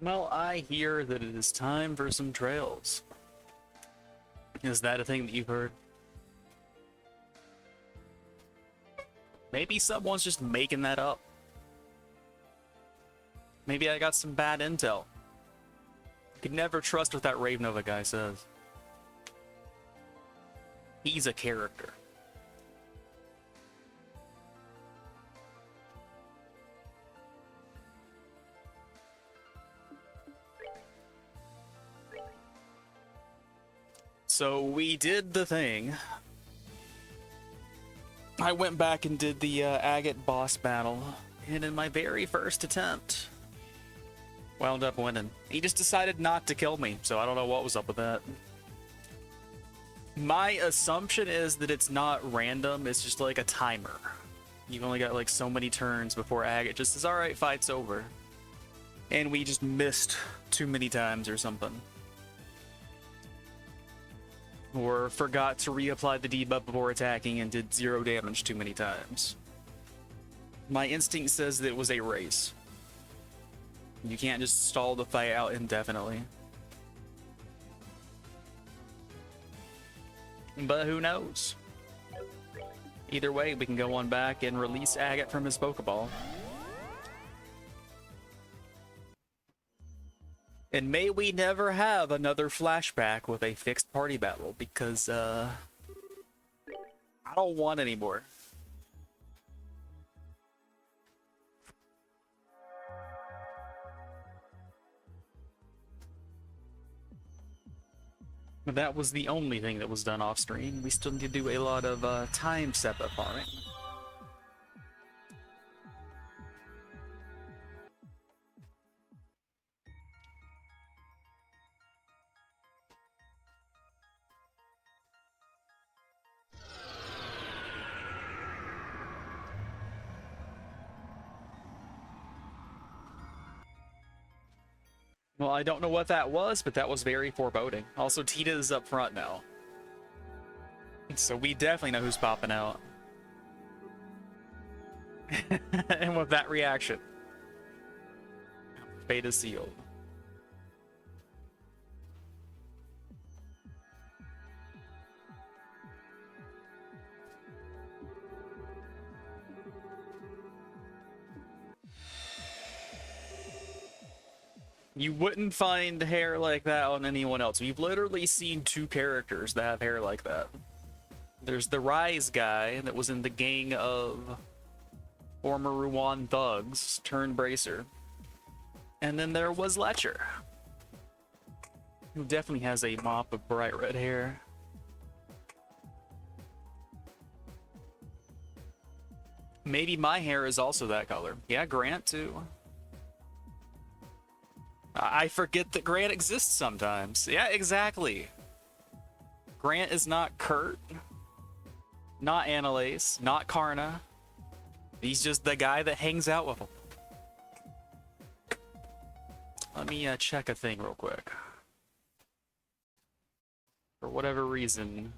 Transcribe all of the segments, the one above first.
Well, I hear that it is time for some trails. Is that a thing that you've heard? Maybe someone's just making that up. Maybe I got some bad intel. You can never trust what that Ravenova guy says. He's a character. So we did the thing. I went back and did the agate boss battle, and in my very first attempt, wound up winning. He just decided not to kill me, so I don't know what was up with that. My assumption is that it's not random, it's just like a timer. You've only got like so many turns before agate just says, alright, fight's over. And we just missed too many times or something. Or forgot to reapply the debuff before attacking and did 0 damage too many times. My instinct says that it was a race. You can't just stall the fight out indefinitely. But who knows? Either way, we can go on back and release Agate from his Pokeball. And may we never have another flashback with a fixed party battle, because, I don't want any more. But that was the only thing that was done off screen. We still need to do a lot of, time SEPA farming. Well, I don't know what that was, but that was very foreboding. Also, Tita is up front now. So we definitely know who's popping out. And with that reaction, fate is sealed. You wouldn't find hair like that on anyone else. We've literally seen 2 characters that have hair like that. There's the Rise guy that was in the gang of former Ruan thugs turned Bracer. And then there was Letcher, who definitely has a mop of bright red hair. Maybe my hair is also that color. Yeah, Grant too. I forget that Grant exists sometimes. Yeah, exactly. Grant is not Kurt, not Annalise, not Karna. He's just the guy that hangs out with them. Let me check a thing real quick. For whatever reason,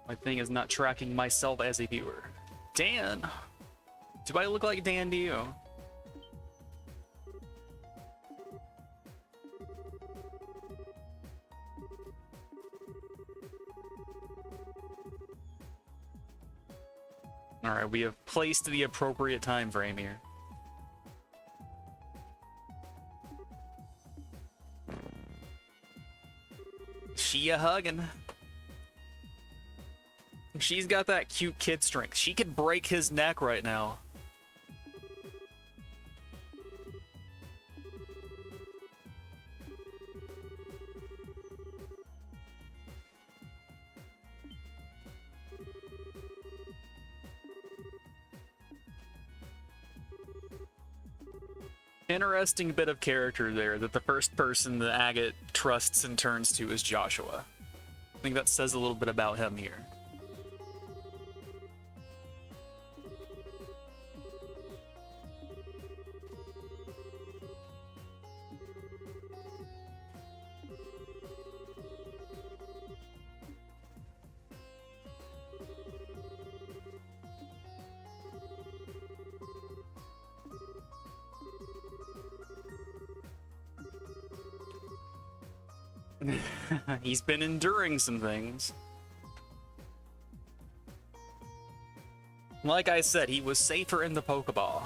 my thing is not tracking myself as a viewer. Dan! Do I look like Dan to you? Alright, we have placed the appropriate time frame here. She a hugging. She's got that cute kid strength. She could break his neck right now. Interesting bit of character there, that the first person that Agate trusts and turns to is Joshua. I think that says a little bit about him here. He's been enduring some things. Like I said, he was safer in the Pokeball.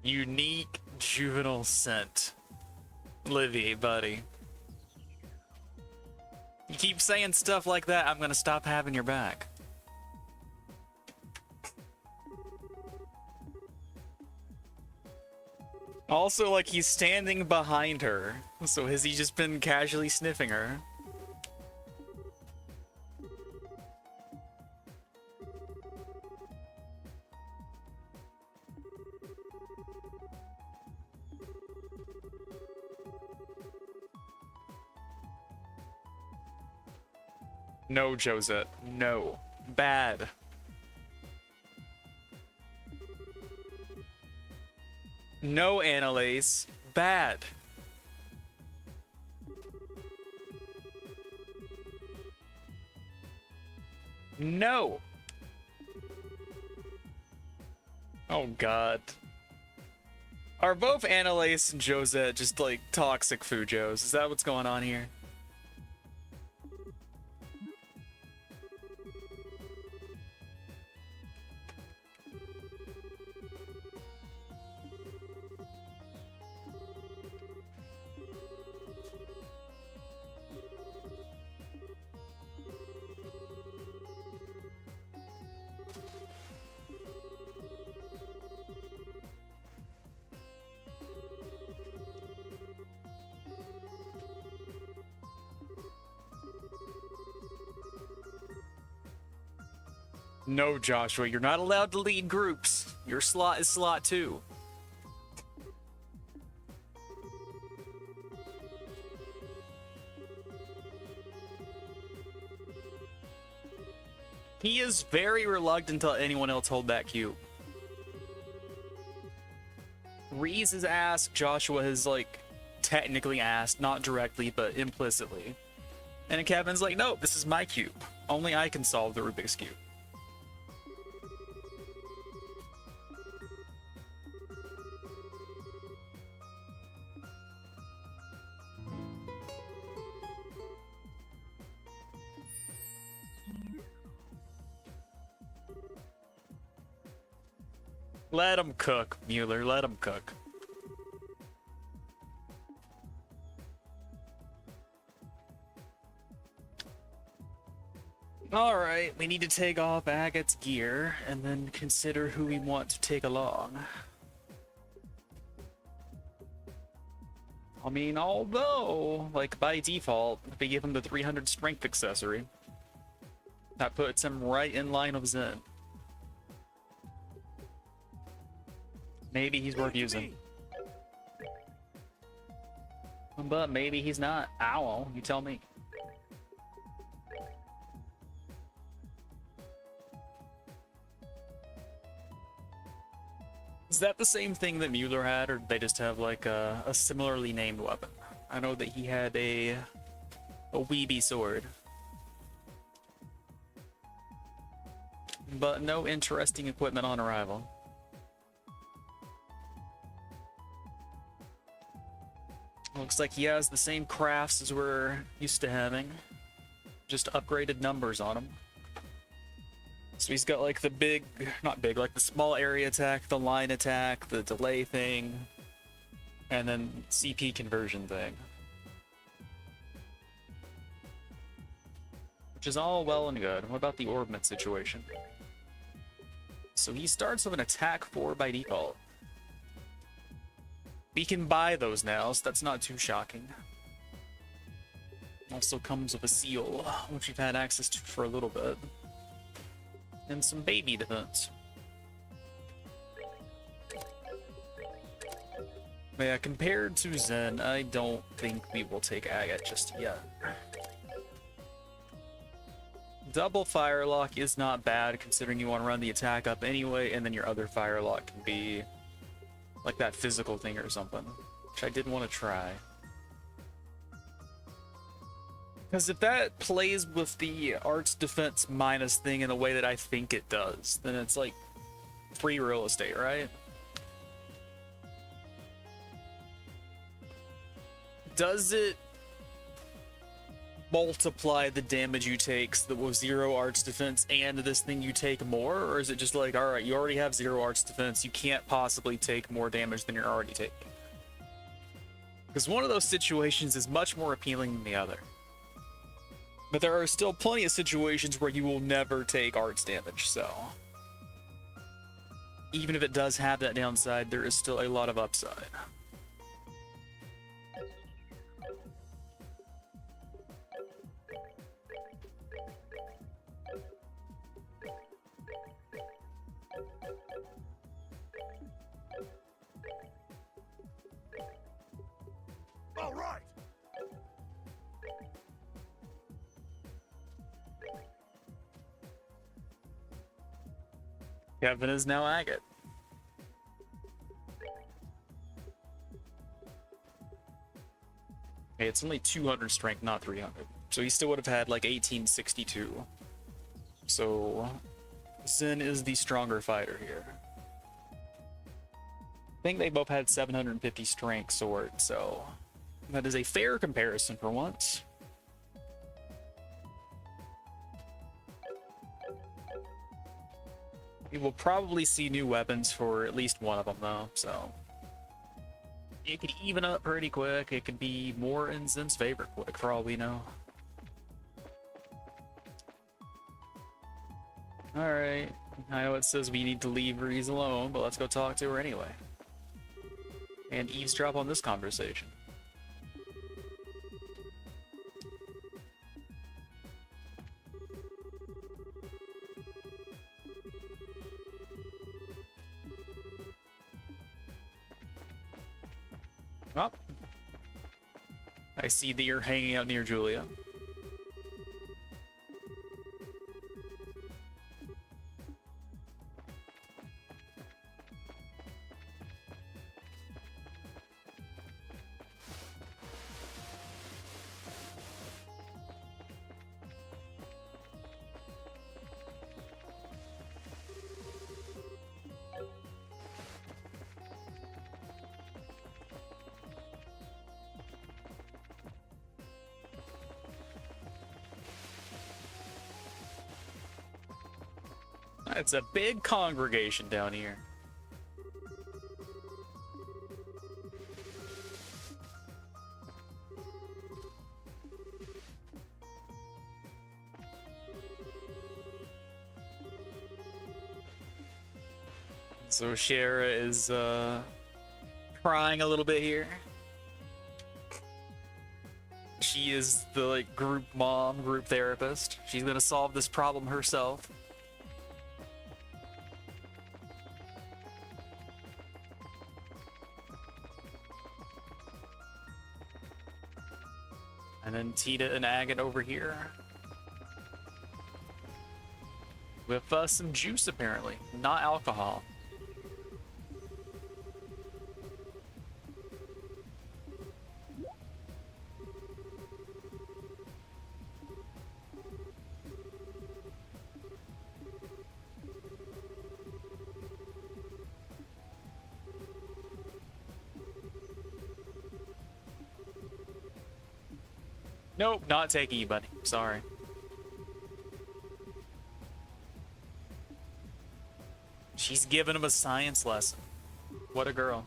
Unique juvenile scent. Livy, buddy. You keep saying stuff like that, I'm gonna stop having your back. Also, like, he's standing behind her. So has he just been casually sniffing her? No, Josette. No. Bad. No, Annalise. Bad. No. Oh, God. Are both Annalise and Josette just, like, toxic Fujos? Is that what's going on here? No, Joshua, you're not allowed to lead groups. Your slot is slot 2. He is very reluctant to let anyone else hold that cube. Reese has asked, Joshua has, like, technically asked, not directly, but implicitly. And Kevin's like, no, this is my cube. Only I can solve the Rubik's Cube. Let him cook, Mueller. Let him cook. Alright, we need to take off Agate's gear and then consider who we want to take along. I mean, although, like, by default, if we give him the 300 strength accessory, that puts him right in line with Zen. Maybe he's worth using. But maybe he's not. Owl, you tell me. Is that the same thing that Mueller had, or did they just have like a similarly named weapon? I know that he had a weeby sword. But no interesting equipment on arrival. Looks like he has the same crafts as we're used to having. Just upgraded numbers on him. So he's got like the big, not big, like the small area attack, the line attack, the delay thing. and then CP conversion thing. Which is all well and good. What about the orbment situation? So he starts with an attack 4 by default. We can buy those now, so that's not too shocking. Also comes with a seal, which we've had access to for a little bit. And some baby defense. But yeah, compared to Zen, I don't think we will take Agate just yet. Double Firelock is not bad, considering you want to run the attack up anyway, and then your other Firelock can be like that physical thing or something, which I did want to try. Because if that plays with the arts defense minus thing in the way that I think it does, then it's like free real estate, right? Does it multiply the damage you take with 0 arts defense and this thing you take more? Or is it just like, alright, you already have 0 arts defense, you can't possibly take more damage than you're already taking? Because one of those situations is much more appealing than the other. But there are still plenty of situations where you will never take arts damage, so even if it does have that downside, there is still a lot of upside. All right. Kevin is now Agate. Okay, it's only 200 strength, not 300. So he still would have had like 1862. So Zen is the stronger fighter here. I think they both had 750 strength sword, so that is a fair comparison for once. We will probably see new weapons for at least one of them though, so it could even up pretty quick. It could be more in Zen's favor quick for all we know. Alright, I know it says we need to leave Reese alone, but let's go talk to her anyway. And eavesdrop on this conversation. Oh. I see that you're hanging out near Julia. It's a big congregation down here. So Shara is crying a little bit here. She is the like group mom, group therapist. She's gonna solve this problem herself. And then Tita and Agate over here. With some juice, apparently. Not alcohol. Nope, not taking you, buddy. Sorry. She's giving him a science lesson. What a girl.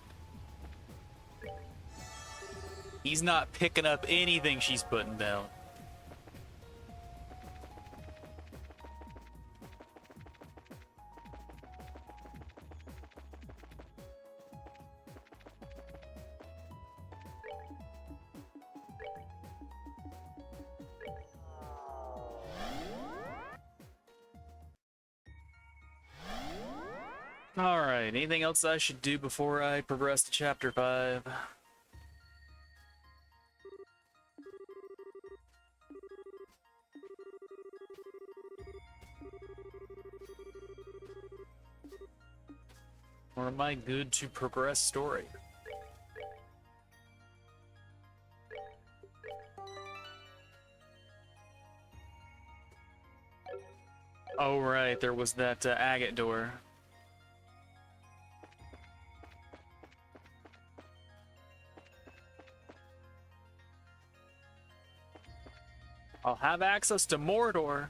He's not picking up anything she's putting down. Alright, anything else I should do before I progress to chapter 5? Or am I good to progress story? Oh right, there was that agate door. I'll have access to Mordor.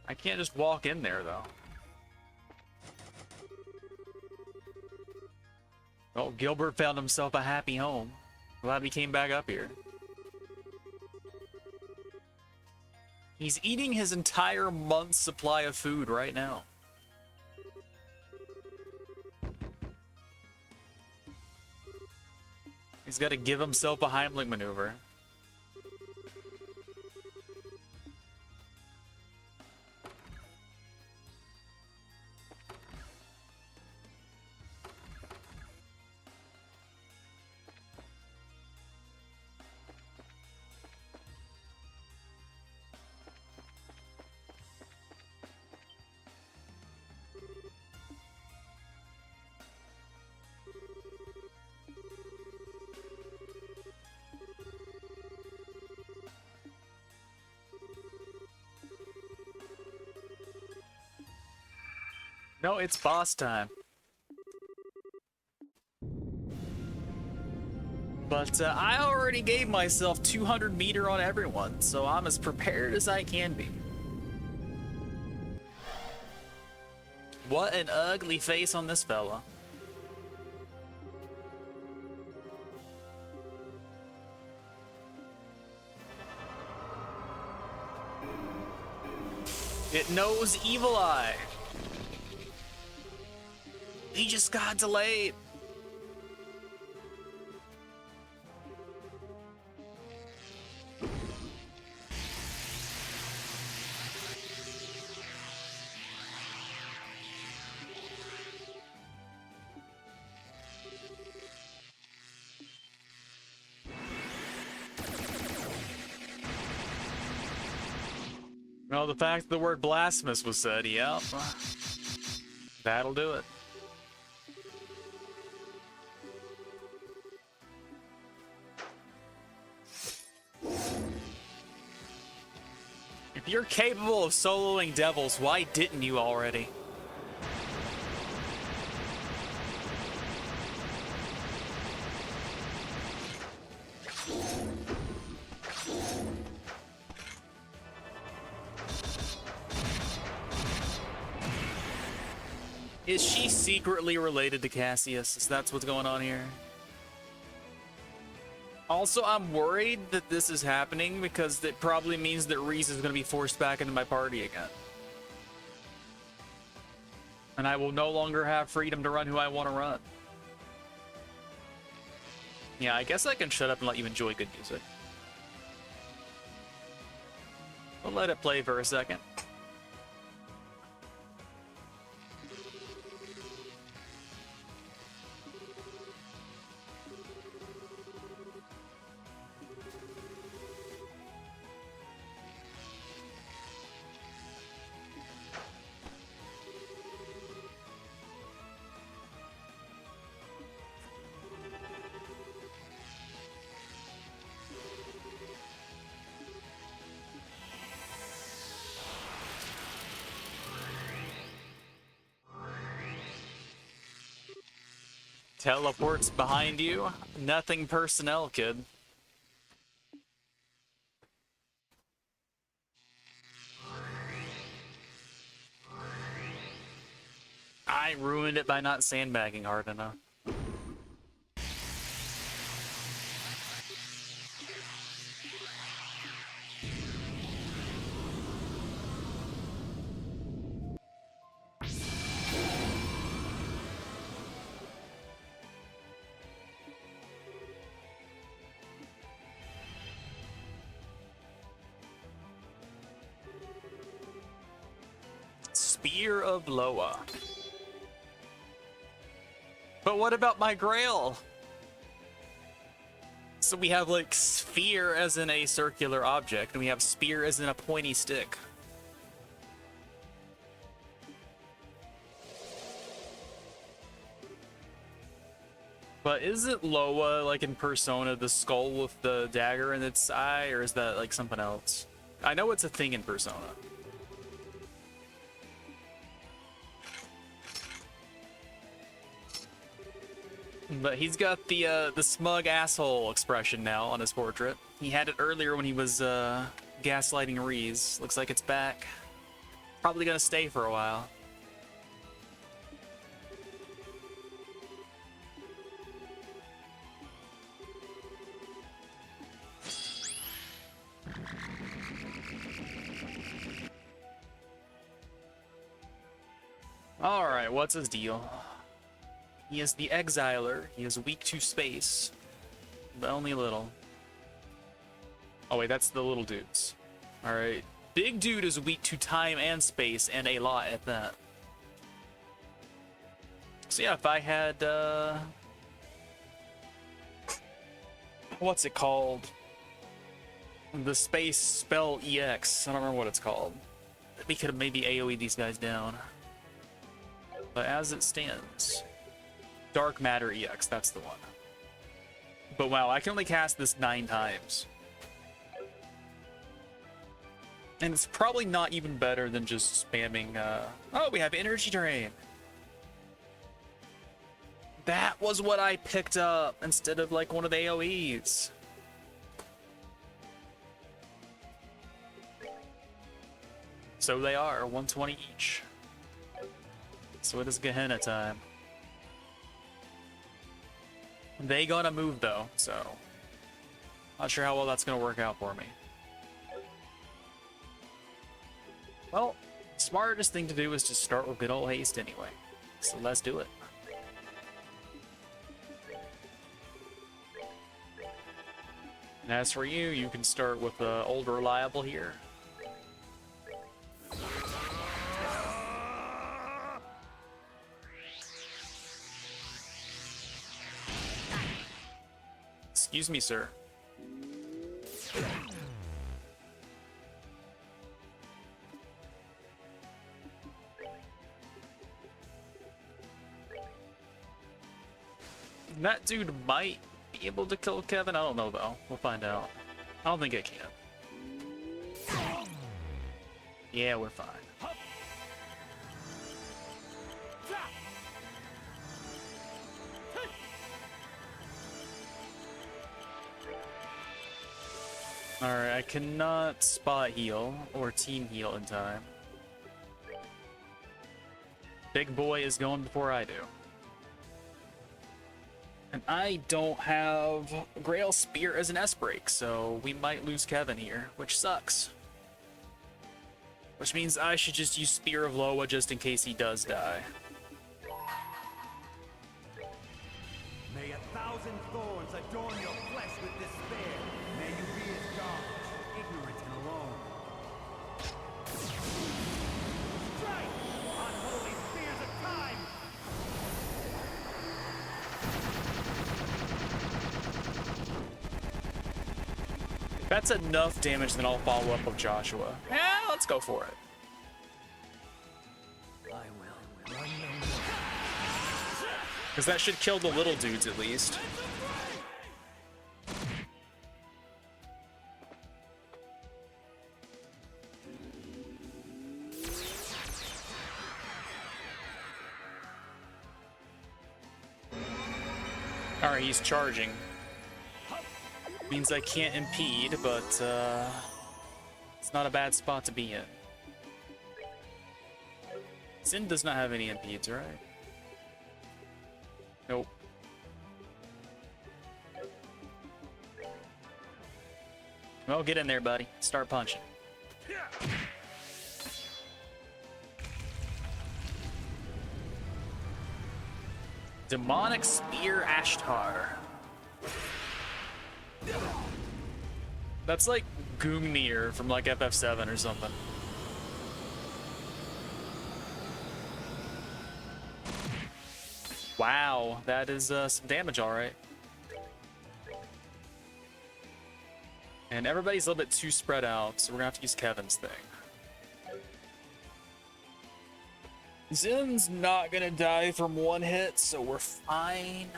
I can't just walk in there, though. Oh, Gilbert found himself a happy home. Glad he came back up here. He's eating his entire month's supply of food right now. He's got to give himself a Heimlich maneuver. No, it's boss time. But I already gave myself 200 meter on everyone, so I'm as prepared as I can be. What an ugly face on this fella. It knows Evil Eye. He just got delayed. Well, the fact that the word blasphemous was said, yep. That'll do it. If you're capable of soloing devils, why didn't you already? Is she secretly related to Cassius? Is that what's going on here? Also, I'm worried that this is happening because it probably means that Reese is going to be forced back into my party again. And I will no longer have freedom to run who I want to run. Yeah, I guess I can shut up and let you enjoy good music. We'll let it play for a second. Teleports behind you. Nothing personnel, kid. I ruined it by not sandbagging hard enough. Spear of Loa. But what about my grail? So we have like sphere as in a circular object, and we have spear as in a pointy stick. But is it Loa, like in Persona, the skull with the dagger in its eye, or is that like something else? I know it's a thing in Persona. But he's got the smug asshole expression now on his portrait. He had it earlier when he was gaslighting Reese. Looks like it's back. Probably gonna stay for a while. Alright, what's his deal? He is the Exiler. He is weak to space, but only a little. Oh wait, that's the little dudes. Alright. Big dude is weak to time and space, and a lot at that. So yeah, if I had, what's it called? The space spell EX. I don't remember what it's called. We could have maybe AoE these guys down. But as it stands, Dark Matter EX, that's the one. But wow, I can only cast this 9 times. And it's probably not even better than just spamming, oh, we have Energy Drain. That was what I picked up instead of like one of the AoEs. So they are, 120 each. So it is Gehenna time. They gonna move though, so not sure how well that's gonna work out for me. Well, smartest thing to do is just start with good old haste anyway. So let's do it. And as for you, you can start with old reliable here. Excuse me, sir. That dude might be able to kill Kevin. I don't know though. We'll find out. I don't think it can. Yeah, we're fine. Alright, I cannot spot heal or team heal in time. Big boy is going before I do. And I don't have Grail Spear as an S-break, so we might lose Kevin here, which sucks. Which means I should just use Spear of Loa just in case he does die. May 1,000 thorns adorn your flesh with despair. May you be as garbage, ignorant and alone. Strike! Unholy spears of time! If that's enough damage, then I'll follow up with Joshua. Yeah, let's go for it. Because that should kill the little dudes at least. Alright, he's charging. Means I can't impede, but it's not a bad spot to be in. Sin does not have any impedes, right? Nope. Well, get in there, buddy. Start punching. Demonic Spear Ashtar. That's like Gungnir from like FF7 or something. Wow, that is some damage, all right. And everybody's a little bit too spread out, so we're gonna have to use Kevin's thing. Zen's not gonna die from one hit, so we're fine.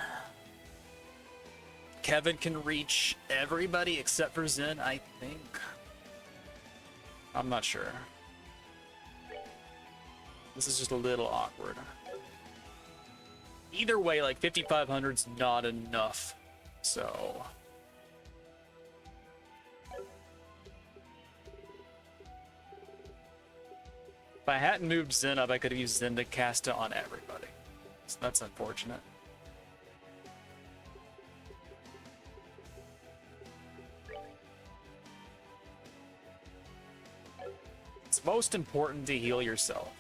Kevin can reach everybody except for Zen, I think. I'm not sure. This is just a little awkward. Either way, like 5,500's not enough, so. If I hadn't moved Zen up, I could have used Zen to cast it on everybody. So that's unfortunate. It's most important to heal yourself.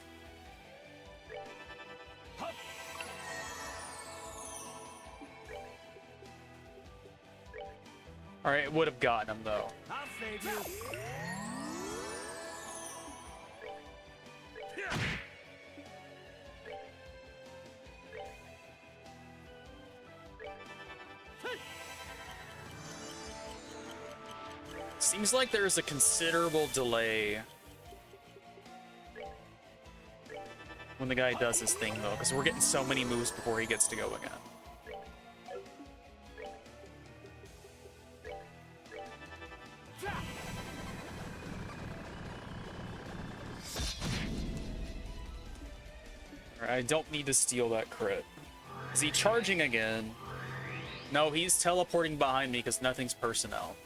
Alright, it would have gotten him though. I'll save you. Seems like there's a considerable delay when the guy does his thing though, because we're getting so many moves before he gets to go again. I don't need to steal that crit. Is he charging again? No, he's teleporting behind me because nothing's personnel.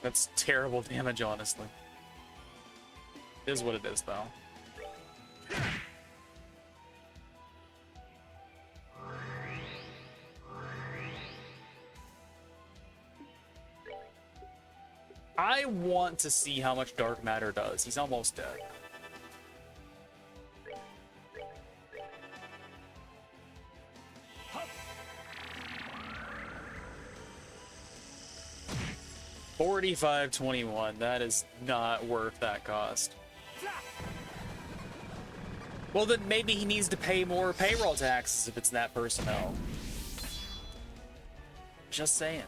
That's terrible damage, honestly. It is what it is, though. I want to see how much dark matter does. He's almost dead. $45.21. That is not worth that cost. Well, then maybe he needs to pay more payroll taxes if it's that personnel. Just saying.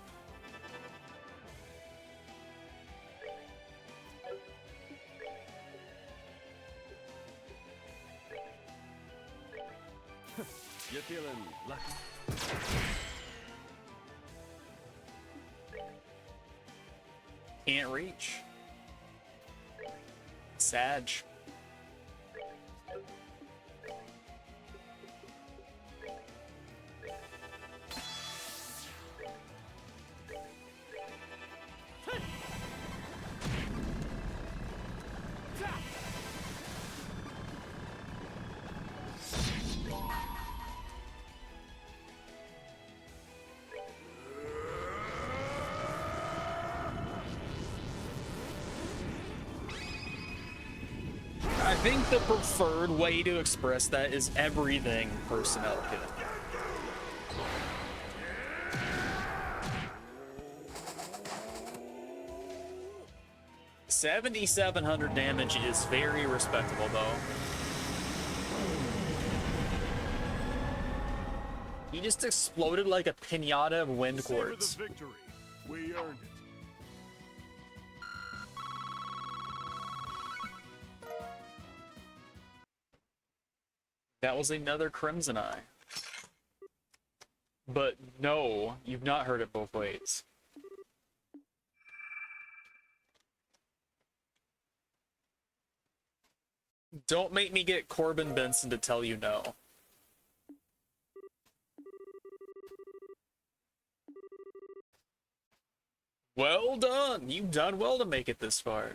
You're feeling lucky. Can't reach. Sag. I think the preferred way to express that is everything personnel kit. $7,700 damage is very respectable, though. He just exploded like a pinata of wind quartz. Savor the victory. We earned it. That was another Crimson Eye. But no, you've not heard it both ways. Don't make me get Corbin Benson to tell you no. Well done! You've done well to make it this far.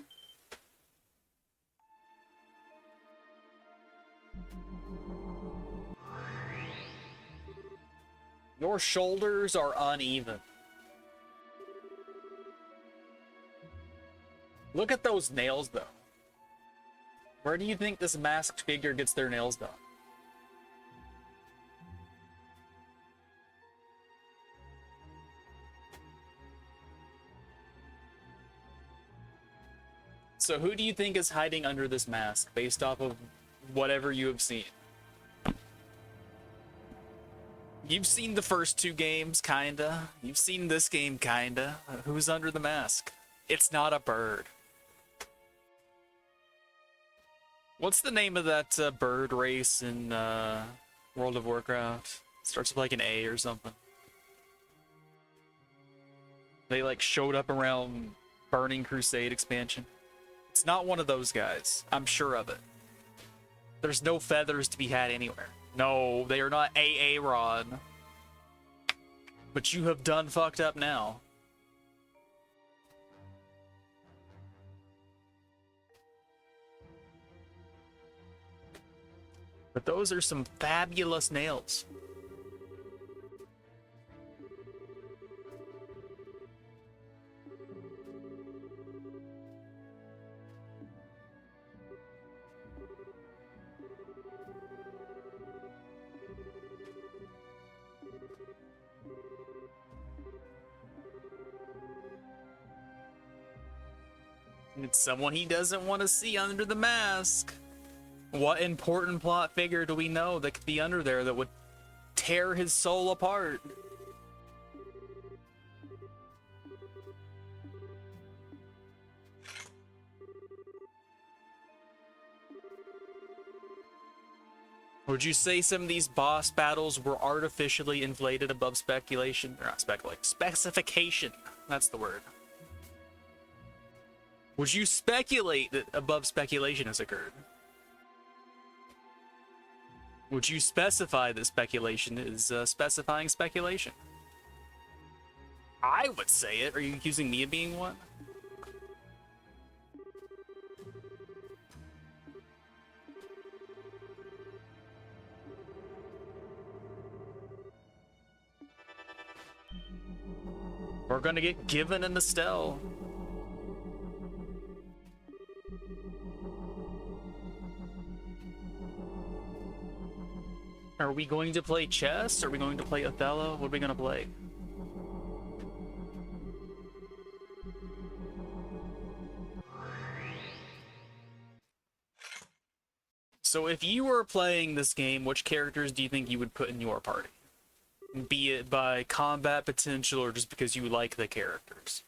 Your shoulders are uneven. Look at those nails, though. Where do you think this masked figure gets their nails done? So who do you think is hiding under this mask based off of whatever you have seen? You've seen the first two games, kinda. You've seen this game, kinda. Who's under the mask? It's not a bird. What's the name of that bird race in World of Warcraft? Starts with like an A or something. They like showed up around Burning Crusade expansion. It's not one of those guys. I'm sure of it. There's no feathers to be had anywhere. No, they are not Aaron. But you have done fucked up now. But those are some fabulous nails. It's someone he doesn't want to see under the mask. What important plot figure do we know that could be under there that would tear his soul apart? Would you say some of these boss battles were artificially inflated above speculation? Or not speculation, specification. That's the word. Would you speculate that above speculation has occurred? Would you specify that speculation is specifying speculation? I would say it. Are you accusing me of being one? We're gonna get given an Estelle. Are we going to play chess? Are we going to play Othello? What are we going to play? So if you were playing this game, which characters do you think you would put in your party? Be it by combat potential or just because you like the characters?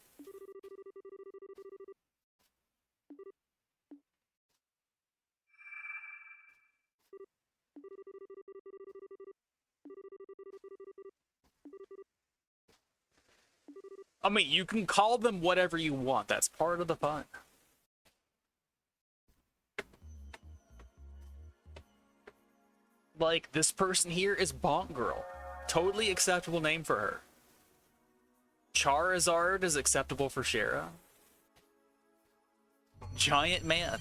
I mean, you can call them whatever you want. That's part of the fun. Like, this person here is Bonk Girl. Totally acceptable name for her. Charizard is acceptable for Shara. Giant Man.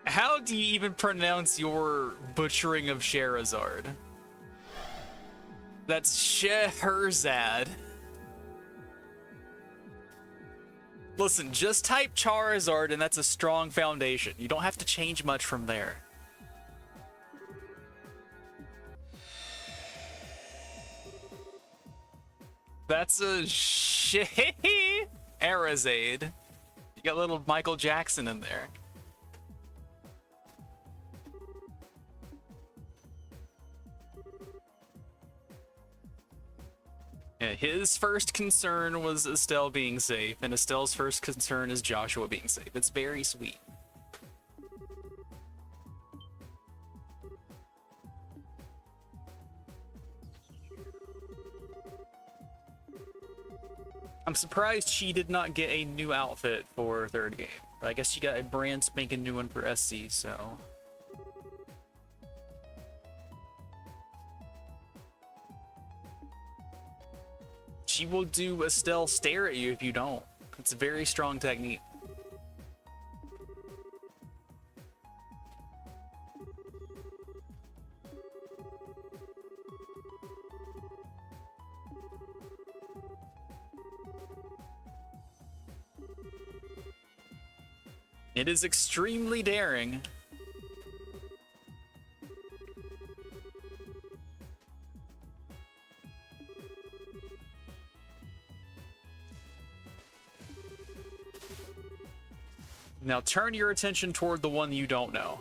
How do you even pronounce your butchering of Charizard? That's Scheherazade. Listen, just type Charizard and that's a strong foundation. You don't have to change much from there. That's a Scheherazade. You got little Michael Jackson in there. Yeah, his first concern was Estelle being safe, and Estelle's first concern is Joshua being safe. It's very sweet. I'm surprised she did not get a new outfit for third game. But I guess she got a brand spanking new one for SC, so... She will do Estelle stare at you if you don't. It's a very strong technique. It is extremely daring. Now turn your attention toward the one you don't know.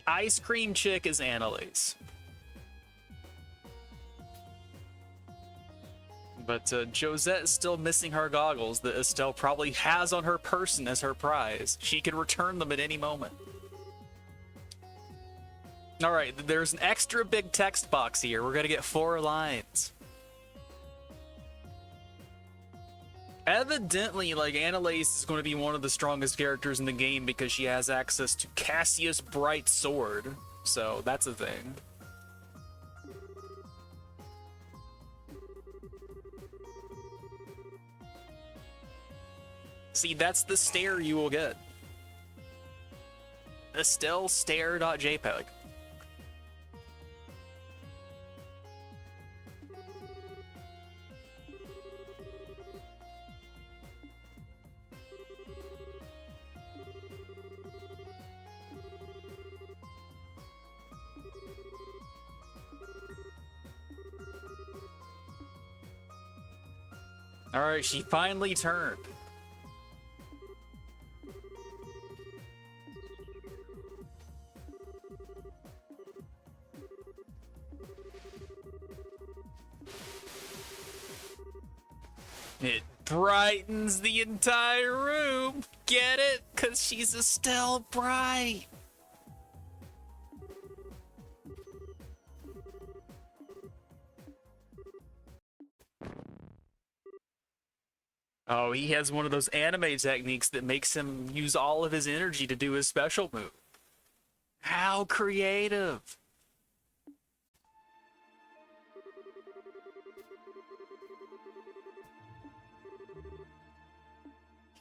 Ice Cream Chick is Annalise. But Josette's still missing her goggles that Estelle probably has on her person as her prize. She can return them at any moment. Alright, there's an extra big text box here. We're gonna get 4 lines. Evidently, like, Annalise is going to be one of the strongest characters in the game because she has access to Cassius' bright sword. So, that's a thing. See, that's the stare you will get. Estelle stare.jpg. Alright, she finally turned. It brightens the entire room. Get it? 'Cause she's Estelle Bright. Oh, he has one of those anime techniques that makes him use all of his energy to do his special move. How creative.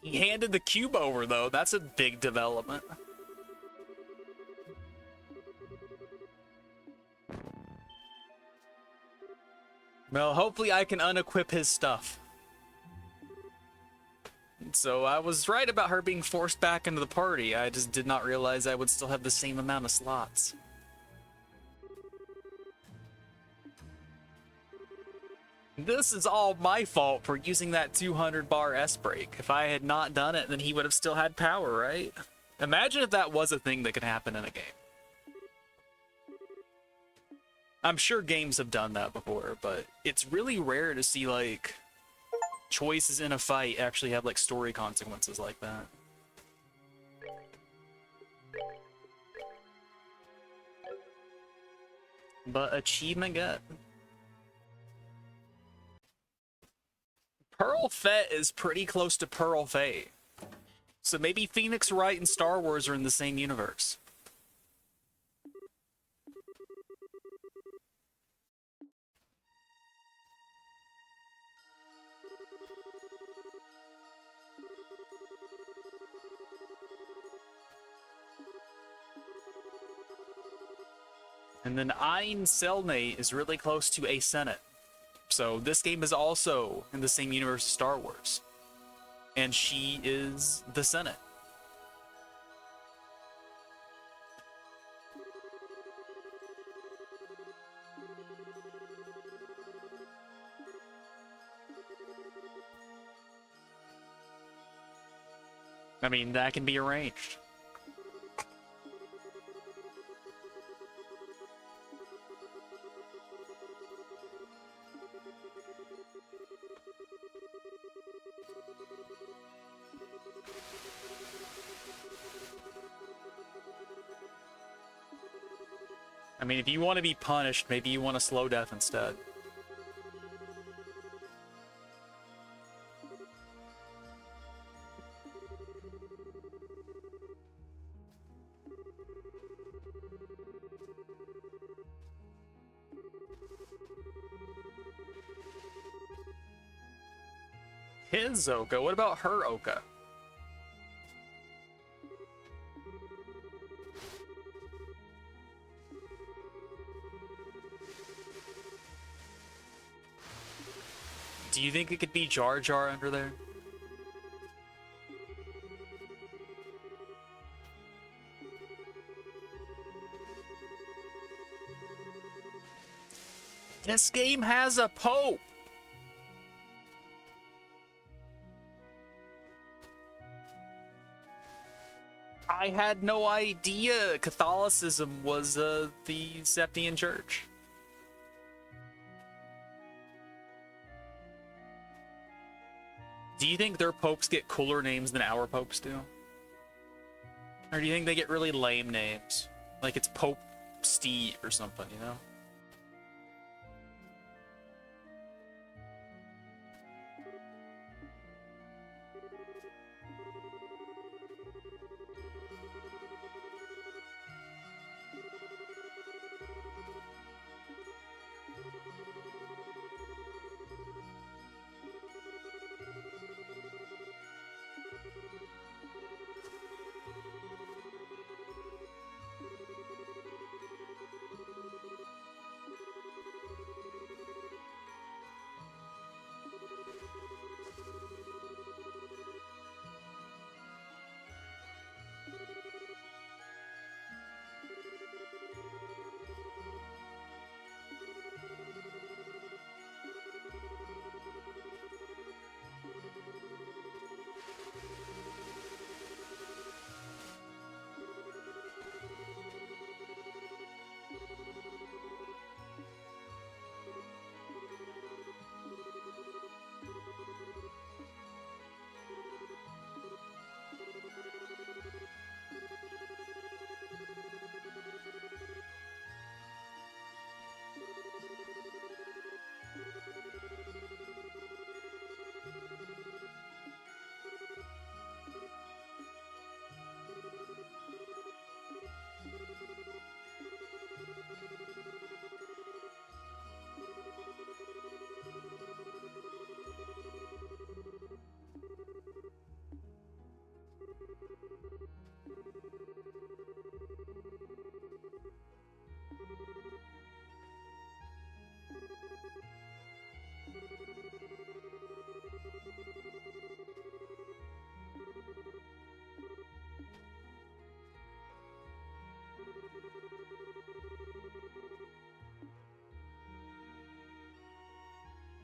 He handed the cube over, though. That's a big development. Well, hopefully I can unequip his stuff. So I was right about her being forced back into the party. I just did not realize I would still have the same amount of slots. This is all my fault for using that 200 bar S break. If I had not done it, then he would have still had power, right? Imagine if that was a thing that could happen in a game. I'm sure games have done that before, but it's really rare to see, like, choices in a fight actually have, like, story consequences like that. But achievement get. Pearl Fett is pretty close to Pearl Fate. So maybe Phoenix Wright and Star Wars are in the same universe. And then Ein Selnate is really close to a Senate. So this game is also in the same universe as Star Wars. And she is the Senate. I mean, that can be arranged. I mean, if you want to be punished, maybe you want a slow death instead. His Oka? What about her Oka? Do you think it could be Jar Jar under there? This game has a pope. I had no idea Catholicism was the Septian Church. Do you think their popes get cooler names than our popes do? Or do you think they get really lame names? Like it's Pope Steve or something, you know?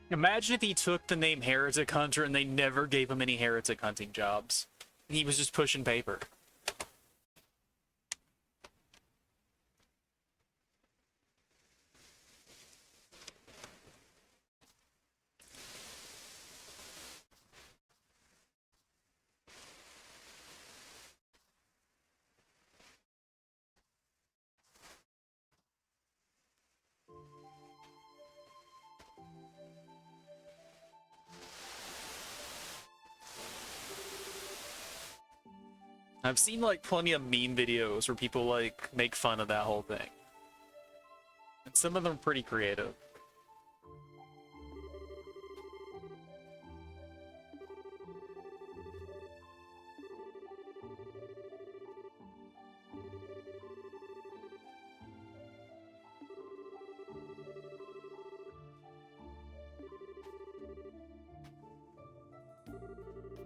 Imagine if he took the name Heretic Hunter and they never gave him any heretic hunting jobs. He was just pushing paper. I've seen like plenty of meme videos where people like make fun of that whole thing. And some of them are pretty creative.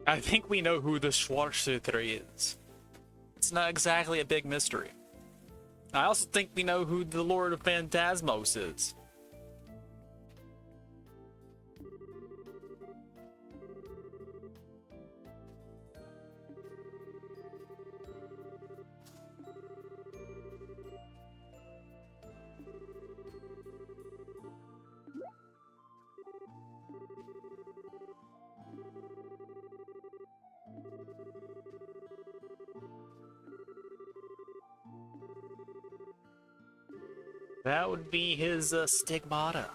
I think we know who the Schwarzsuther is. It's not exactly a big mystery. I also think we know who the Lord of Phantasmos is. That would be his stigmata.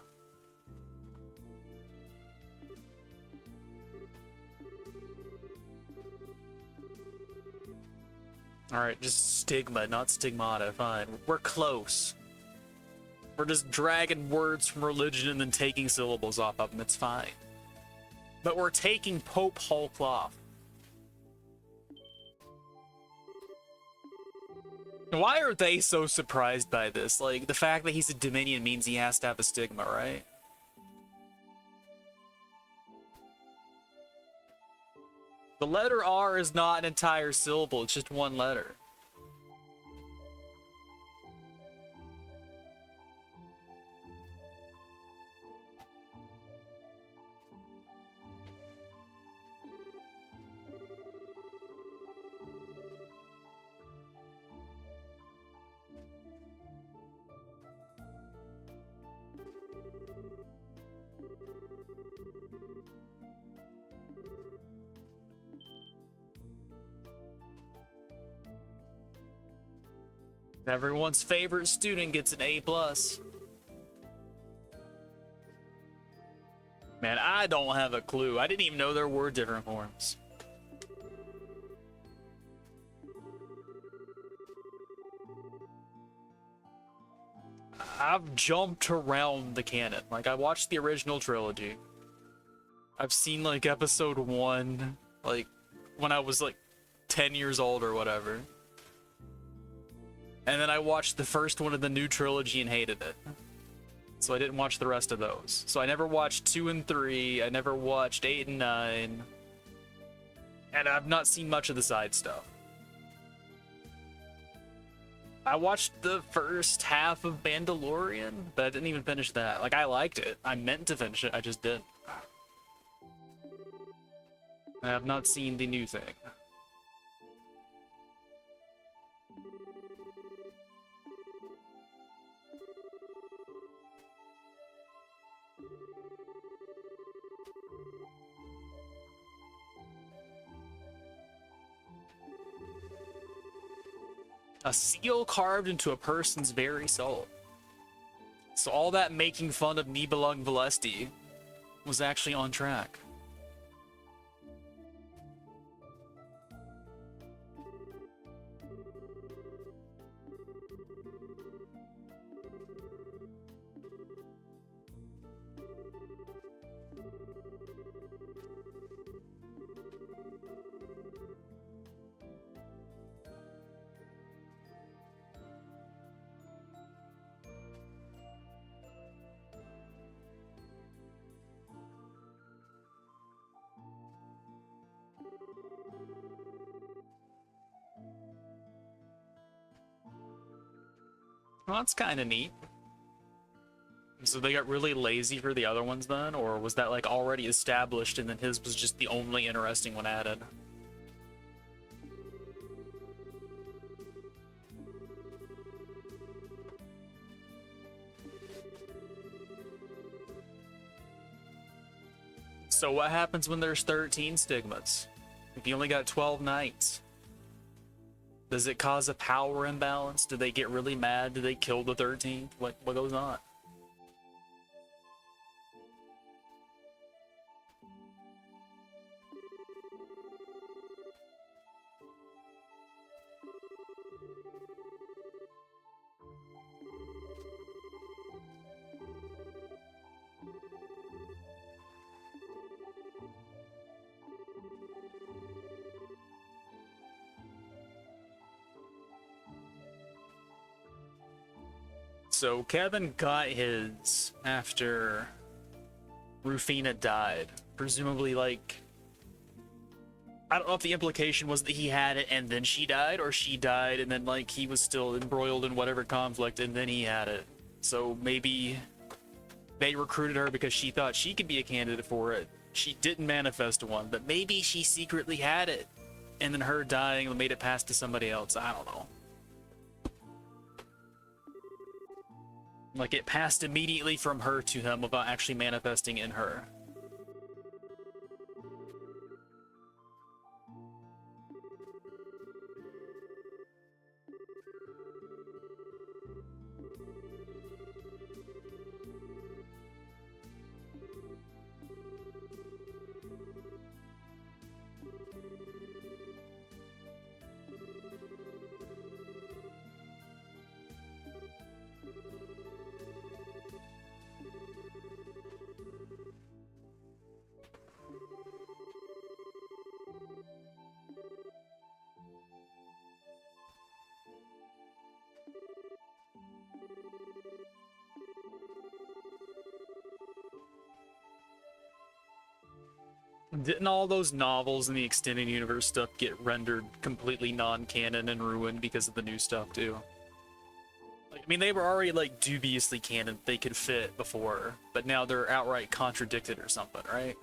Alright, just stigma, not stigmata, fine. We're close. We're just dragging words from religion and then taking syllables off of them, it's fine. But we're taking Pope Hulk off. Why are they so surprised by this? Like, the fact that he's a Dominion means he has to have a stigma, right? The letter R is not an entire syllable, it's just one letter. Everyone's favorite student gets an A+. Man, I don't have a clue. I didn't even know there were different forms. I've jumped around the canon. Like, I watched the original trilogy. I've seen, like, episode 1, like, when I was, like, 10 years old or whatever. And then I watched the first one of the new trilogy and hated it. So I didn't watch the rest of those. So I never watched 2 and 3. I never watched 8 and 9. And I've not seen much of the side stuff. I watched the first half of Mandalorian, but I didn't even finish that. Like, I liked it. I meant to finish it, I just didn't. I have not seen the new thing. A seal carved into a person's very soul. So all that making fun of Nibelung Valesti was actually on track. Well, that's kind of neat. So they got really lazy for the other ones then? Or was that like already established and then his was just the only interesting one added? So what happens when there's 13 stigmas? If you only got 12 knights? Does it cause a power imbalance? Do they get really mad? Do they kill the 13th? What goes on? So Kevin got his after Rufina died. Presumably, like, I don't know if the implication was that he had it and then she died, or she died and then, like, he was still embroiled in whatever conflict and then he had it. So maybe they recruited her because she thought she could be a candidate for it. She didn't manifest one, but maybe she secretly had it. And then her dying made it pass to somebody else. I don't know. Like, it passed immediately from her to him without actually manifesting in her. Didn't all those novels in the extended universe stuff get rendered completely non-canon and ruined because of the new stuff too? Like, I mean, they were already like dubiously canon, they could fit before, but now they're outright contradicted or something, right?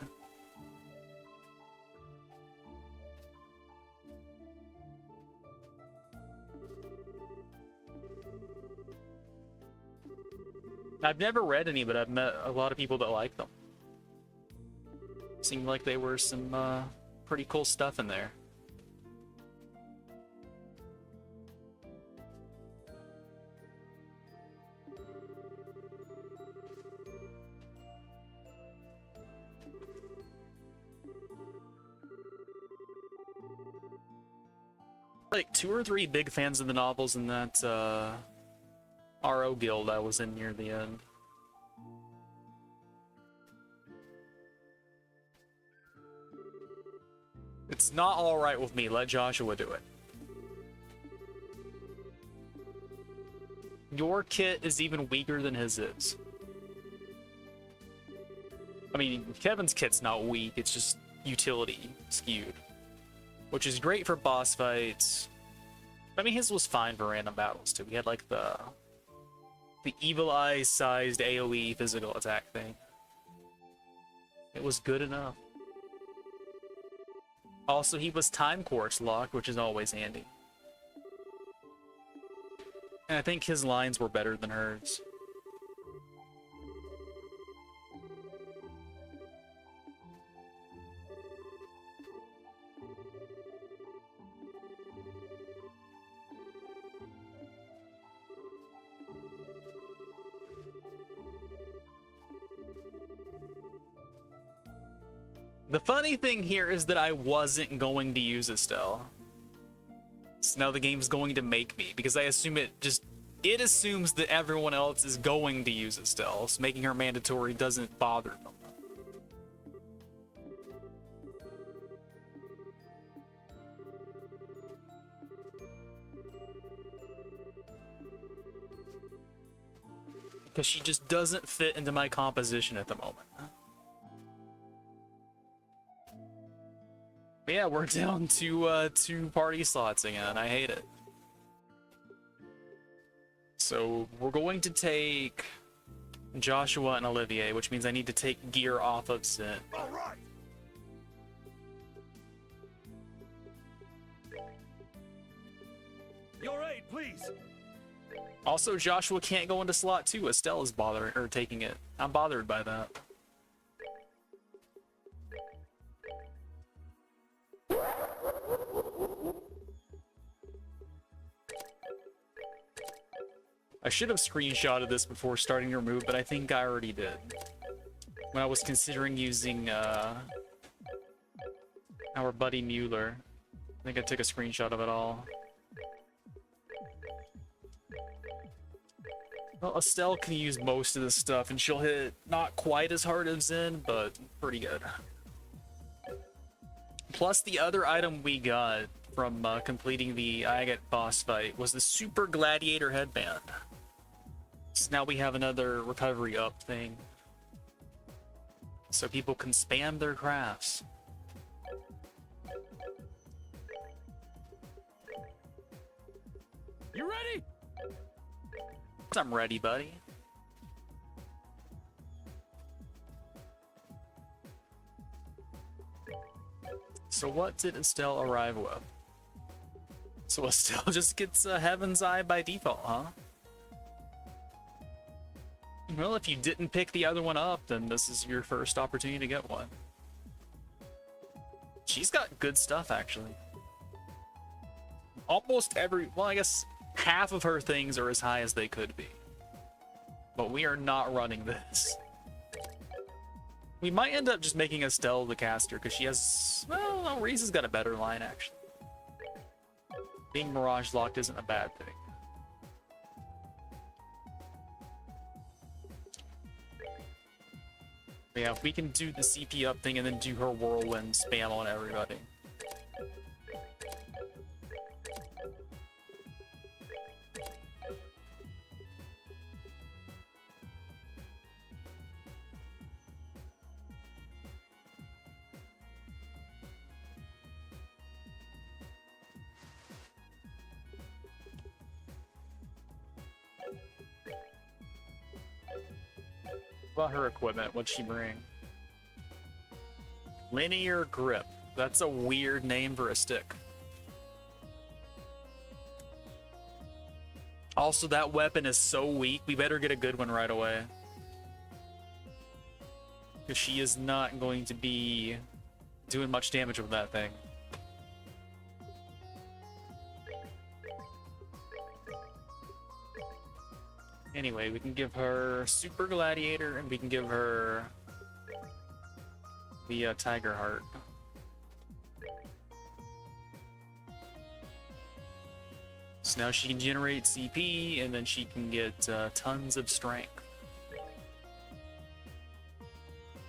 I've never read any, but I've met a lot of people that like them. Seemed like they were some pretty cool stuff in there. Like 2 or 3 big fans of the novels in that RO guild I was in near the end. It's not alright with me. Let Joshua do it. Your kit is even weaker than his is. I mean, Kevin's kit's not weak, it's just utility skewed. Which is great for boss fights. I mean, his was fine for random battles too. He had like the evil eye sized AoE physical attack thing. It was good enough. Also, he was time course locked, which is always handy. And I think his lines were better than hers. The funny thing here is that I wasn't going to use Estelle. So now the game's going to make me, because I assume it assumes that everyone else is going to use Estelle, so making her mandatory doesn't bother them. Because she just doesn't fit into my composition at the moment. But yeah, we're down to 2 party slots again. I hate it. So we're going to take Joshua and Olivier, which means I need to take gear off of Sin. All right. Your aid, please. Also, Joshua can't go into slot 2. Estelle is taking it. I'm bothered by that. I should have screenshotted this before starting your move, but I think I already did. When I was considering using our buddy Mueller. I think I took a screenshot of it all. Well, Estelle can use most of this stuff, and she'll hit not quite as hard as Zen, but pretty good. Plus, the other item we got from completing the Agate boss fight was the Super Gladiator Headband. So now we have another recovery up thing. So people can spam their crafts. You ready? I'm ready, buddy. So what did Estelle arrive with? So Estelle just gets Heaven's Eye by default, huh? Well, if you didn't pick the other one up, then this is your first opportunity to get one. She's got good stuff, actually. Almost well, I guess half of her things are as high as they could be. But we are not running this. We might end up just making Estelle the caster, because she has... Well, no, Reese has got a better line, actually. Being Mirage locked isn't a bad thing. But yeah, if we can do the CP up thing and then do her whirlwind spam on everybody. What about her equipment? What'd she bring? Linear grip. That's a weird name for a stick. Also, that weapon is so weak. We better get a good one right away. Because she is not going to be doing much damage with that thing. Anyway, we can give her Super Gladiator, and we can give her the Tiger Heart. So now she can generate CP, and then she can get tons of strength.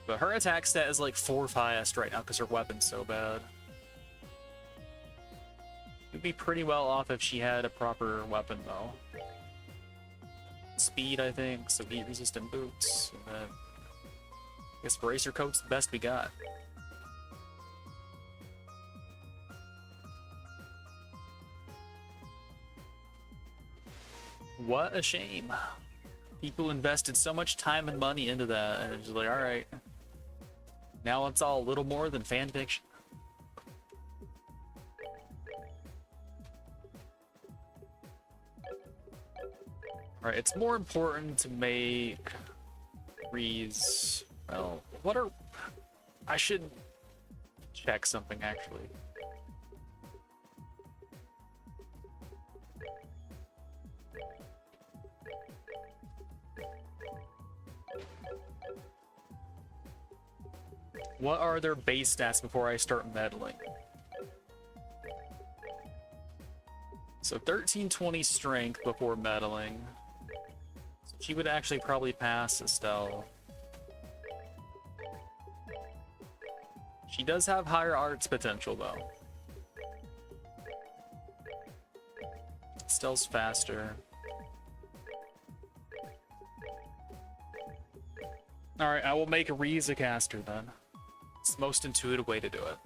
But her attack stat is like 4 fast right now because her weapon's so bad. She'd be pretty well off if she had a proper weapon, though. Speed, I think, so heat resistant boots, and then I guess bracer coat's the best we got. What a shame. People invested so much time and money into that, and it's just like, alright. Now it's all a little more than fan fiction. Alright, it's more important to make Reese. Well, what are. I should check something actually. What are their base stats before I start meddling? So 1320 strength before meddling. So she would actually probably pass Estelle. She does have higher arts potential though. Estelle's faster. Alright, I will make Reese a caster then. It's the most intuitive way to do it.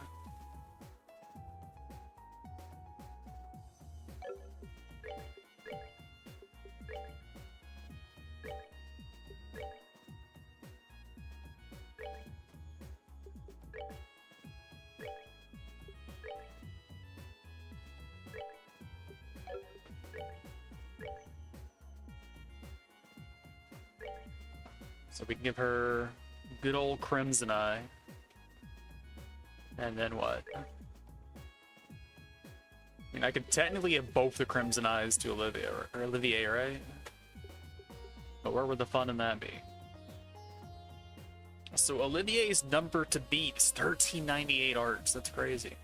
So we can give her good old Crimson Eye. And then what? I mean, I could technically give both the Crimson Eyes to Olivier, right? But where would the fun in that be? So Olivier's number to beat is 1398 arts. That's crazy.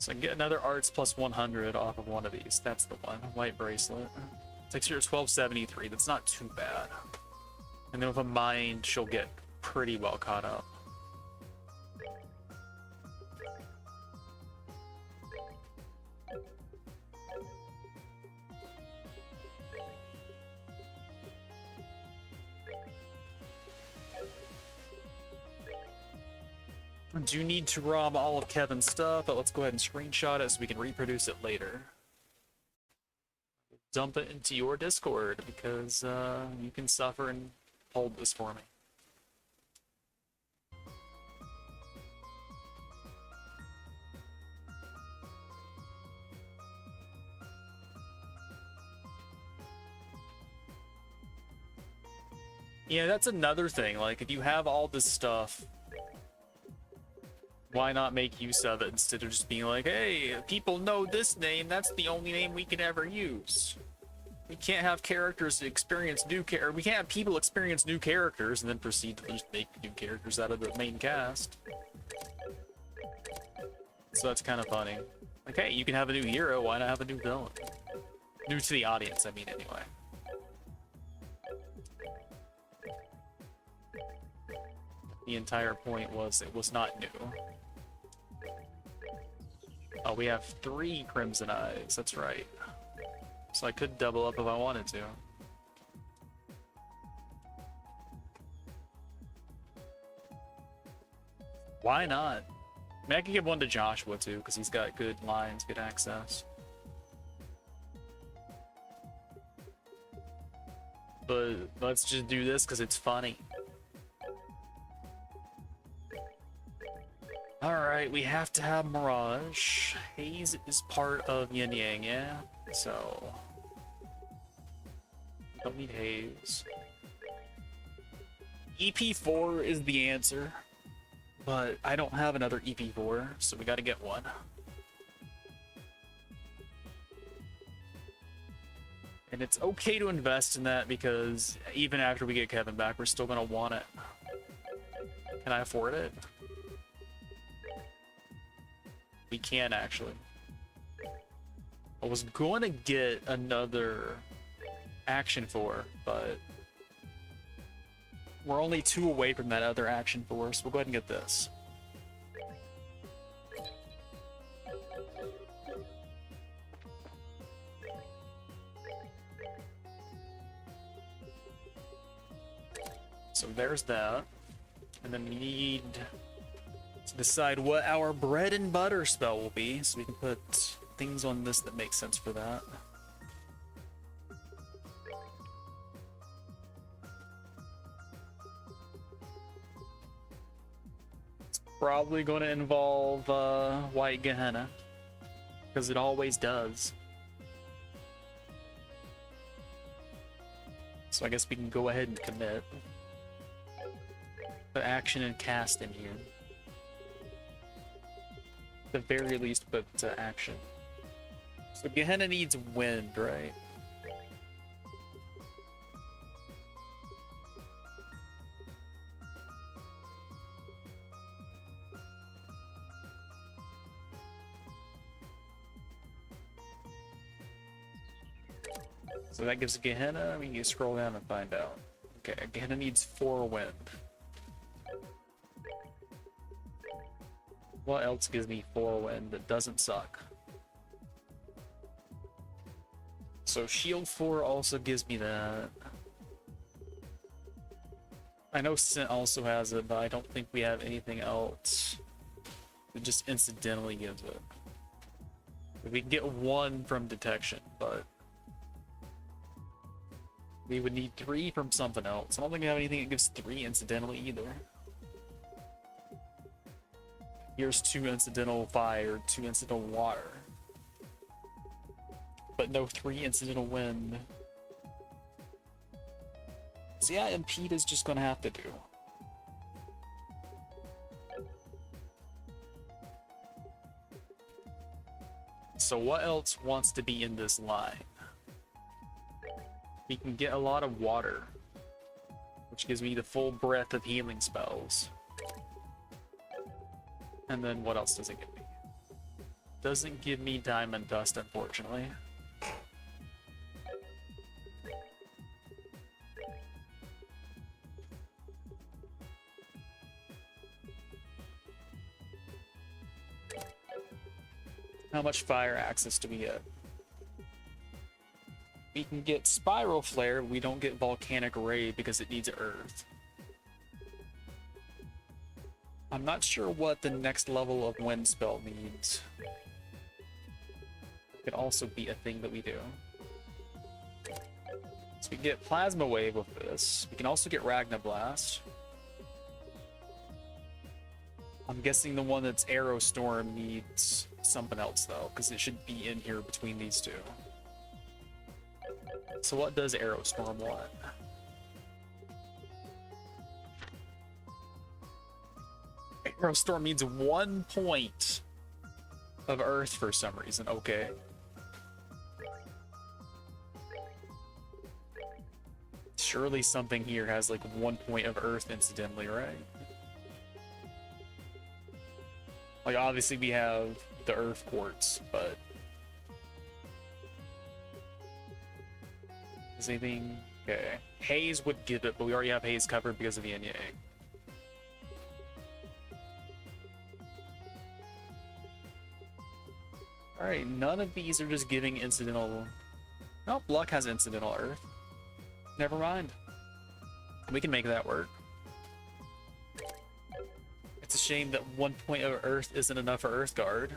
So I can get another arts plus 100 off of one of these. That's the one. White bracelet. Takes her to 1273. That's not too bad. And then with a mind, she'll get pretty well caught up. I do need to rob all of Kevin's stuff, but let's go ahead and screenshot it so we can reproduce it later. Dump it into your Discord because you can suffer and hold this for me. Yeah, that's another thing. Like, if you have all this stuff, why not make use of it instead of just being like, hey, people know this name, that's the only name we can ever use. We can't have characters experience we can't have people experience new characters and then proceed to just make new characters out of the main cast. So that's kind of funny. Like, hey, you can have a new hero, why not have a new villain? New to the audience, I mean, anyway. The entire point was it was not new. Oh, we have 3 Crimson Eyes, that's right. So I could double up if I wanted to. Why not? I mean, I could give one to Joshua too, because he's got good lines, good access. But let's just do this because it's funny. Alright, we have to have Mirage. Haze is part of Yin Yang, yeah? So... don't need Haze. EP4 is the answer. But I don't have another EP4, so we gotta get one. And it's okay to invest in that because even after we get Kevin back, we're still gonna want it. Can I afford it? We can, actually. I was going to get another action 4, but we're only 2 away from that other action 4, so we'll go ahead and get this. So there's that. And then we need to decide what our bread and butter spell will be, so we can put things on this that make sense for that. It's probably going to involve White Gehenna, because it always does. So I guess we can go ahead and commit. Put action and cast in here. At the very least, put action. So Gehenna needs wind, right? So that gives Gehenna. We can scroll down and find out. Okay, Gehenna needs 4 wind. What else gives me 4 wind that doesn't suck? So shield 4 also gives me that. I know Scent also has it, but I don't think we have anything else that just incidentally gives it. We can get 1 from detection, but we would need 3 from something else. I don't think we have anything that gives 3 incidentally either. Here's 2 incidental fire, 2 incidental water. But no 3 incidental wind. So yeah, impede is just gonna have to do. So what else wants to be in this line? We can get a lot of water, which gives me the full breadth of healing spells. And then what else does it give me? Doesn't give me diamond dust, unfortunately. How much fire access do we get? We can get Spiral Flare, we don't get Volcanic Ray because it needs Earth. I'm not sure what the next level of wind spell needs. It could also be a thing that we do. So we can get Plasma Wave with this. We can also get Ragna Blast. I'm guessing the one that's Arrow Storm needs something else though, because it should be in here between these 2. So what does Arrow Storm want? Arrow Storm needs 1 point of Earth for some reason. Okay. Surely something here has like 1 point of Earth incidentally, right? Like obviously we have the Earth Quartz, but is anything okay? Haze would give it, but we already have Haze covered because of the Yin Yang. Alright, none of these are just giving incidental. Nope, Luck has incidental Earth. Never mind. We can make that work. It's a shame that 1 point of Earth isn't enough for Earth Guard.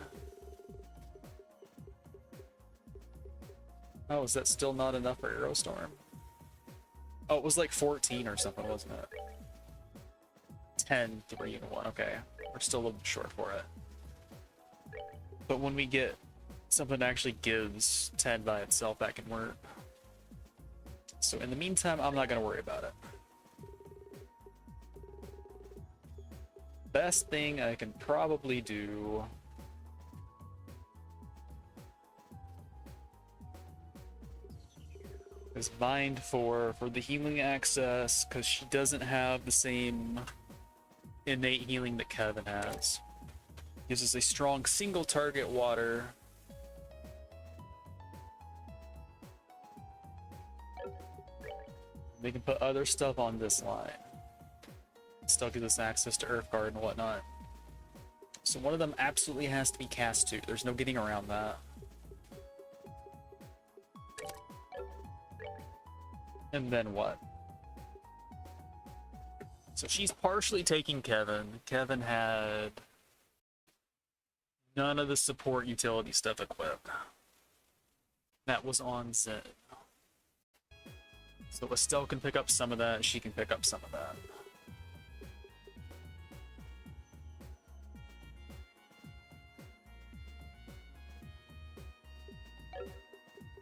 Oh, is that still not enough for Aerostorm? Oh, it was like 14 or something, wasn't it? 10, 3, and 1. Okay, we're still a little bit short for it. But when we get something that actually gives 10 by itself, that can work. So in the meantime, I'm not going to worry about it. Best thing I can probably do is bind for the healing access, because she doesn't have the same innate healing that Kevin has. Gives us a strong single target water. We can put other stuff on this line. Still gives us access to Earth Guard and whatnot. So one of them absolutely has to be cast 2. There's no getting around that. And then what? So she's partially taking Kevin. Kevin had none of the support utility stuff equipped. That was on Zen. So Estelle can pick up some of that, she can pick up some of that.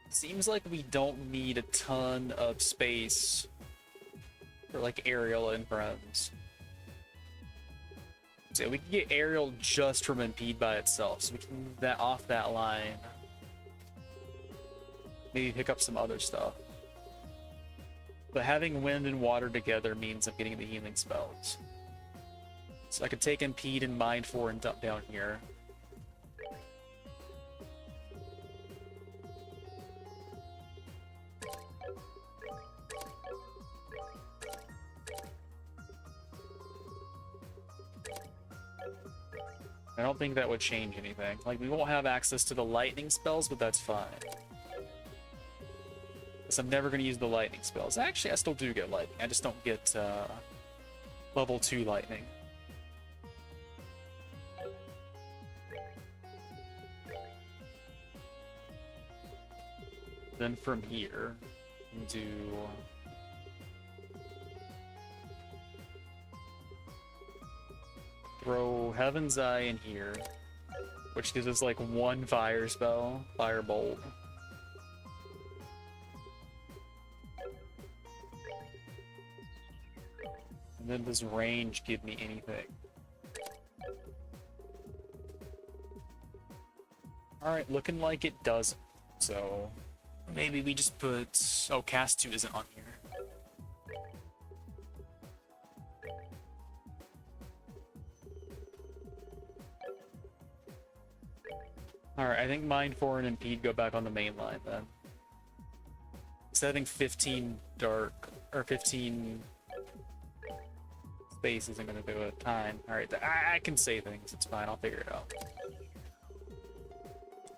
Seems like we don't need a ton of space for like Aerial and friends. So we can get Aerial just from Impede by itself, so we can move that off that line. Maybe pick up some other stuff. But having Wind and Water together means I'm getting the healing spells. So I could take Impede and Mind 4 and dump down here. I don't think that would change anything. Like, we won't have access to the lightning spells, but that's fine. Because I'm never going to use the lightning spells. Actually, I still do get lightning. I just don't get level 2 lightning. Then from here, we do... throw Heaven's Eye in here, which gives us like 1 fire spell, Firebolt. And then does range give me anything? Alright, looking like it doesn't. So maybe we just put... oh, cast 2 isn't on here. Alright, I think Mind 4 and Impede go back on the main line then. So I think 15 dark, or 15 space isn't going to do it. Time. Alright, I can say things, it's fine, I'll figure it out.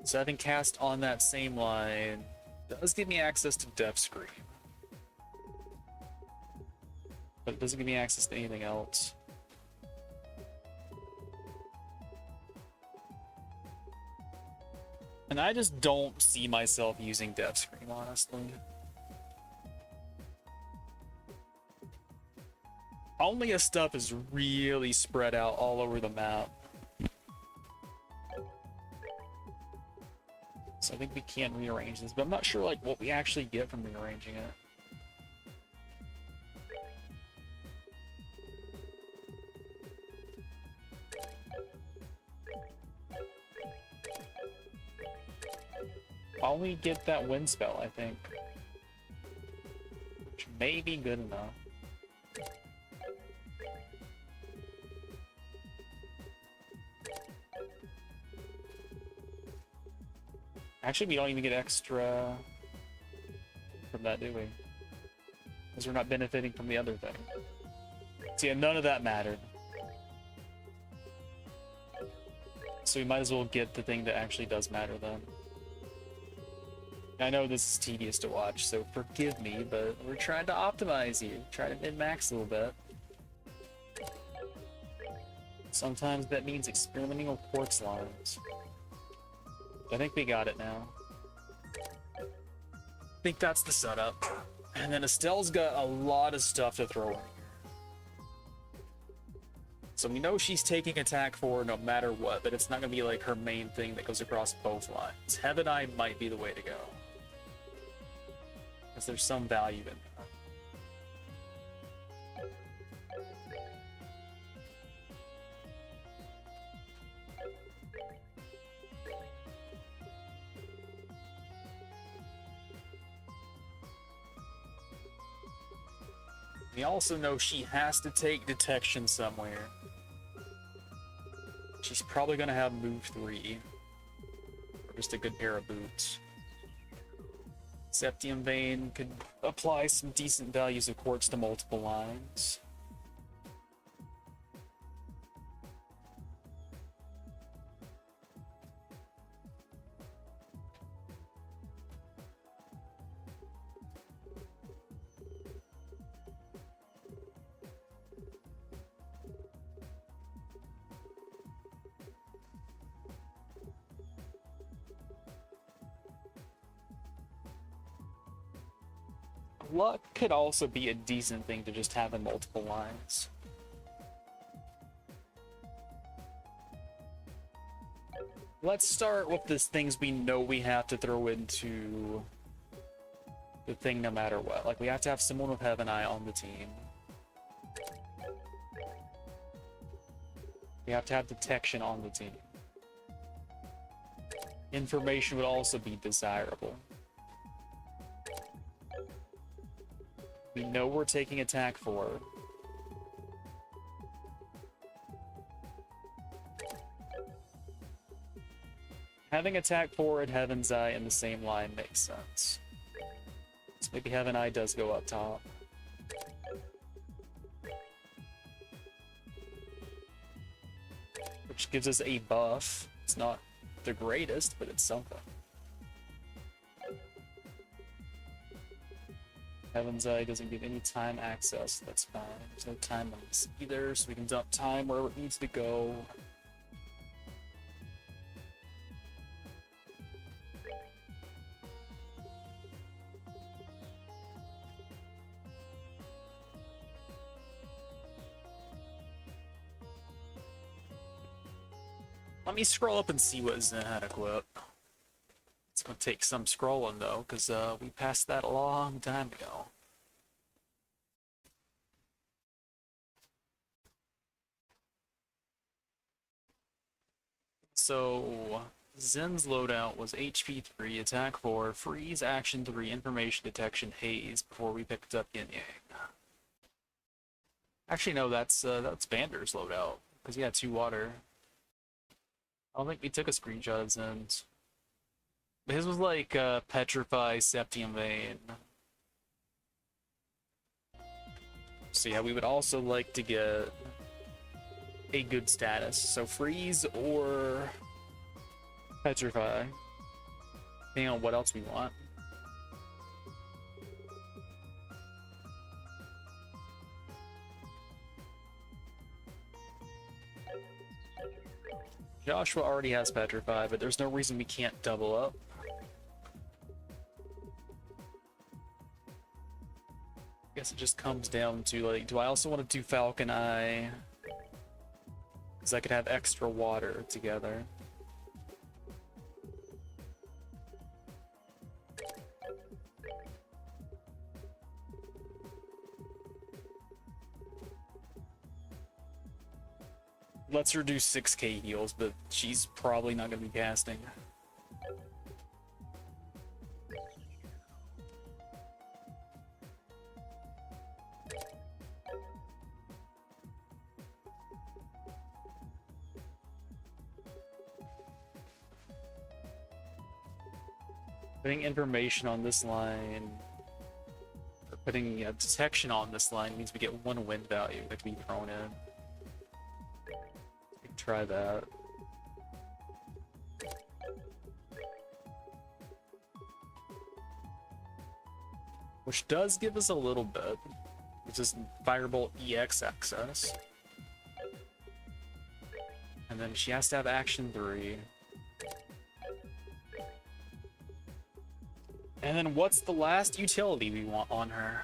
So I think cast on that same line does give me access to Death Scream. But it doesn't give me access to anything else. And I just don't see myself using Death Scream, honestly. Only stuff is really spread out all over the map. So I think we can rearrange this, but I'm not sure like what we actually get from rearranging it. I'll only get that wind spell, I think. Which may be good enough. Actually, we don't even get extra from that, do we? Because we're not benefiting from the other thing. So yeah, none of that mattered. So we might as well get the thing that actually does matter then. I know this is tedious to watch, so forgive me, but we're trying to optimize you. Try to min-max a little bit. Sometimes that means experimenting with quartz lines. I think we got it now. I think that's the setup. And then Estelle's got a lot of stuff to throw in here. So we know she's taking attack 4 no matter what, but it's not going to be like her main thing that goes across both lines. Heaven Eye might be the way to go. Because there's some value in that. We also know she has to take detection somewhere. She's probably gonna have move 3. Or just a good pair of boots. Septium Vein could apply some decent values of quartz to multiple lines. Luck could also be a decent thing to just have in multiple lines. Let's start with the things we know we have to throw into the thing no matter what. Like, we have to have someone with Heaven Eye on the team. We have to have detection on the team. Information would also be desirable. We know we're taking attack 4. Having attack 4 and Heaven's Eye in the same line makes sense. So maybe Heaven Eye does go up top. Which gives us a buff. It's not the greatest, but it's something. Heaven's Eye doesn't give any time access, that's fine. There's no time on this either, so we can dump time wherever it needs to go. Let me scroll up and see what Zen had equipped. It's gonna take some scrolling though, because we passed that a long time ago. So Zen's loadout was HP 3, attack 4, freeze, action 3, information detection, haze before we picked up Yin Yang. Actually no, that's Vander's loadout, because he had 2 water. I don't think we took a screenshot of Zen's. His was like Petrify, Septium Vein. So yeah, we would also like to get a good status. So freeze or Petrify, depending on what else we want. Joshua already has Petrify, but there's no reason we can't double up. I guess it just comes down to, like, do I also want to do Falcon Eye? Because I could have extra water together. Let's her do 6k heals, but she's probably not going to be casting. Putting information on this line, or putting detection on this line means we get 1 wind value that can be thrown in. We can try that. Which does give us a little bit, which is Firebolt EX access. And then she has to have action 3. And then what's the last utility we want on her?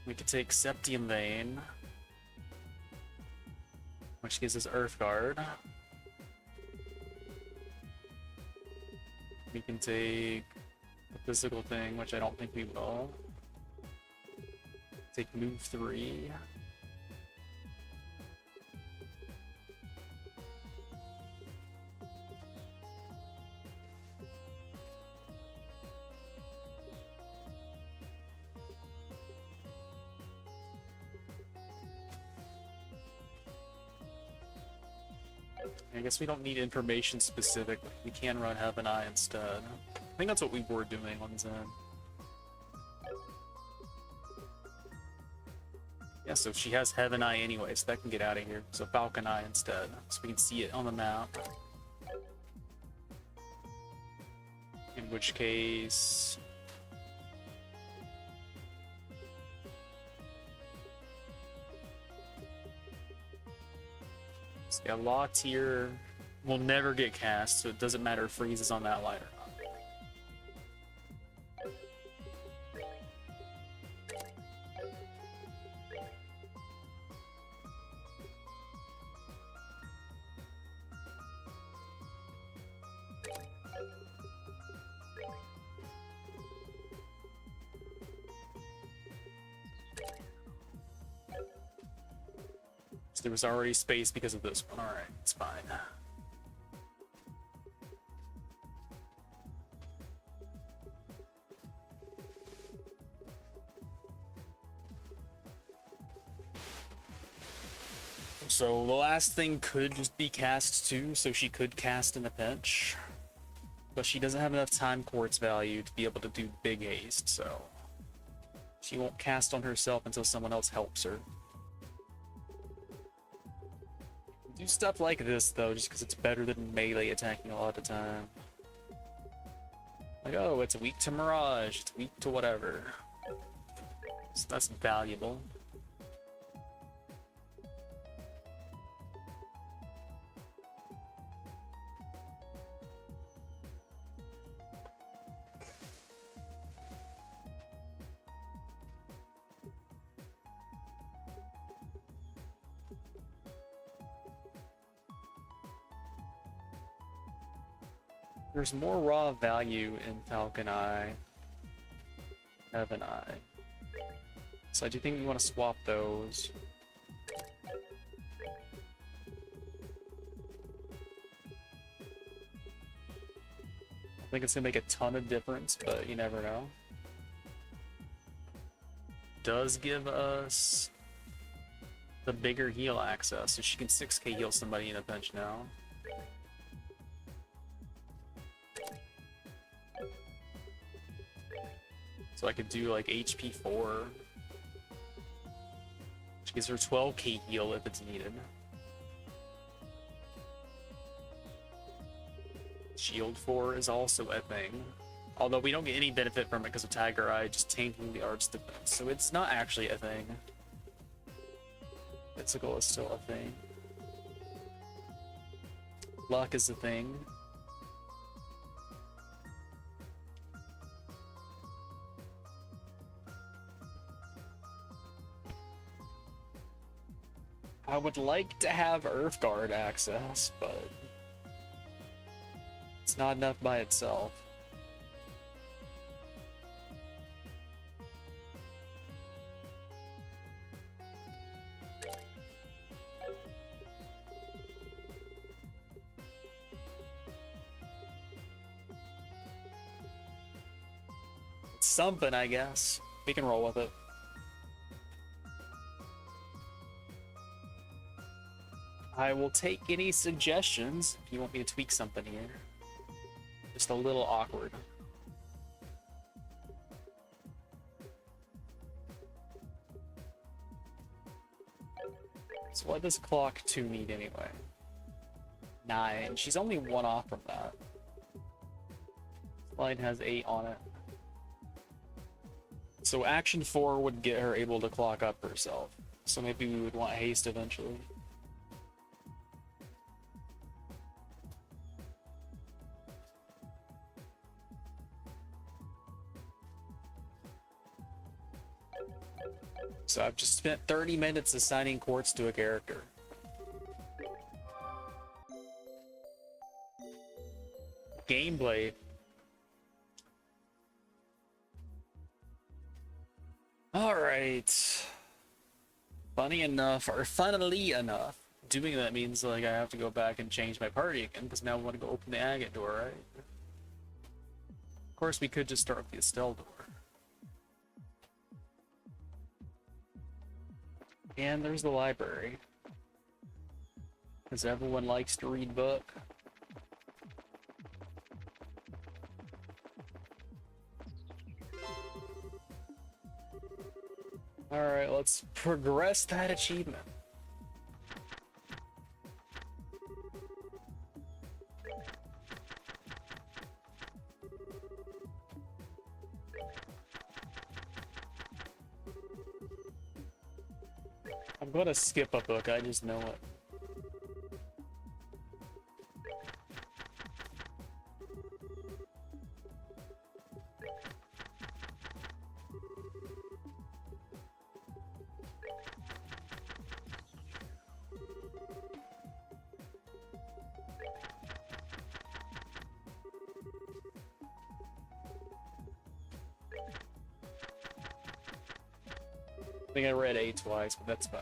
We could take Septium Vein, which gives us Earth Guard. We can take the physical thing, which I don't think we will. Take move 3. I guess we don't need information specific. We can run Heaven Eye instead. I think that's what we were doing on Zen. Yeah, so she has Heaven Eye anyway, so that can get out of here. So Falcon Eye instead, so we can see it on the map. In which case... So yeah, Law Tier will never get cast, so it doesn't matter if Freeze is on that line or not. So there was already space because of this one. Alright, it's fine. So the last thing could just be cast too, so she could cast in a pinch. But she doesn't have enough time quartz value to be able to do big haste, so she won't cast on herself until someone else helps her. Do stuff like this though, just because it's better than melee attacking a lot of the time. Like, oh, it's weak to Mirage, it's weak to whatever. So that's valuable. There's more raw value in Falcon Eye, Heaven Eye. So I do think we want to swap those. I think it's gonna make a ton of difference, but you never know. Does give us the bigger heal access, so she can 6k heal somebody in a pinch now. So I could do like HP 4. Which gives her 12k heal if it's needed. Shield 4 is also a thing. Although we don't get any benefit from it because of Tiger Eye just tainting the art's defense. So it's not actually a thing. Physical is still a thing. Luck is a thing. I would like to have Earthguard access, but it's not enough by itself. It's something, I guess. We can roll with it. I will take any suggestions if you want me to tweak something here. Just a little awkward. So what does Clock 2 need anyway? 9. She's only 1 off from that. Slide has 8 on it. So action 4 would get her able to clock up herself. So maybe we would want haste eventually. So I've just spent 30 minutes assigning quartz to a character. Gameplay. Alright. Funnily enough, doing that means like I have to go back and change my party again, because now I want to go open the agate door, right? Of course, we could just start with the Estelle door. And there's the library. Because everyone likes to read book. Alright, let's progress that achievement. I'm gonna skip a book, I just know it. I think I read A twice, but that's fine.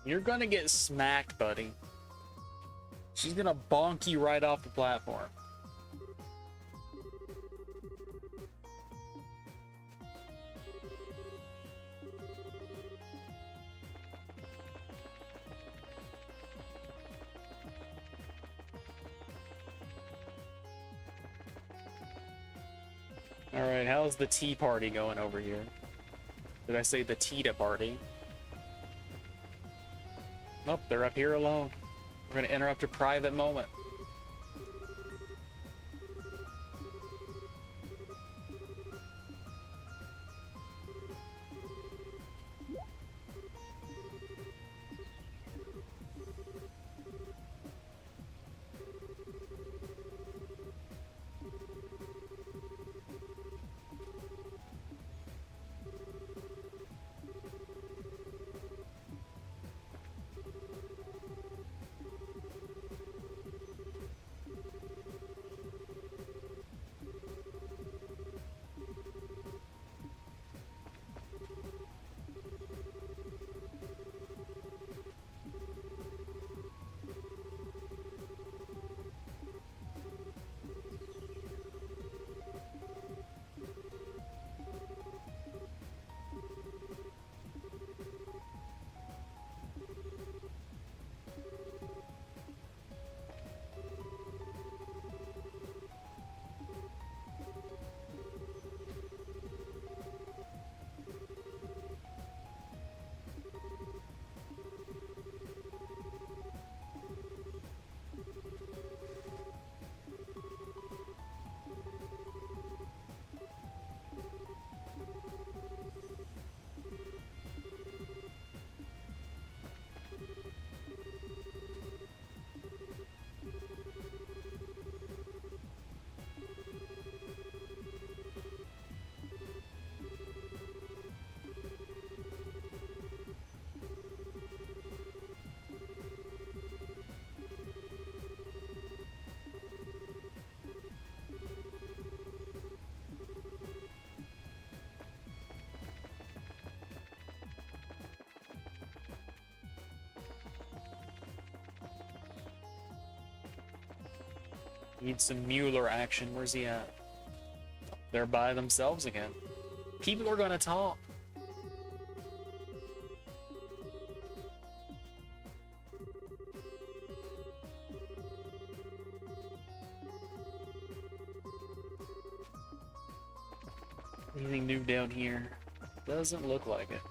You're gonna get smacked, buddy. She's gonna bonk you right off the platform. Alright, how's the tea party going over here? Did I say the Tita party? Nope, they're up here alone. We're gonna interrupt a private moment. Need some Mueller action. Where's he at? They're by themselves again. People are gonna talk. Anything new down here? Doesn't look like it.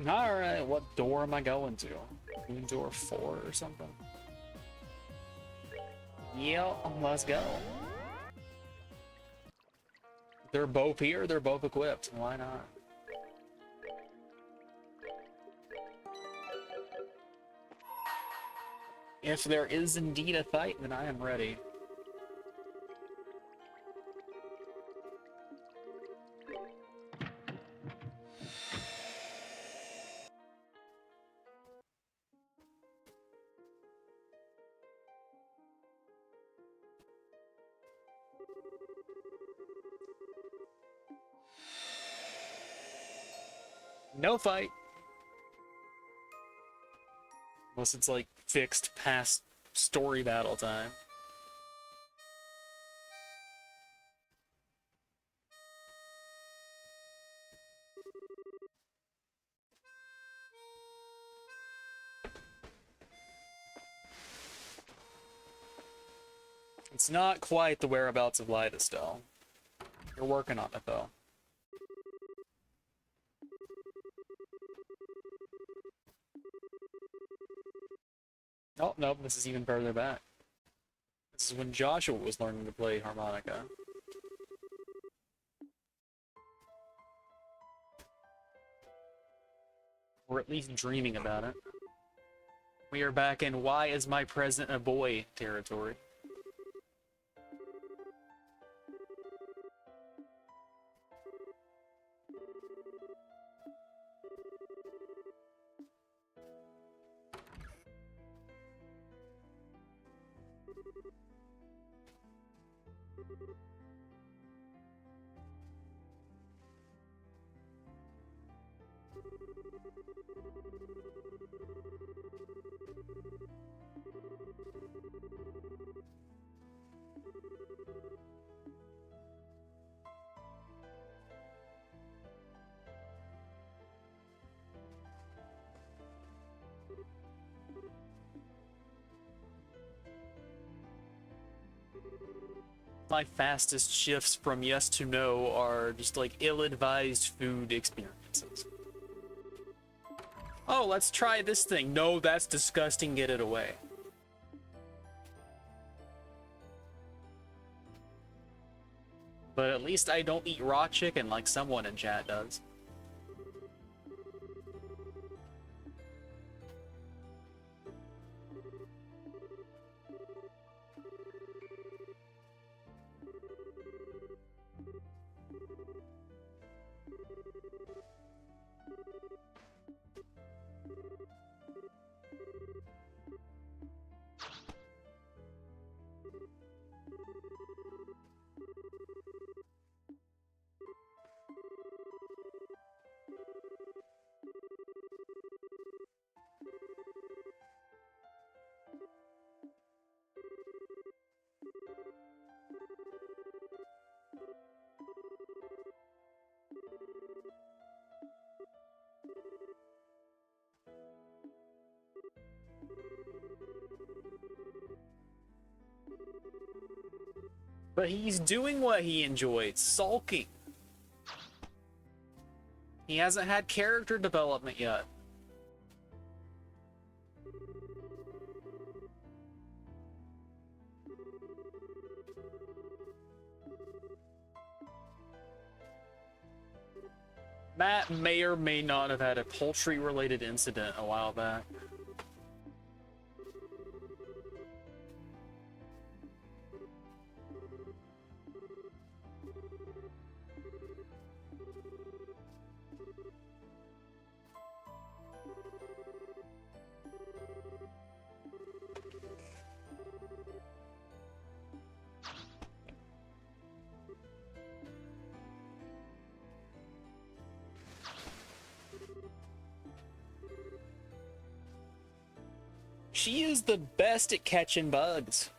Alright, what door am I going to? Door 4 or something? Yep, let's go. They're both here, they're both equipped. Why not? If there is indeed a fight, then I am ready. No fight. Unless it's like fixed past story battle time. It's not quite the whereabouts of Lida still. You're working on it though. Oh, nope, this is even further back. This is when Joshua was learning to play harmonica. Or at least dreaming about it. We are back in Why is my present a boy territory. My fastest shifts from yes to no are just like ill-advised food experiences. Oh, let's try this thing. No, that's disgusting. Get it away. But at least I don't eat raw chicken like someone in chat does. But he's doing what he enjoys, sulking. He hasn't had character development yet. Matt may or may not have had a poultry-related incident a while back. She is the best at catching bugs.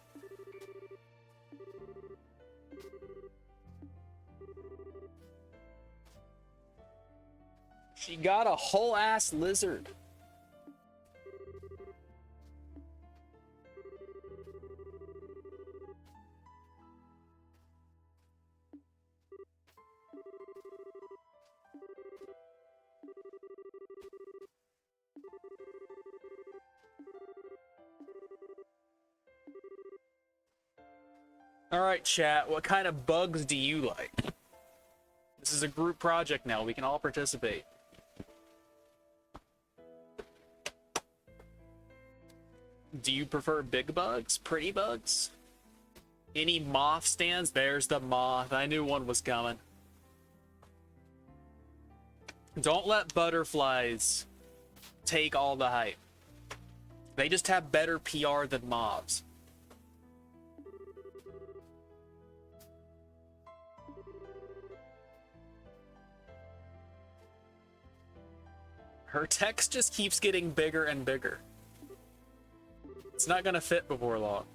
She got a whole ass lizard. Alright, chat, what kind of bugs do you like? This is a group project now, we can all participate. Do you prefer big bugs? Pretty bugs? Any moth stands? There's the moth. I knew one was coming. Don't let butterflies take all the hype. They just have better PR than moths. Her text just keeps getting bigger and bigger. It's not gonna fit before long.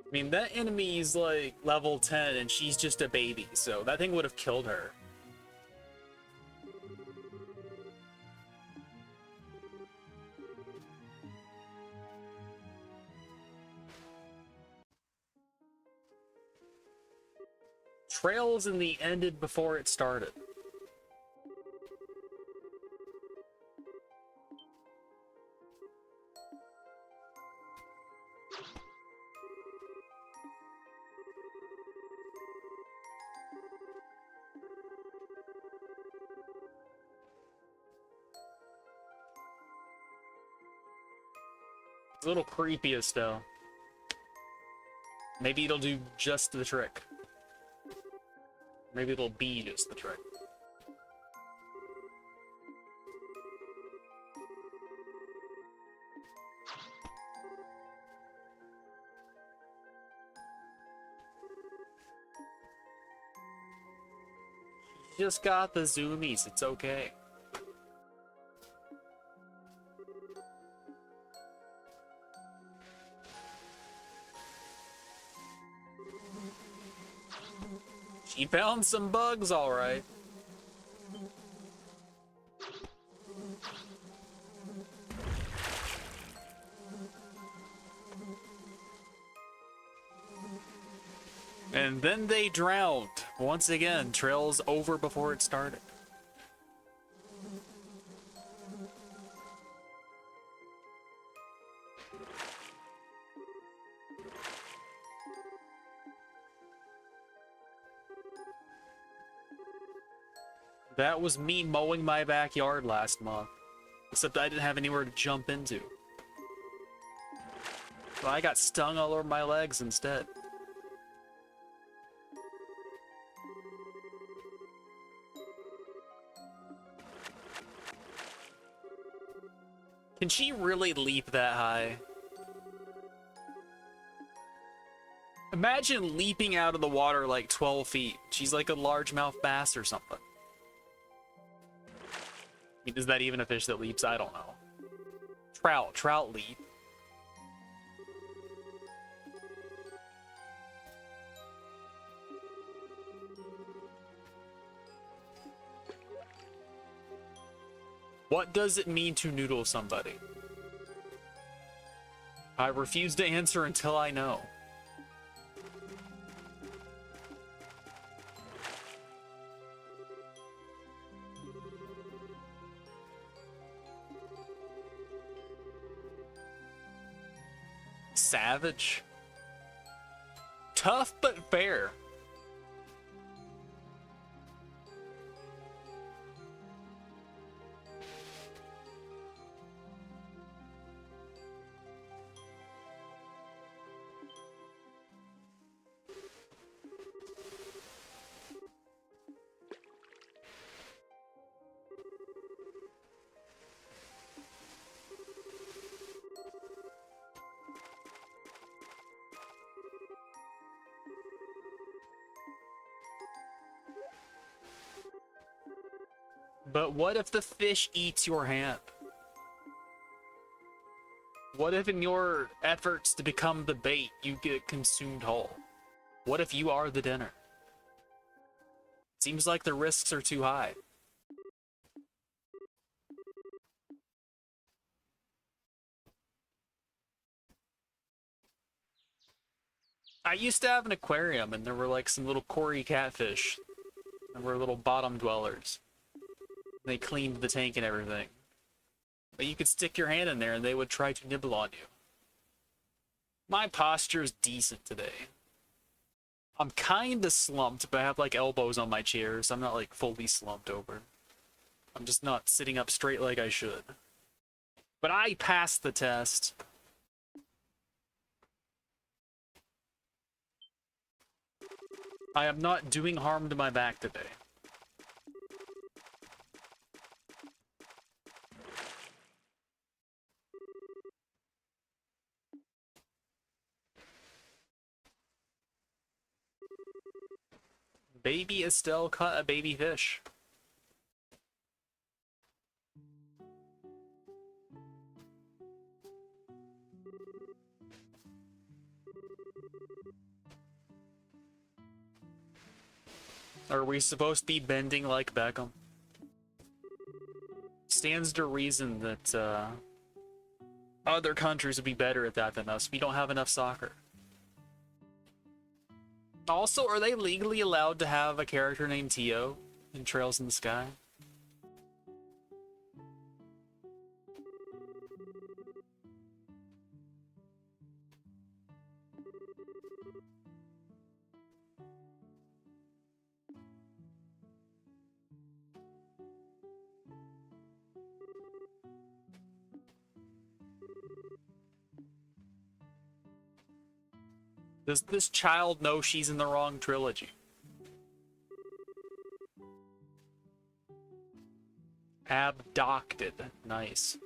I mean, that enemy's like level 10 and she's just a baby, so that thing would have killed her. Trails in the ended before it started. It's a little creepy as still. Maybe it'll do just the trick. Maybe it'll be just the trick. You just got the zoomies, it's okay. She found some bugs, all right. And then they drowned. Once again, trails over before it started. That was me mowing my backyard last month. Except I didn't have anywhere to jump into. So I got stung all over my legs instead. Can she really leap that high? Imagine leaping out of the water like 12 feet. She's like a largemouth bass or something. I mean, is that even a fish that leaps? I don't know. Trout leap. What does it mean to noodle somebody? I refuse to answer until I know. Savage. Tough but fair. But what if the fish eats your hand? What if in your efforts to become the bait, you get consumed whole? What if you are the dinner? Seems like the risks are too high. I used to have an aquarium, and there were like some little cory catfish. There were little bottom dwellers. They cleaned the tank and everything. But you could stick your hand in there and they would try to nibble on you. My posture's decent today. I'm kinda slumped, but I have like elbows on my chair, so I'm not like fully slumped over. I'm just not sitting up straight like I should. But I passed the test. I am not doing harm to my back today. Baby Estelle caught a baby fish. Are we supposed to be bending like Beckham? Stands to reason that other countries would be better at that than us. We don't have enough soccer. Also, are they legally allowed to have a character named Tio in Trails in the Sky? Does this child know she's in the wrong trilogy? Abducted. Nice.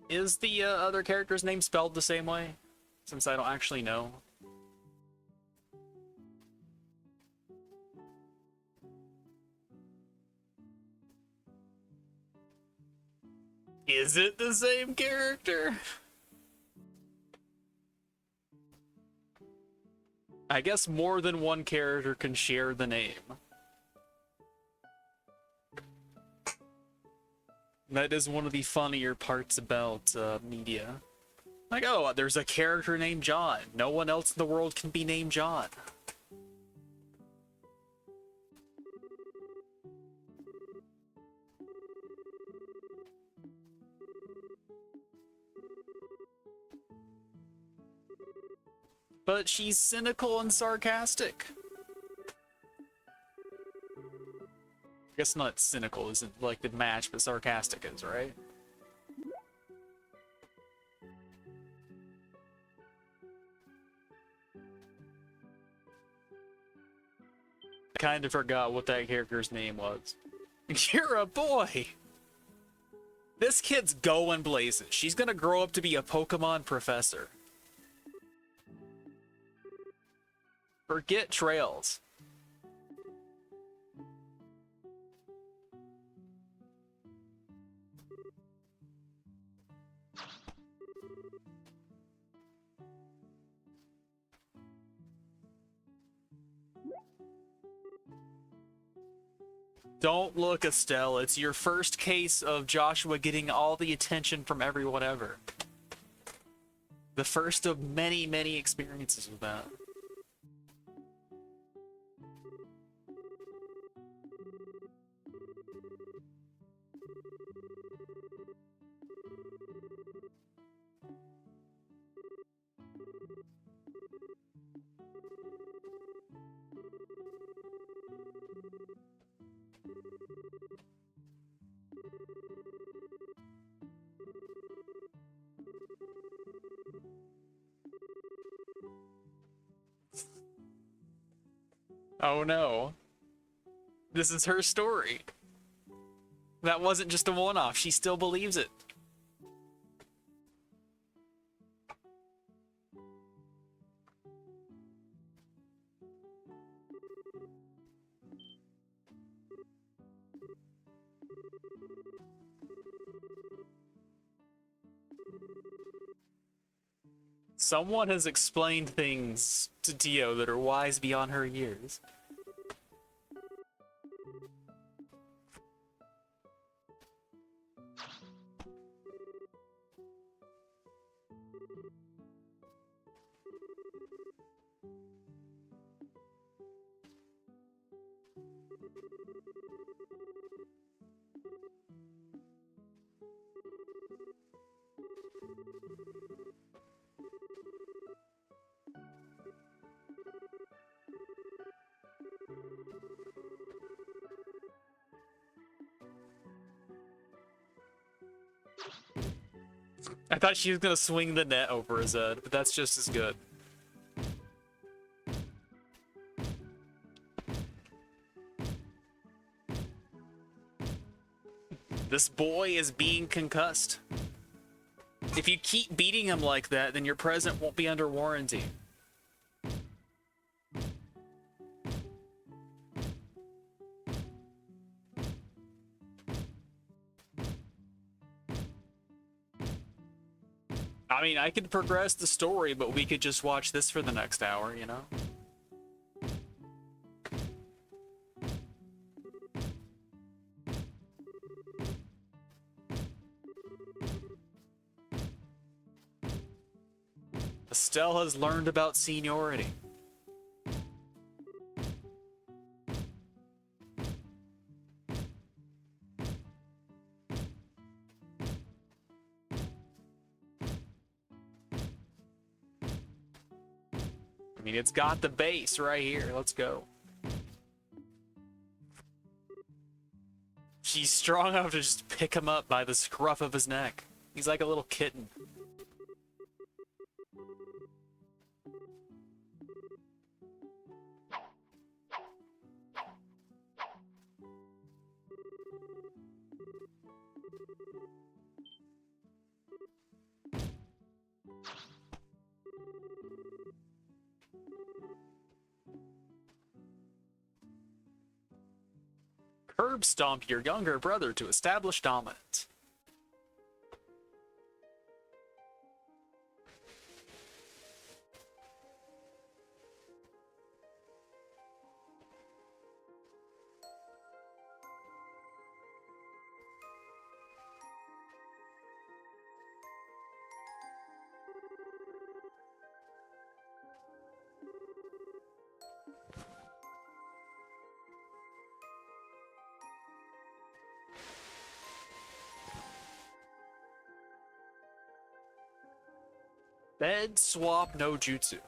Is the other character's name spelled the same way? Since I don't actually know. Is it the same character? I guess more than one character can share the name. That is one of the funnier parts about media. Like, oh, there's a character named John. No one else in the world can be named John. But she's cynical and sarcastic. I guess not cynical isn't like the match, but sarcastic is, right? I kind of forgot what that character's name was. You're a boy! This kid's going blazes. She's gonna grow up to be a Pokemon professor. Forget Trails. Don't look, Estelle. It's your first case of Joshua getting all the attention from everyone ever. The first of many, many experiences with that. Oh no. This is her story. That wasn't just a one-off. She still believes it. Someone has explained things to Dio that are wise beyond her years. I thought she was gonna swing the net over his head, but that's just as good. This boy is being concussed. If you keep beating him like that, then your present won't be under warranty. I mean, I could progress the story, but we could just watch this for the next hour, you know? Estelle has learned about seniority. I mean, it's got the base right here. Let's go. She's strong enough to just pick him up by the scruff of his neck. He's like a little kitten. Curb stomp your younger brother to establish dominance. Bed swap no jutsu.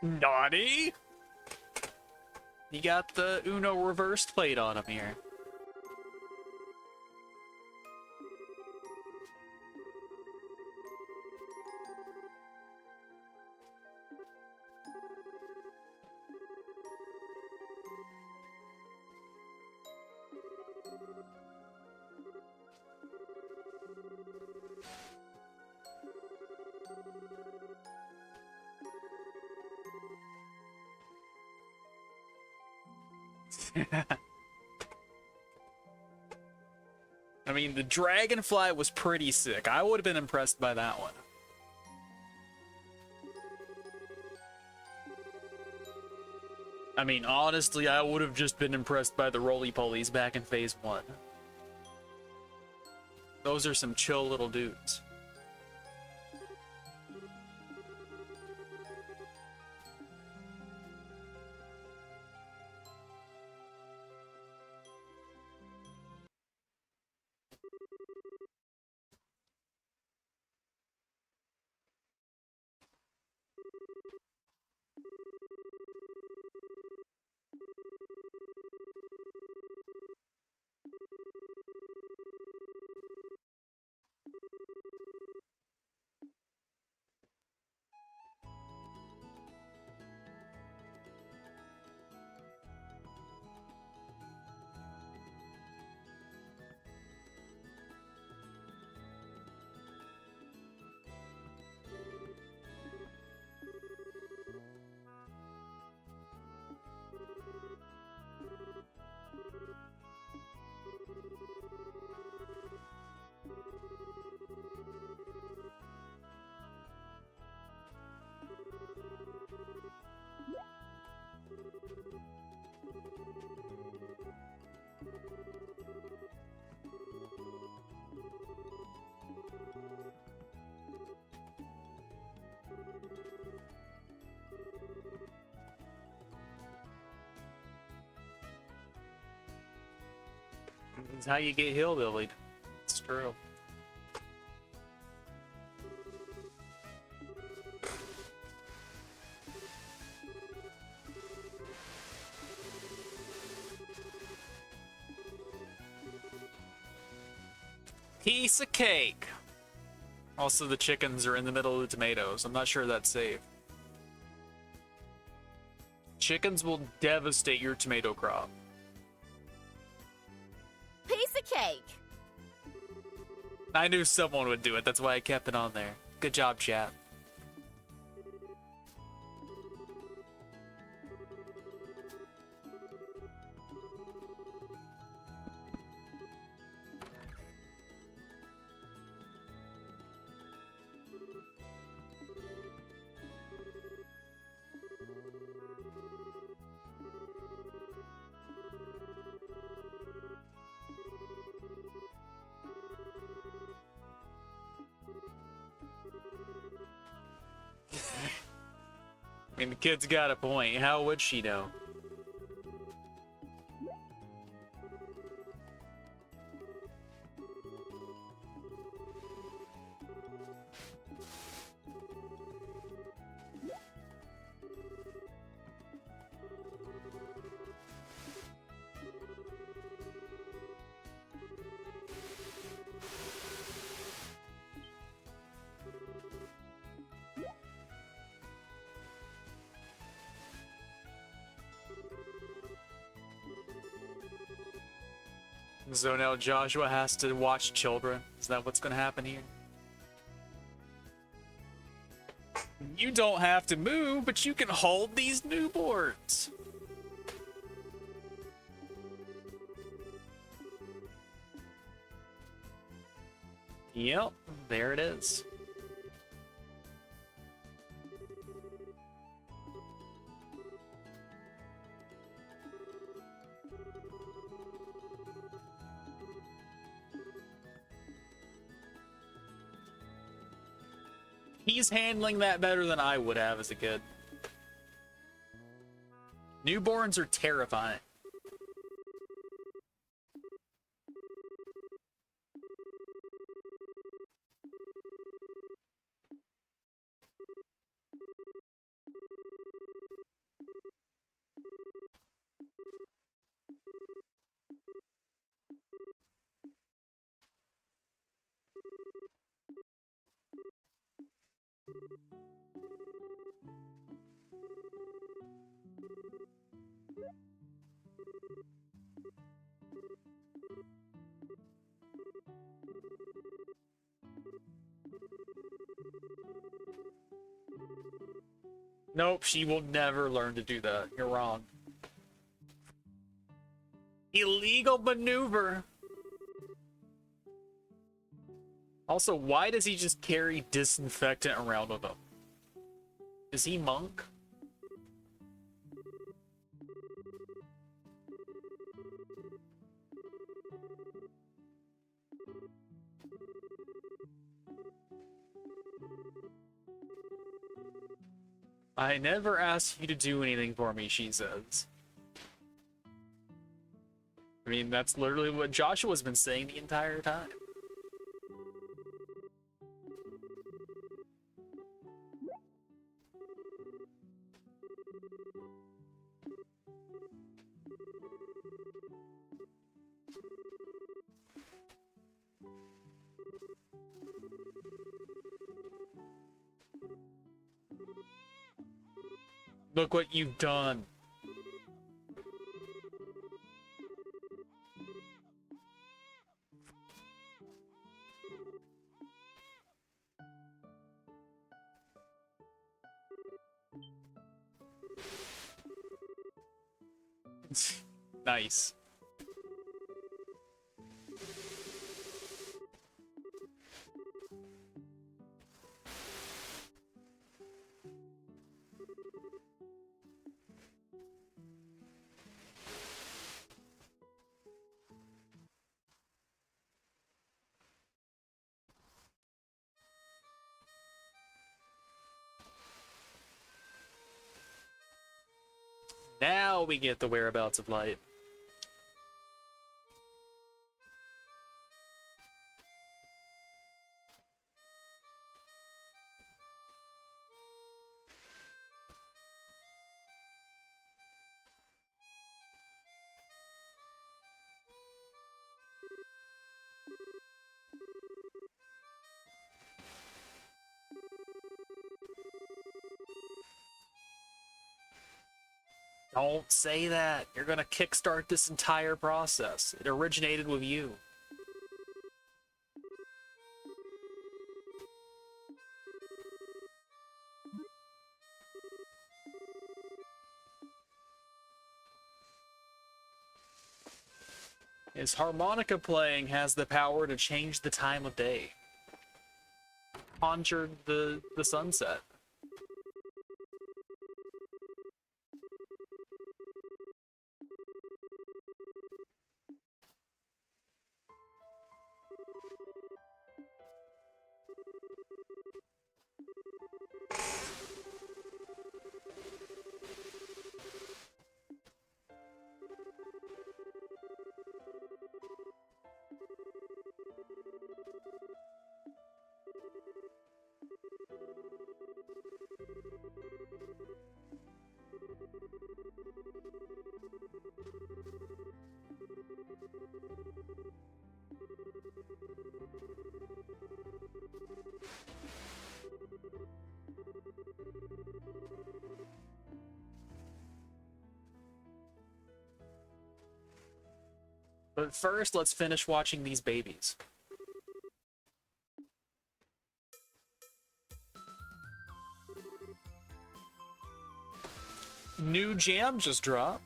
Naughty! You got the Uno reversed plate on him here. I mean, the dragonfly was pretty sick. I would have been impressed by that one. I mean, honestly, I would have just been impressed by the roly-polies back in phase 1. Those are some chill little dudes. It's how you get hillbillied. It's true. Piece of cake. Also, the chickens are in the middle of the tomatoes. I'm not sure that's safe. Chickens will devastate your tomato crop. Piece of cake. I knew someone would do it. That's why I kept it on there. Good job, chat. I mean, the kid's got a point. How would she know? So now Joshua has to watch children. Is that what's going to happen here? You don't have to move, but you can hold these newborns. Yep, there it is. He's handling that better than I would have as a kid. Newborns are terrifying. Nope, she will never learn to do that. You're wrong. Illegal maneuver. Also, why does he just carry disinfectant around with him? Is he monk? I never asked you to do anything for me, she says. I mean, that's literally what Joshua's been saying the entire time. Look what you've done. Nice. Now we get the whereabouts of light. Don't say that. You're gonna kickstart this entire process. It originated with you. His harmonica playing has the power to change the time of day. Conjured the sunset. But first, let's finish watching these babies. New jam just dropped.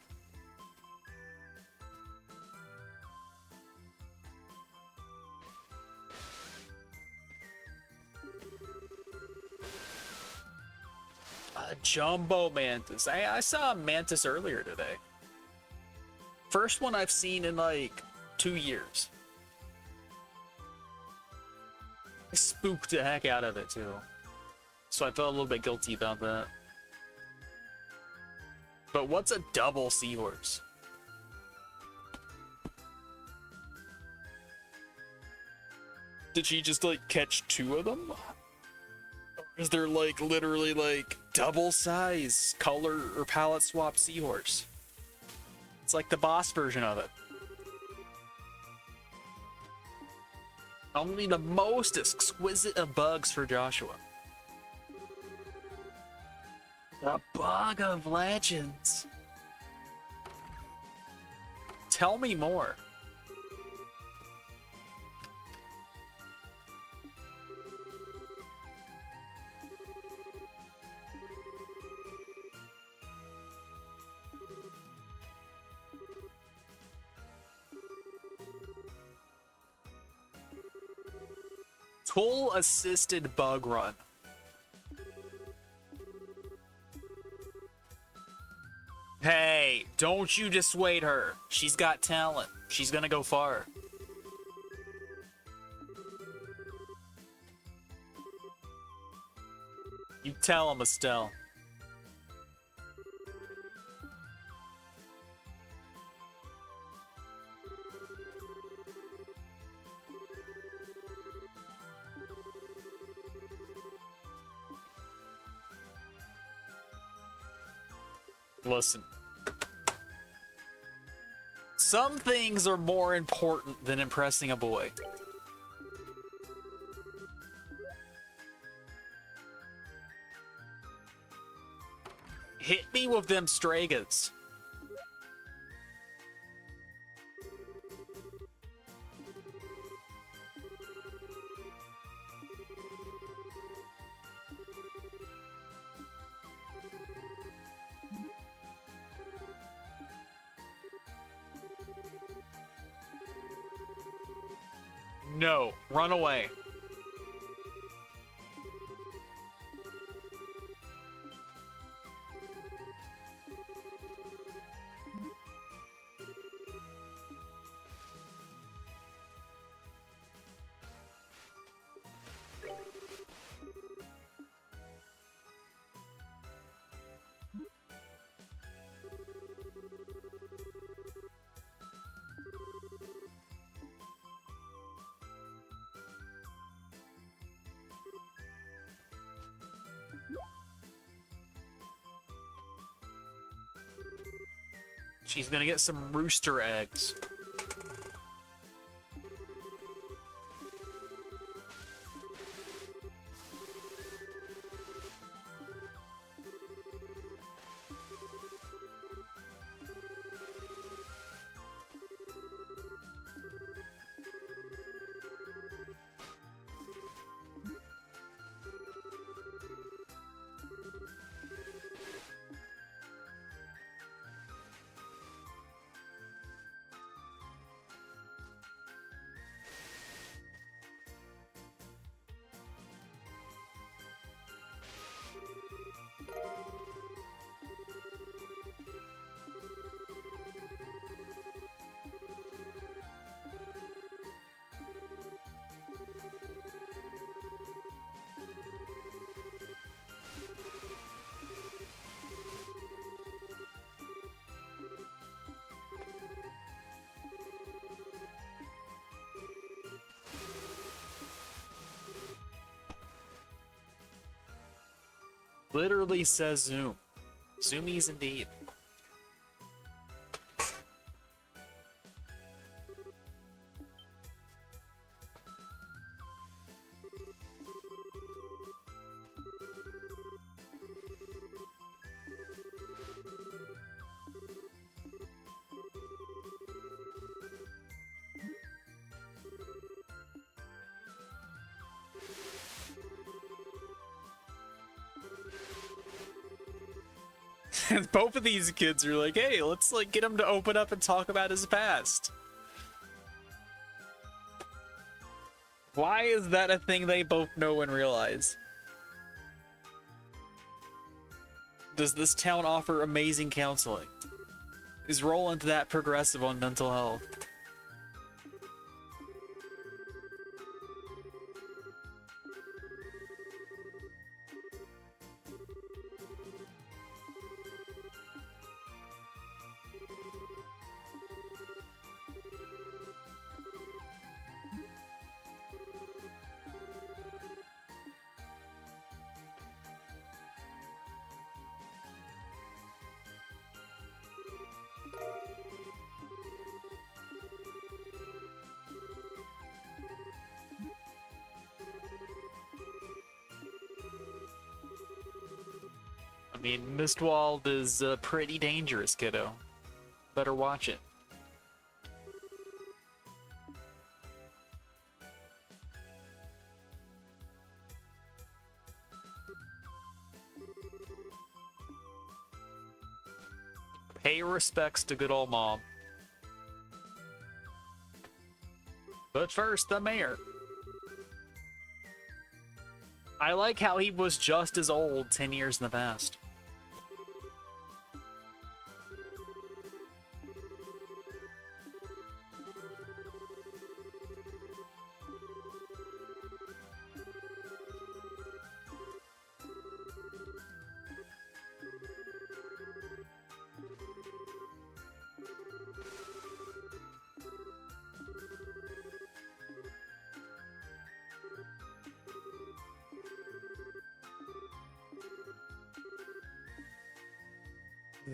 A jumbo mantis. I saw a mantis earlier today. First one I've seen in like 2 years. I spooked the heck out of it too. So I felt a little bit guilty about that. But what's a double seahorse? Did she just like catch 2 of them? Or is there like literally like double size color or palette swap seahorse? It's like the boss version of it. Only the most exquisite of bugs for Joshua. The bug of legends. Tell me more. Tool assisted bug run. Hey, don't you dissuade her. She's got talent. She's gonna go far. You tell him, Estelle. Listen. Some things are more important than impressing a boy. Hit me with them Stragas. No, run away. She's gonna get some rooster eggs. Literally says zoom. Zoomies indeed. And both of these kids are like, hey, let's like get him to open up and talk about his past. Why is that a thing they both know and realize? Does this town offer amazing counseling? Is Roland that progressive on mental health? I mean, Mistwald is pretty dangerous, kiddo. Better watch it. Pay respects to good old mom. But first, the mayor. I like how he was just as old 10 years in the past.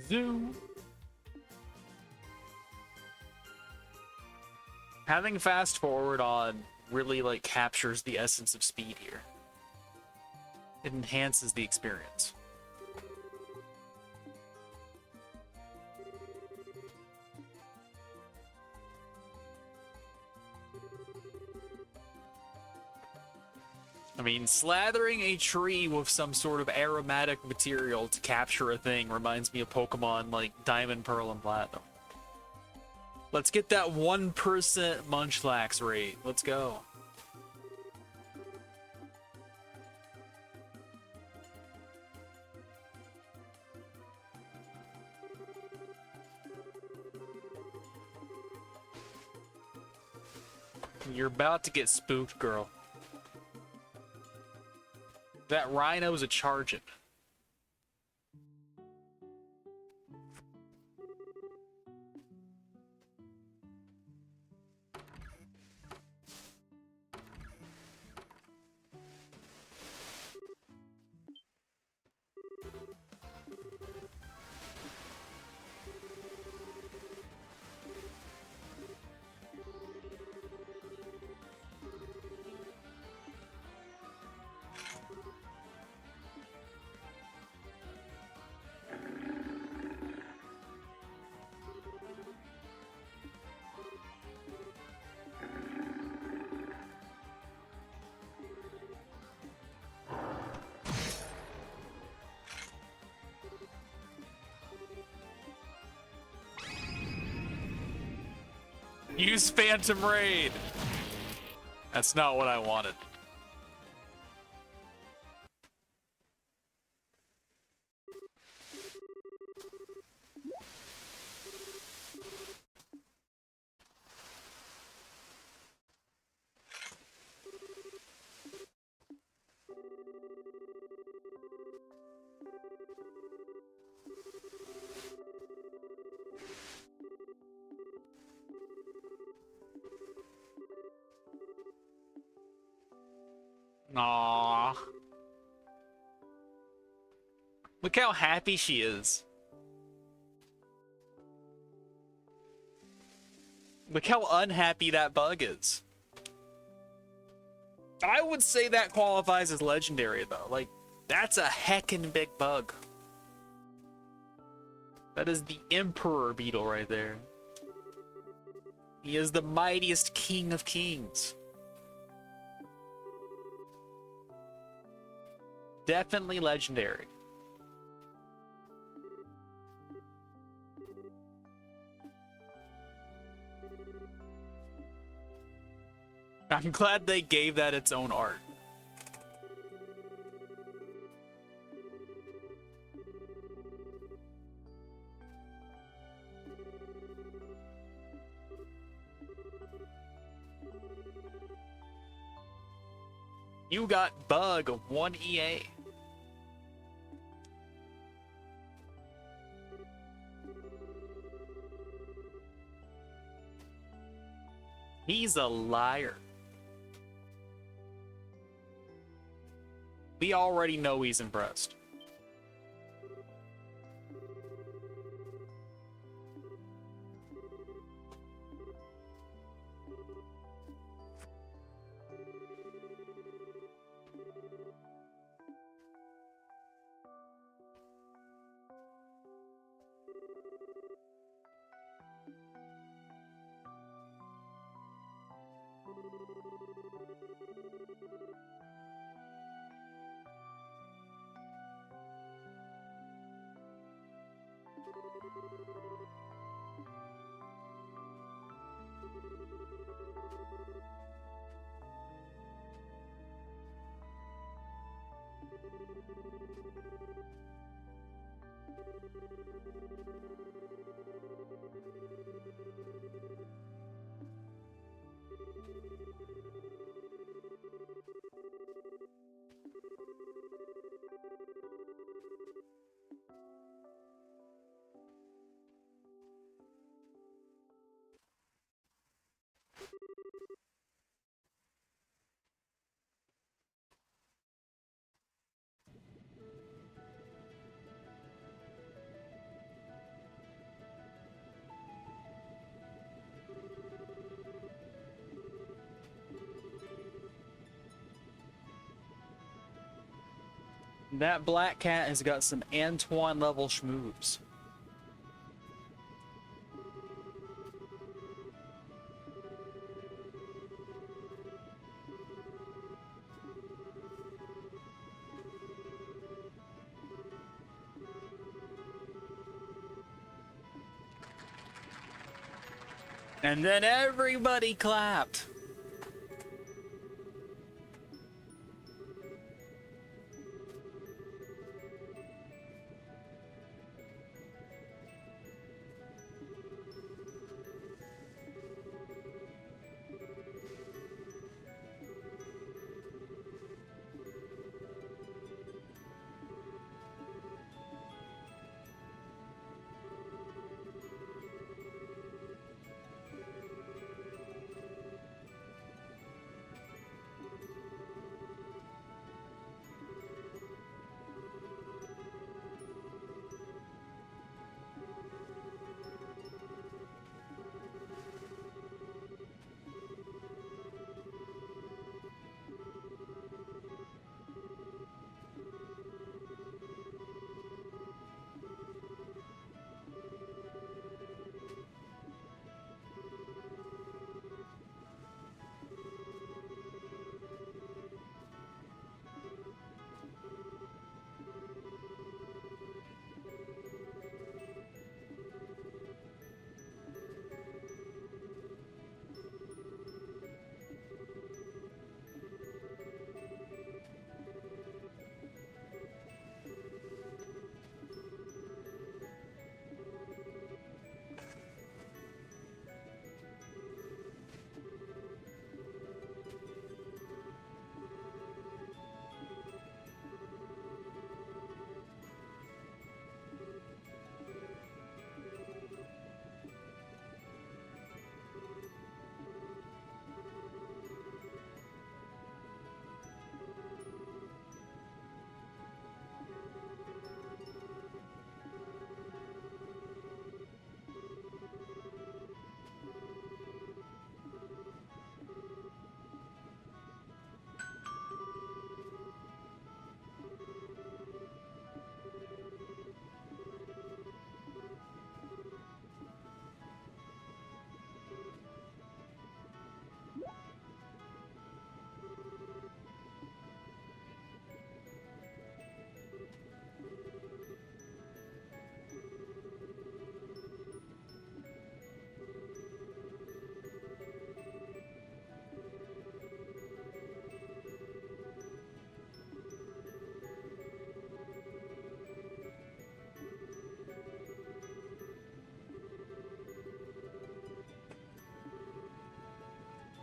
Zoom. Having fast forward on really like captures the essence of speed here. It enhances the experience. I mean, slathering a tree with some sort of aromatic material to capture a thing reminds me of Pokemon like Diamond, Pearl, and Platinum. Let's get that 1% Munchlax rate. Let's go. You're about to get spooked, girl. That rhino's a charging. Use Phantom Raid! That's not what I wanted. Aww. Look how happy she is. Look how unhappy that bug is. I would say that qualifies as legendary, though. Like, that's a heckin' big bug. That is the Emperor Beetle right there. He is the mightiest king of kings. Definitely legendary. I'm glad they gave that its own art. You got Bug of 1 EA. He's a liar. We already know he's impressed. That black cat has got some Antoine level schmoobs. And then everybody clapped.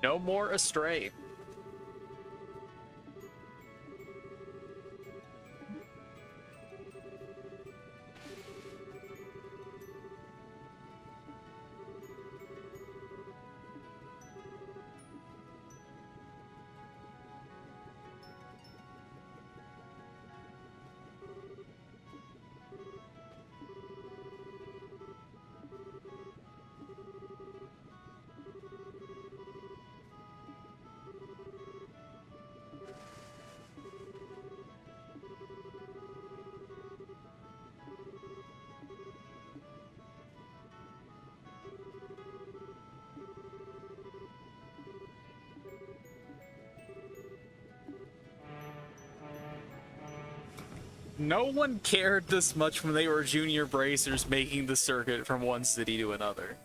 No more Astray. No one cared this much when they were junior bracers making the circuit from one city to another.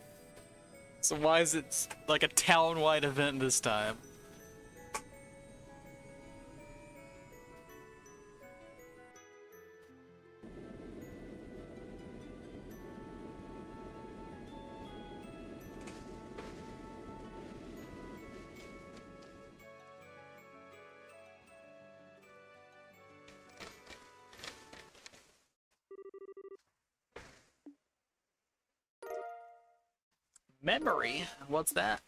So why is it like a town-wide event this time? Memory? What's that?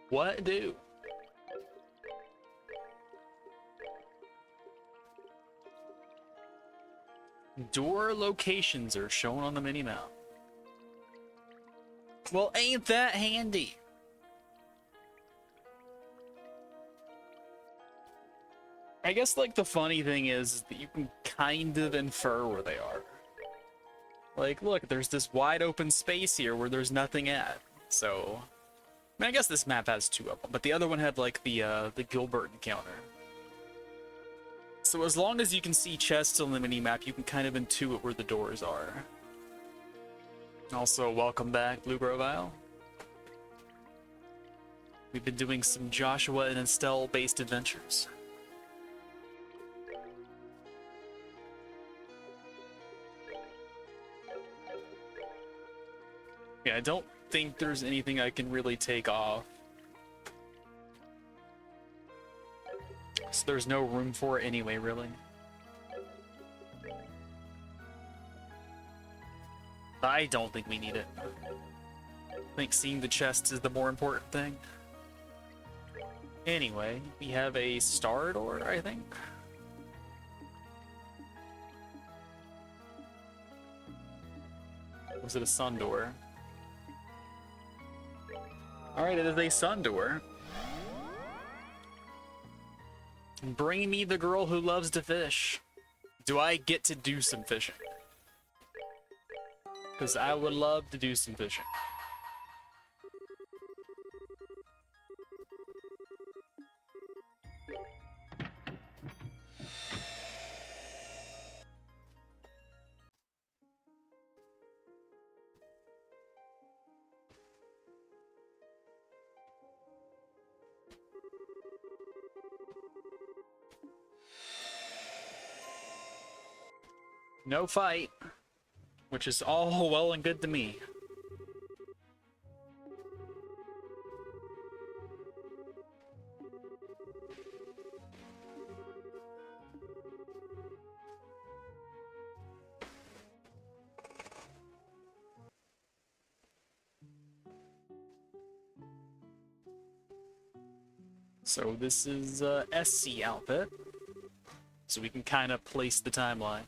What do? Door locations are shown on the mini-map. Well, ain't that handy? I guess, like, the funny thing is that you can kind of infer where they are. Like, look, there's this wide open space here where there's nothing at. So, I mean, I guess this map has two of them, but the other one had, like, the Gilbert encounter. So as long as you can see chests on the mini-map, you can kind of intuit where the doors are. Also, welcome back, Blue Grovile. We've been doing some Joshua and Estelle-based adventures. Yeah, I don't think there's anything I can really take off. So there's no room for it anyway, really. I don't think we need it. I think seeing the chests is the more important thing. Anyway, we have a star door, I think. Was it a sun door? Alright, it is a sun door. Bring me the girl who loves to fish. Do I get to do some fishing? Because I would love to do some fishing. No fight, which is all well and good to me. So this is SC outfit, so we can kind of place the timeline.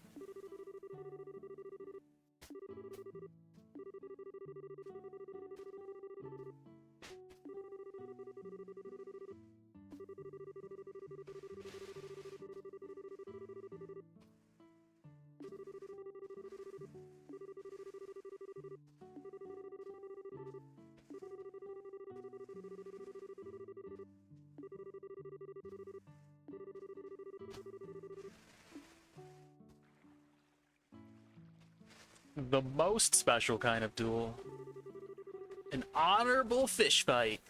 The most special kind of duel. An honorable fish fight.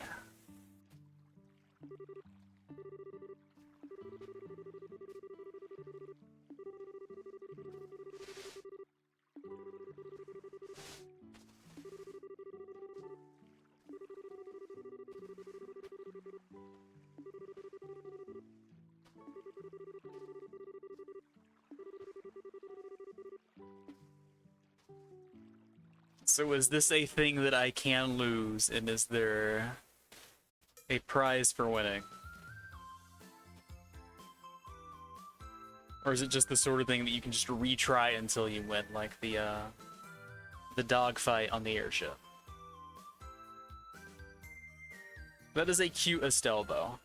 So is this a thing that I can lose, and is there a prize for winning? Or is it just the sort of thing that you can just retry until you win, like the dogfight on the airship? That is a cute Estelle bow.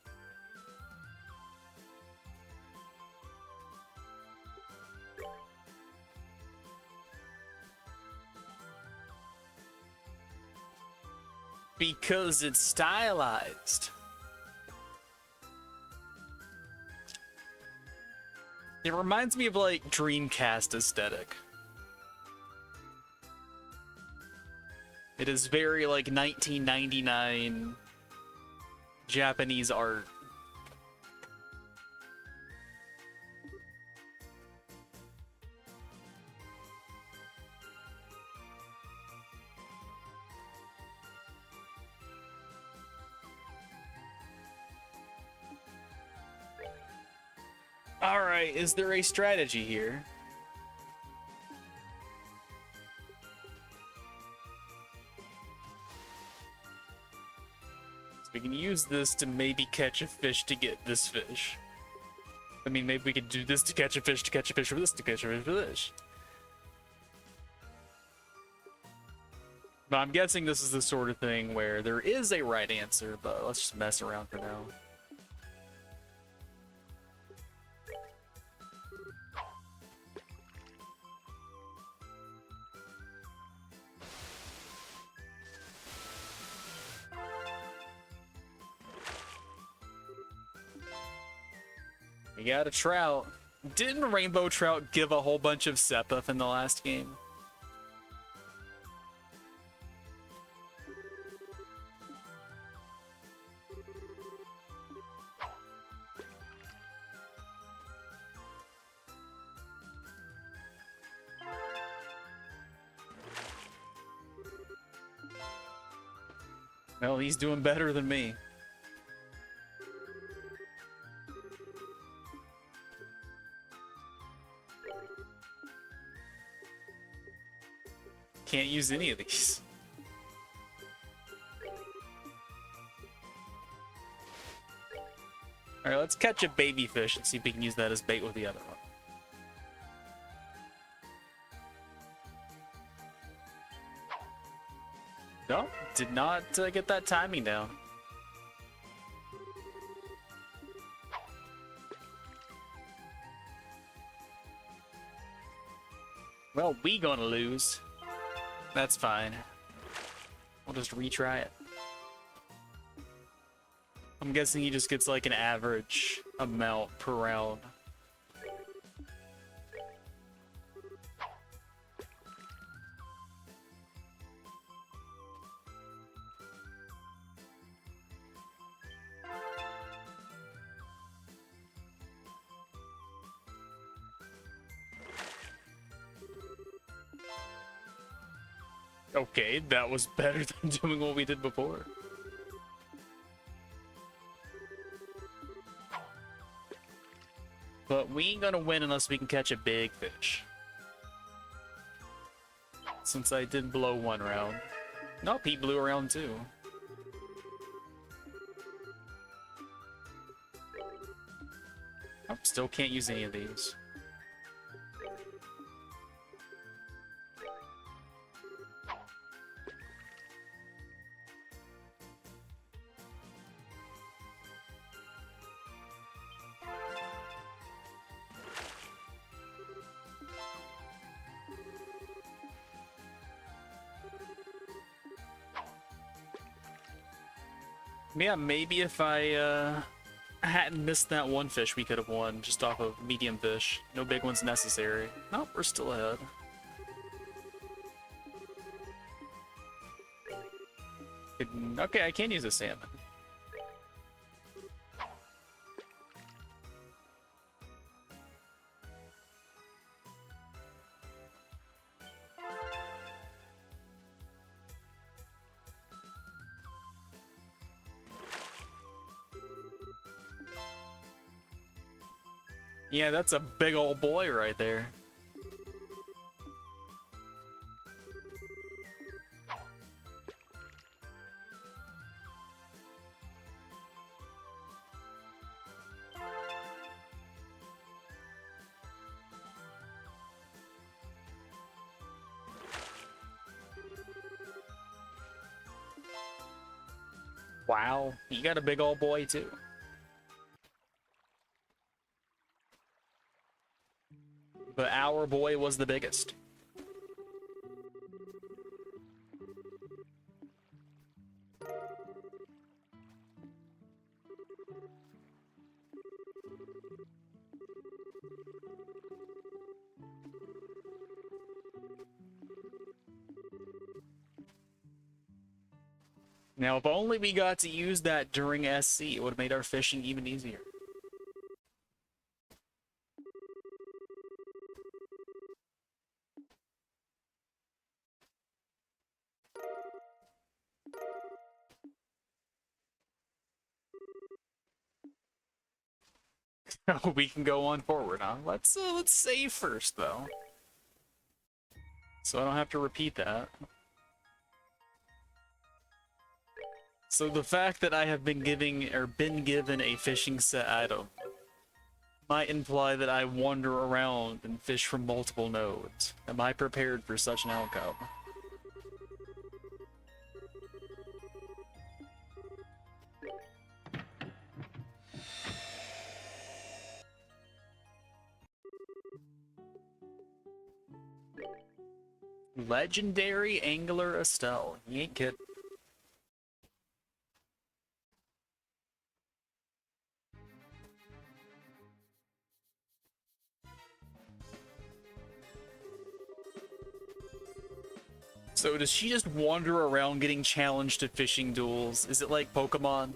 Because it's stylized. It reminds me of like Dreamcast aesthetic. It is very like 1999 Japanese art. Alright, is there a strategy here? So we can use this to maybe catch a fish to get this fish. I mean, maybe we could do this to catch a fish, or this to catch a fish for this. But I'm guessing this is the sort of thing where there is a right answer, but let's just mess around for now. We got a trout. Didn't Rainbow Trout give a whole bunch of Seppuff in the last game? Well, he's doing better than me. Can't use any of these. Alright, let's catch a baby fish and see if we can use that as bait with the other one. No, did not get that timing down. Well, we gonna lose. That's fine. We'll just retry it. I'm guessing he just gets like an average amount per round. Okay, that was better than doing what we did before. But we ain't gonna win unless we can catch a big fish. Since I did blow one round. Nope, he blew a round too. Oh, still can't use any of these. Yeah, maybe if I hadn't missed that one fish, we could have won just off of medium fish. No big ones necessary. Nope, we're still ahead. Okay, I can use a salmon. Yeah, that's a big old boy right there. Wow, you got a big old boy too. But our boy was the biggest. Now, if only we got to use that during SC, it would have made our fishing even easier. We can go on forward, huh? Let's save first, though. So I don't have to repeat that. So the fact that I have been given a fishing set item might imply that I wander around and fish from multiple nodes. Am I prepared for such an outcome? Legendary Angler Estelle. You ain't kidding. So does she just wander around getting challenged to fishing duels? Is it like Pokemon?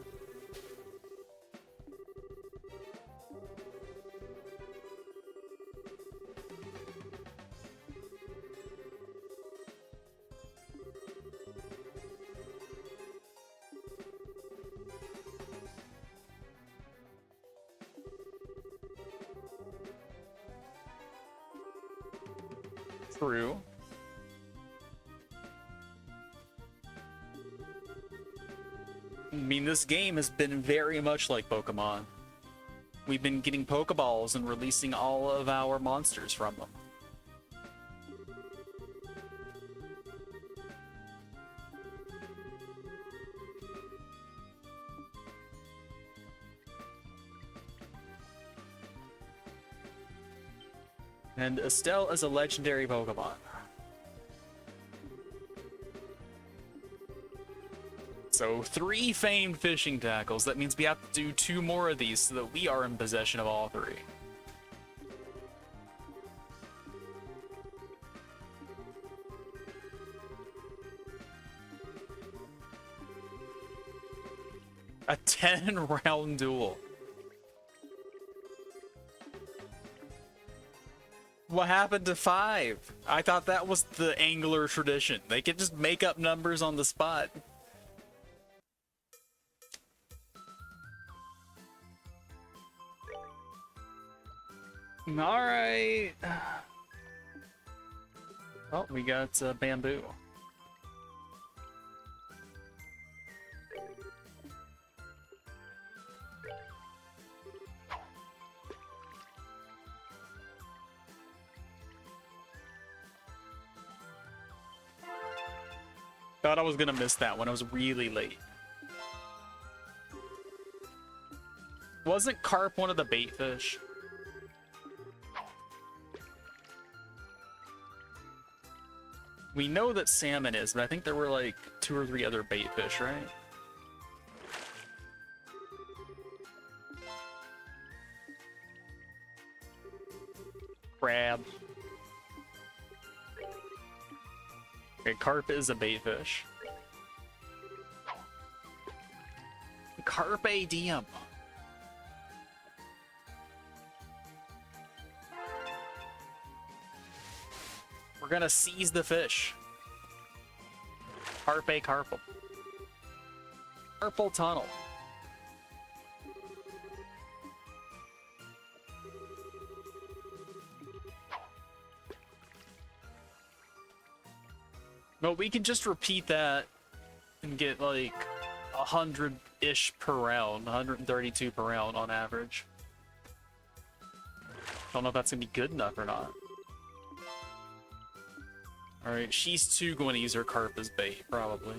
True. I mean, this game has been very much like Pokemon. We've been getting Pokeballs and releasing all of our monsters from them. And Estelle is a legendary Pokemon. So 3 famed fishing tackles. That means we have to do 2 more of these so that we are in possession of all 3. A 10-round duel. What happened to 5? I thought that was the angler tradition. They could just make up numbers on the spot. Alright. Oh, we got bamboo. Thought I was gonna miss that one. I was really late. Wasn't carp one of the bait fish? We know that salmon is, but I think there were like 2 or 3 other bait fish, right? Crab. Okay, carp is a bait fish. Carpe diem. We're gonna seize the fish. Carpe carpal. Carpal tunnel. Well, we can just repeat that and get like 100-ish per round, 132 per round on average. Don't know if that's gonna be good enough or not. Alright, she's too going to use her carp as bait, probably.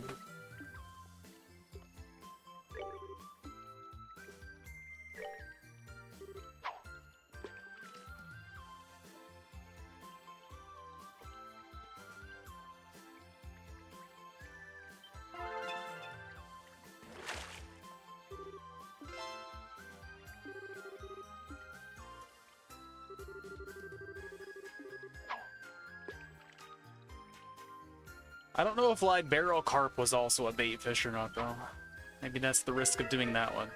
I don't know if libero carp was also a bait fish or not, though. Maybe that's the risk of doing that one.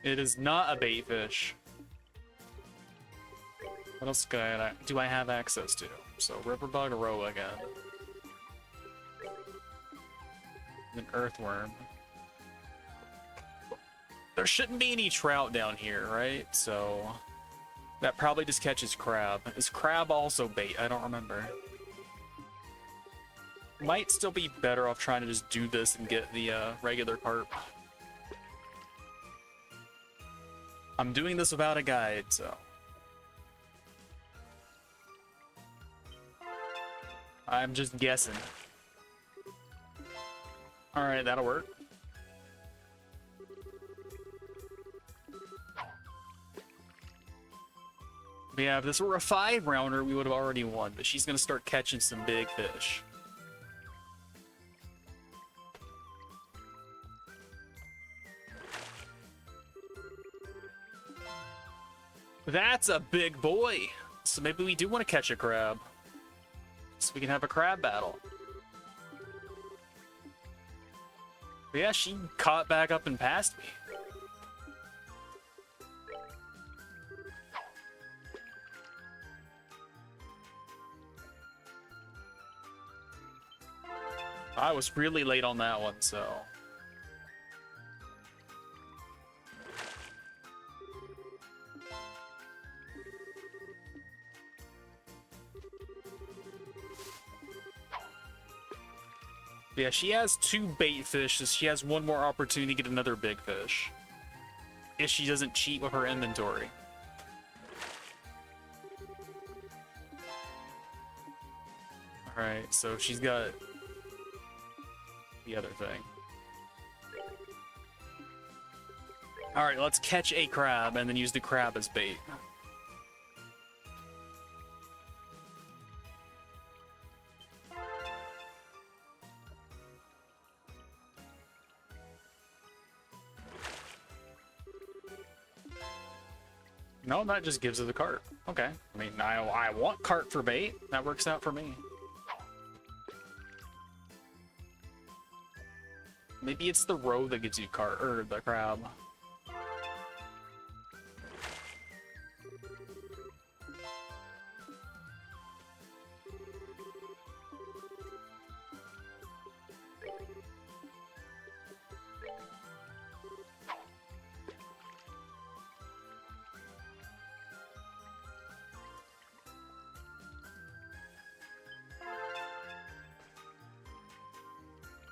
It is not a bait fish. What else do I have access to? So riverbug roe again. An earthworm. There shouldn't be any trout down here, right? So that probably just catches crab. Is crab also bait? I don't remember. Might still be better off trying to just do this and get the regular carp. I'm doing this without a guide, so. I'm just guessing. Alright, that'll work. But yeah, if this were a 5-rounder, we would have already won, but she's gonna start catching some big fish. That's a big boy! So maybe we do want to catch a crab. So we can have a crab battle. But yeah, she caught back up and passed me. I was really late on that one, so. Yeah, she has 2 bait fish, so she has 1 more opportunity to get another big fish. If she doesn't cheat with her inventory. Alright, so she's got the other thing. Alright, let's catch a crab and then use the crab as bait. No, that just gives her the cart. Okay. I mean, I want cart for bait. That works out for me. Maybe it's the roe that gives you cart, or the crab.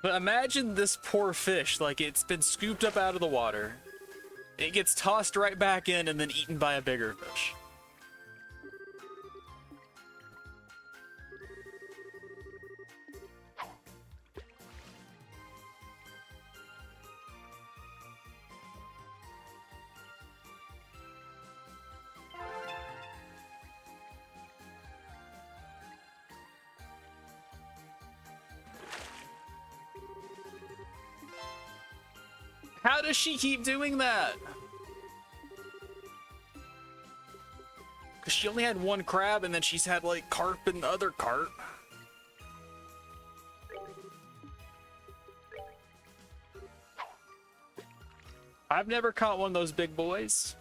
But imagine this poor fish, like it's been scooped up out of the water. It gets tossed right back in and then eaten by a bigger fish. How does she keep doing that? Because she only had 1 crab and then she's had like carp and other carp. I've never caught one of those big boys.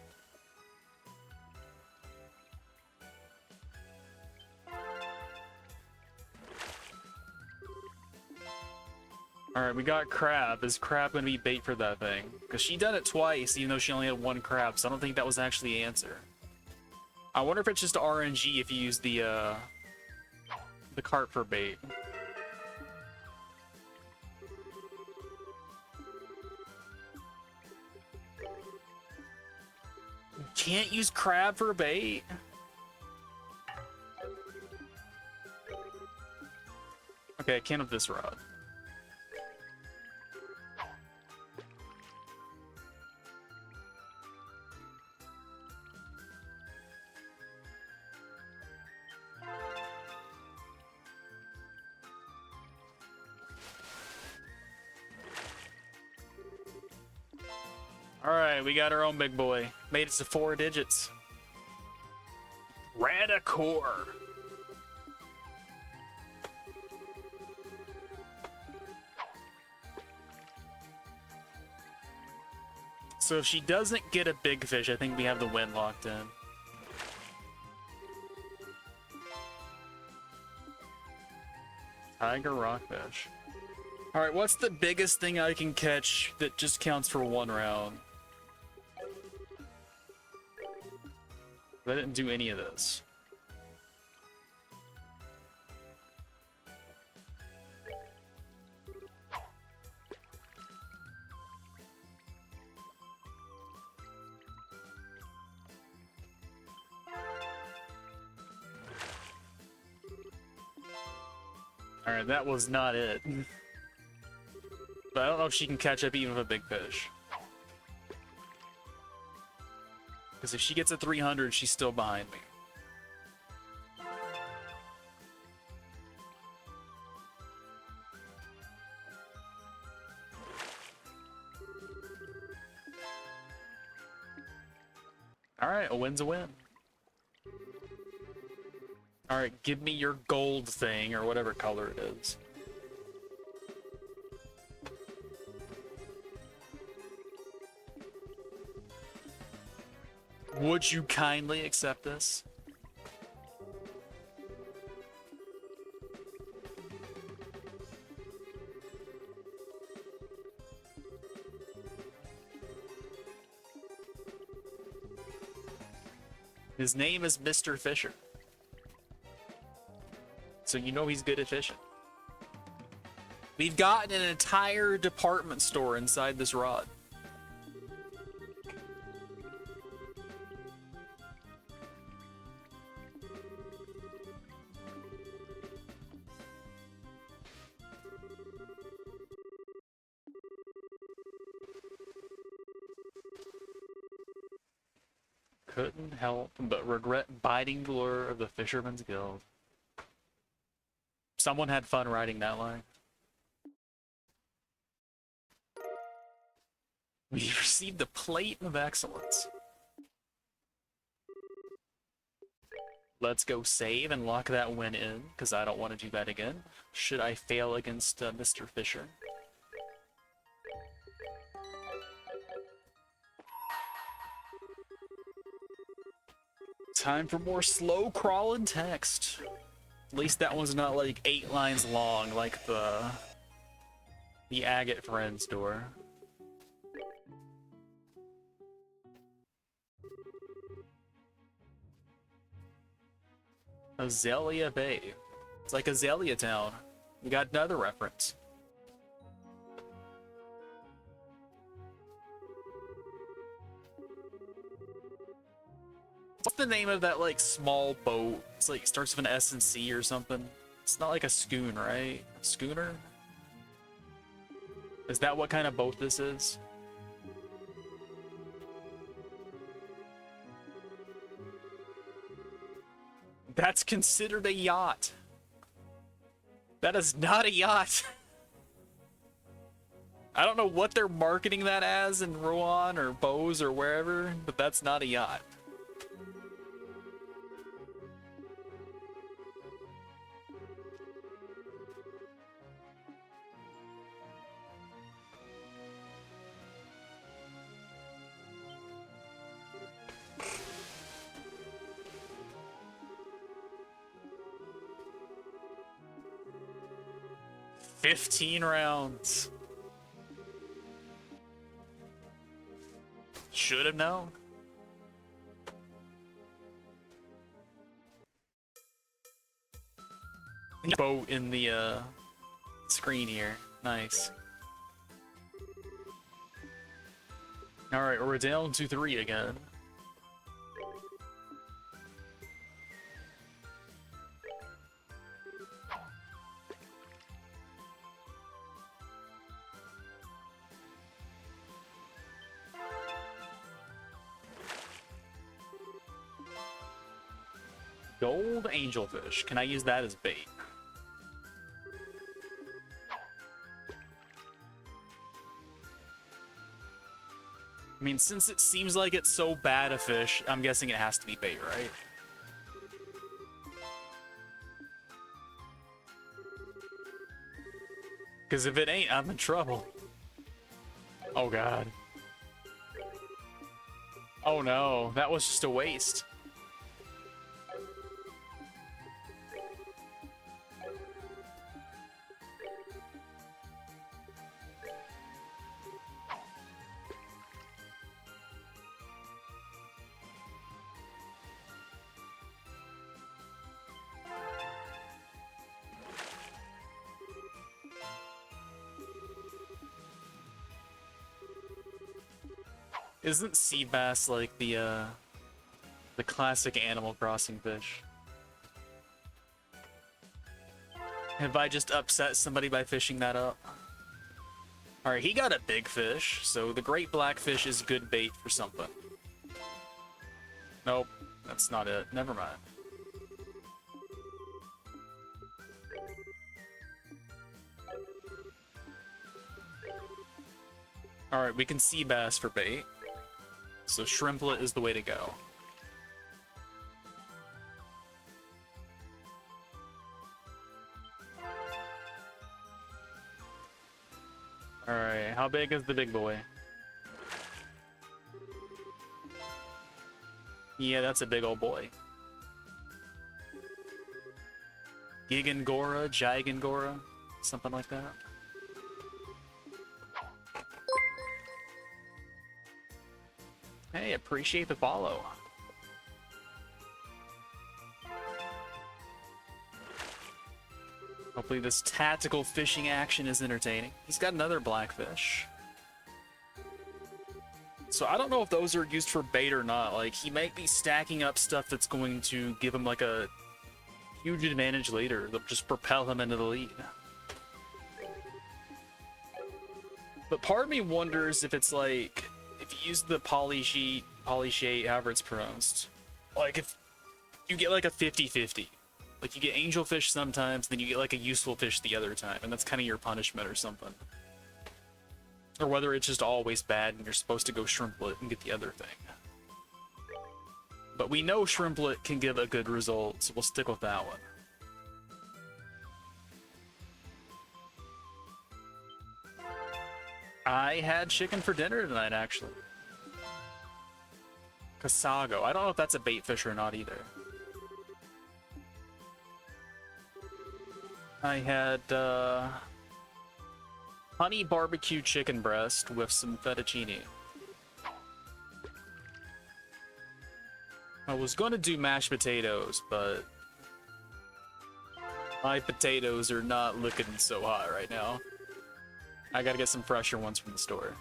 Alright, we got crab. Is crab gonna be bait for that thing? Because she done it twice, even though she only had 1 crab, so I don't think that was actually the answer. I wonder if it's just RNG if you use the cart for bait. Can't use crab for bait? Okay, I can with this rod. Alright, we got our own big boy. Made it to 4 digits. Radicore. So if she doesn't get a big fish, I think we have the win locked in. Tiger rockfish. Alright, what's the biggest thing I can catch that just counts for one round? I didn't do any of this. Alright, that was not it. But I don't know if she can catch up even with a big fish. Because if she gets a 300, she's still behind me. Alright, a win's a win. Alright, give me your gold thing, or whatever color it is. Would you kindly accept this? His name is Mr. Fisher. So you know he's good at fishing. We've gotten an entire department store inside this rod. Couldn't help but regret biting the lure of the Fisherman's Guild. Someone had fun writing that line. We received the Plate of Excellence. Let's go save and lock that win in, because I don't want to do that again. Should I fail against Mr. Fisher? Time for more slow crawling text. At least that one's not like 8 lines long like the Agate Friends door. Azalea Bay. It's like Azalea Town. We got another reference. What's the name of that like small boat? It's like starts with an S and C or something. It's not like a schoon, right? A schooner? Is that what kind of boat this is? That's considered a yacht. That is not a yacht. I don't know what they're marketing that as in Rouen or Bose or wherever, but that's not a yacht. $15 rounds. Should have known. Boat in the screen here. Nice. Alright, we're down to 3 again. Gold angelfish. Can I use that as bait? I mean, since it seems like it's so bad a fish, I'm guessing it has to be bait, right? Because if it ain't, I'm in trouble. Oh god. Oh no, that was just a waste. Isn't sea bass like the classic Animal Crossing fish? Have I just upset somebody by fishing that up? Alright, he got a big fish, so the great blackfish is good bait for something. Nope, that's not it. Never mind. Alright, we can sea bass for bait. So shrimplet is the way to go. Alright, how big is the big boy? Yeah, that's a big old boy. Gigangora, Gigangora, something like that. Hey, appreciate the follow. Hopefully this tactical fishing action is entertaining. He's got another blackfish. So I don't know if those are used for bait or not. Like, he might be stacking up stuff that's going to give him like a huge advantage later. That'll just propel him into the lead. But part of me wonders if it's like, if you use the polysheet, however it's pronounced, like if you get like a 50-50. Like you get angelfish sometimes, then you get like a useful fish the other time, and that's kind of your punishment or something. Or whether it's just always bad and you're supposed to go shrimplet and get the other thing. But we know shrimplet can give a good result, so we'll stick with that one. I had chicken for dinner tonight, actually. Casago. I don't know if that's a bait fish or not either. I had honey barbecue chicken breast with some fettuccine. I was going to do mashed potatoes, but my potatoes are not looking so hot right now. I gotta get some fresher ones from the store.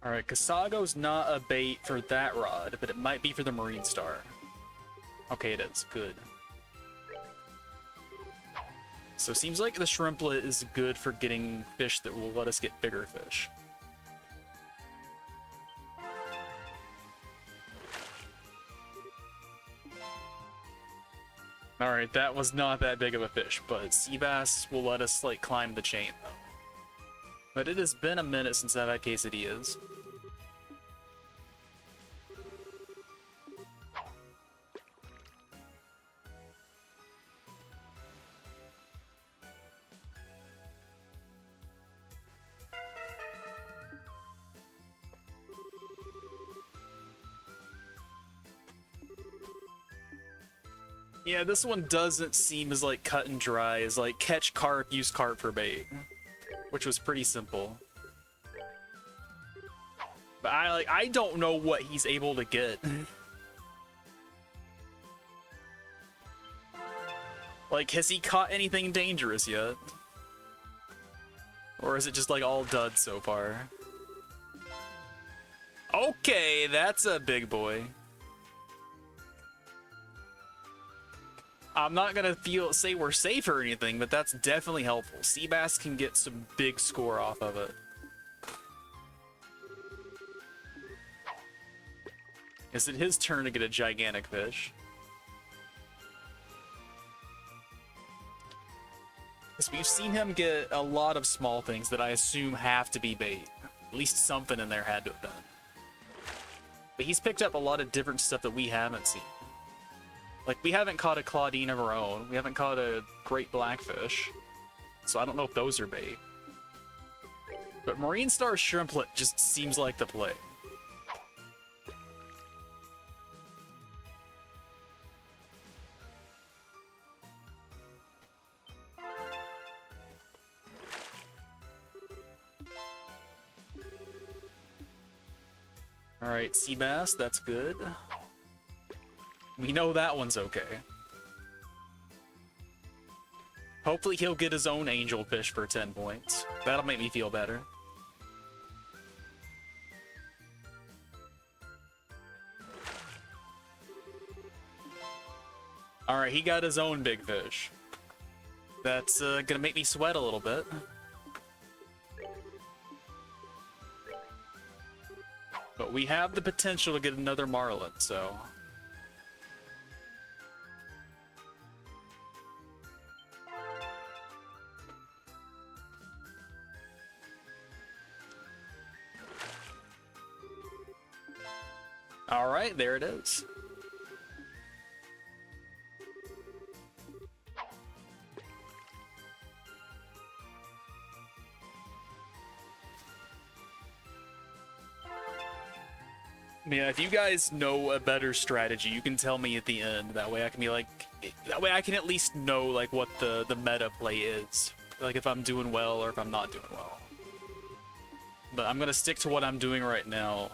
Alright, Casago's not a bait for that rod, but it might be for the Marine Star. Okay, it is. Good. So it seems like the shrimplet is good for getting fish that will let us get bigger fish. Alright, that was not that big of a fish, but sea bass will let us, like, climb the chain, though. But it has been a minute since I've had quesadillas. Yeah, this one doesn't seem as, like, cut and dry as, like, catch carp, use carp for bait. Which was pretty simple. But I don't know what he's able to get. Like, has he caught anything dangerous yet? Or is it just, like, all dud so far? Okay, that's a big boy. I'm not gonna say we're safe or anything, but that's definitely helpful. Sea bass can get some big score off of it. Is it his turn to get a gigantic fish? Because we've seen him get a lot of small things that I assume have to be bait. At least something in there had to have done. But he's picked up a lot of different stuff that we haven't seen. Like, we haven't caught a Claudine of our own. We haven't caught a great blackfish. So I don't know if those are bait. But Marine Star Shrimplet just seems like the play. Alright, sea bass, that's good. We know that one's okay. Hopefully he'll get his own angelfish for 10 points. That'll make me feel better. Alright, he got his own big fish. That's gonna make me sweat a little bit. But we have the potential to get another marlin, so... Alright, there it is. Yeah, if you guys know a better strategy, you can tell me at the end. That way I can be like... That way I can at least know, like, what the meta play is. Like, if I'm doing well or if I'm not doing well. But I'm gonna stick to what I'm doing right now,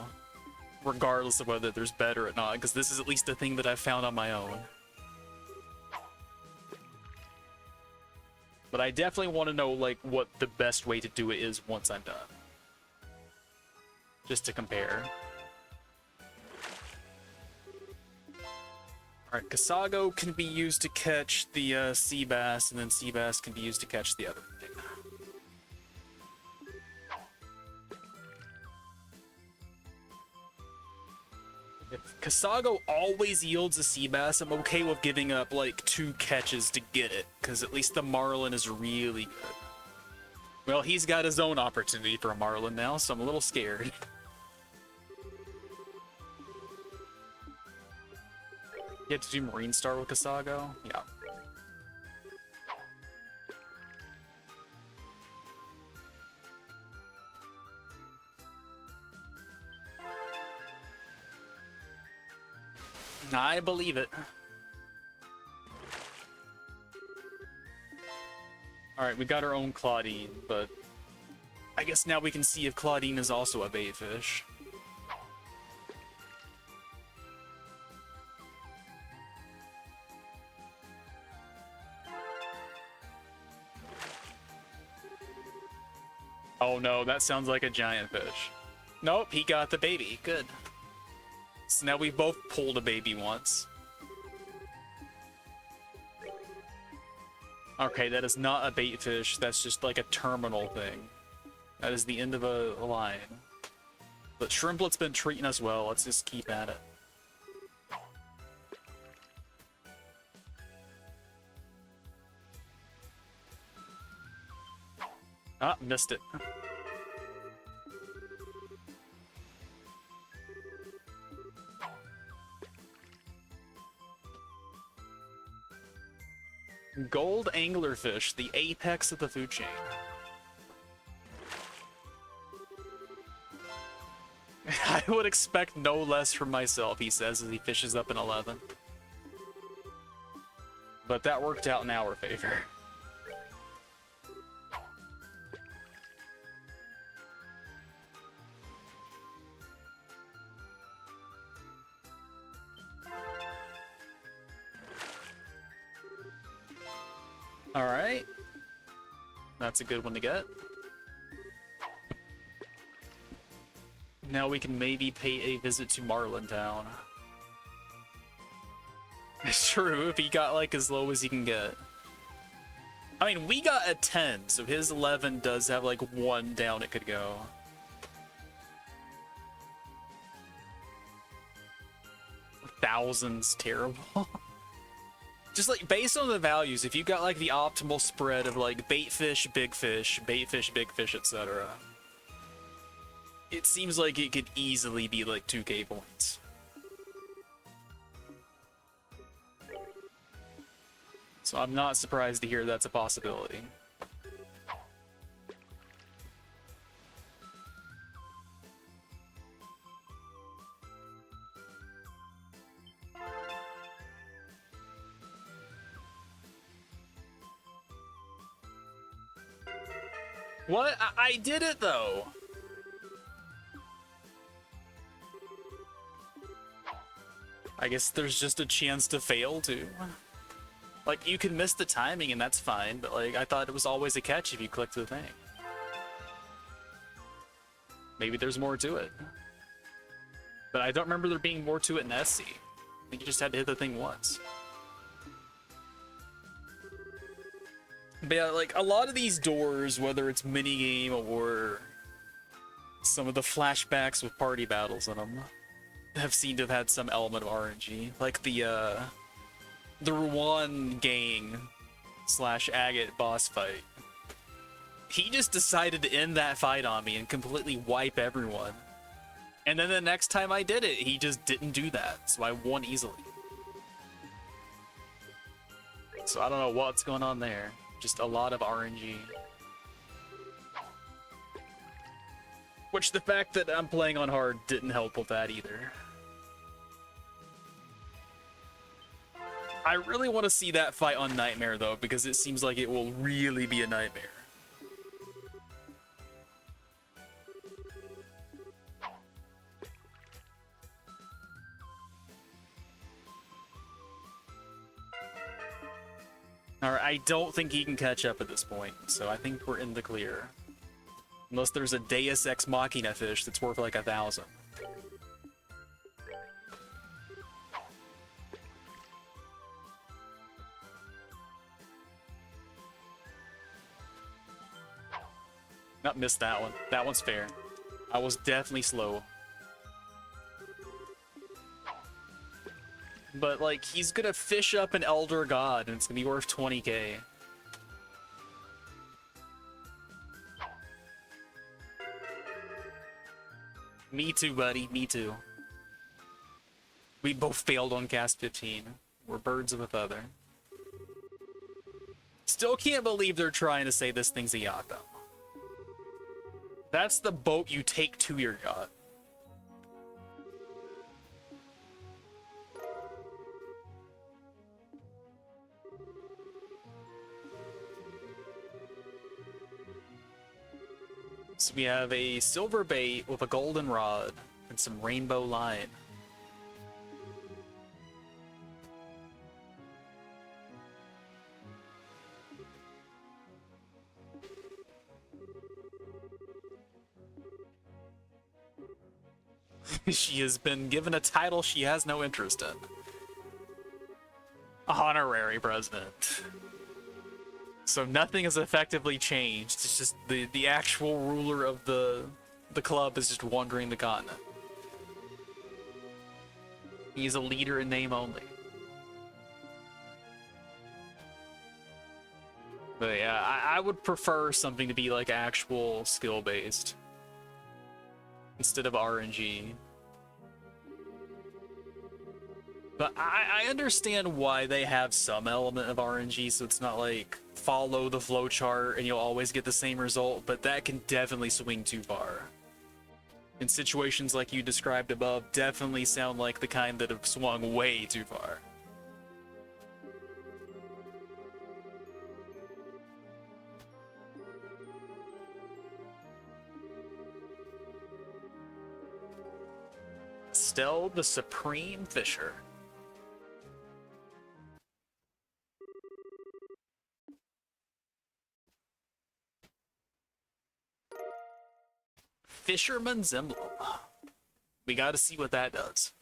regardless of whether there's better or not, because this is at least the thing that I've found on my own. But I definitely want to know, like, what the best way to do it is once I'm done. Just to compare. Alright, Kasago can be used to catch the sea bass, and then sea bass can be used to catch the other thing. If Kasago always yields a sea bass, I'm okay with giving up like 2 catches to get it, because at least the marlin is really good. Well, he's got his own opportunity for a marlin now, so I'm a little scared. You have to do Marine Star with Kasago? Yeah. I believe it. Alright, we got our own Claudine, but I guess now we can see if Claudine is also a bait fish. Oh no, that sounds like a giant fish. Nope, he got the baby. Good. So now we've both pulled a baby once. Okay, that is not a bait fish. That's just like a terminal thing. That is the end of a line. But Shrimplet's been treating us well. Let's just keep at it. Ah, missed it. Gold anglerfish, the apex of the food chain. I would expect no less from myself, he says as he fishes up an 11. But that worked out in our favor. Alright. That's a good one to get. Now we can maybe pay a visit to Marlin Town. It's true, if he got like as low as he can get. I mean, we got a 10, so his 11 does have like 1 down it could go. Thousands terrible. Just like based on the values, if you got like the optimal spread of like bait fish, big fish, etc. It seems like it could easily be like 2k points. So I'm not surprised to hear that's a possibility. What? I did it though! I guess there's just a chance to fail too. Like, you can miss the timing and that's fine, but like, I thought it was always a catch if you clicked the thing. Maybe there's more to it. But I don't remember there being more to it in SC. I think you just had to hit the thing once. But yeah, like, a lot of these doors, whether it's minigame or some of the flashbacks with party battles in them, have seemed to have had some element of RNG. Like the Ruan gang / Agate boss fight. He just decided to end that fight on me and completely wipe everyone. And then the next time I did it, he just didn't do that, so I won easily. So I don't know what's going on there. Just a lot of RNG. Which the fact that I'm playing on hard didn't help with that either. I really want to see that fight on Nightmare though, because it seems like it will really be a nightmare. Alright, I don't think he can catch up at this point, so I think we're in the clear. Unless there's a Deus Ex Machina fish that's worth like 1,000. Not missed that one. That one's fair. I was definitely slow. But, like, he's gonna fish up an Elder God, and it's gonna be worth 20k. Me too, buddy. Me too. We both failed on cast 15. We're birds of a feather. Still can't believe they're trying to say this thing's a yacht, though. That's the boat you take to your yacht. So we have a silver bait with a golden rod and some rainbow line. She has been given a title she has no interest in. Honorary president. So nothing has effectively changed. It's just the actual ruler of the club is just wandering the continent. He's a leader in name only. But yeah, I would prefer something to be like actual skill based instead of RNG. But I understand why they have some element of RNG, so it's not like follow the flowchart and you'll always get the same result, but that can definitely swing too far. In situations like you described above, definitely sound like the kind that have swung way too far. Estelle the Supreme Fisher. Fisherman's Emblem. We gotta see what that does.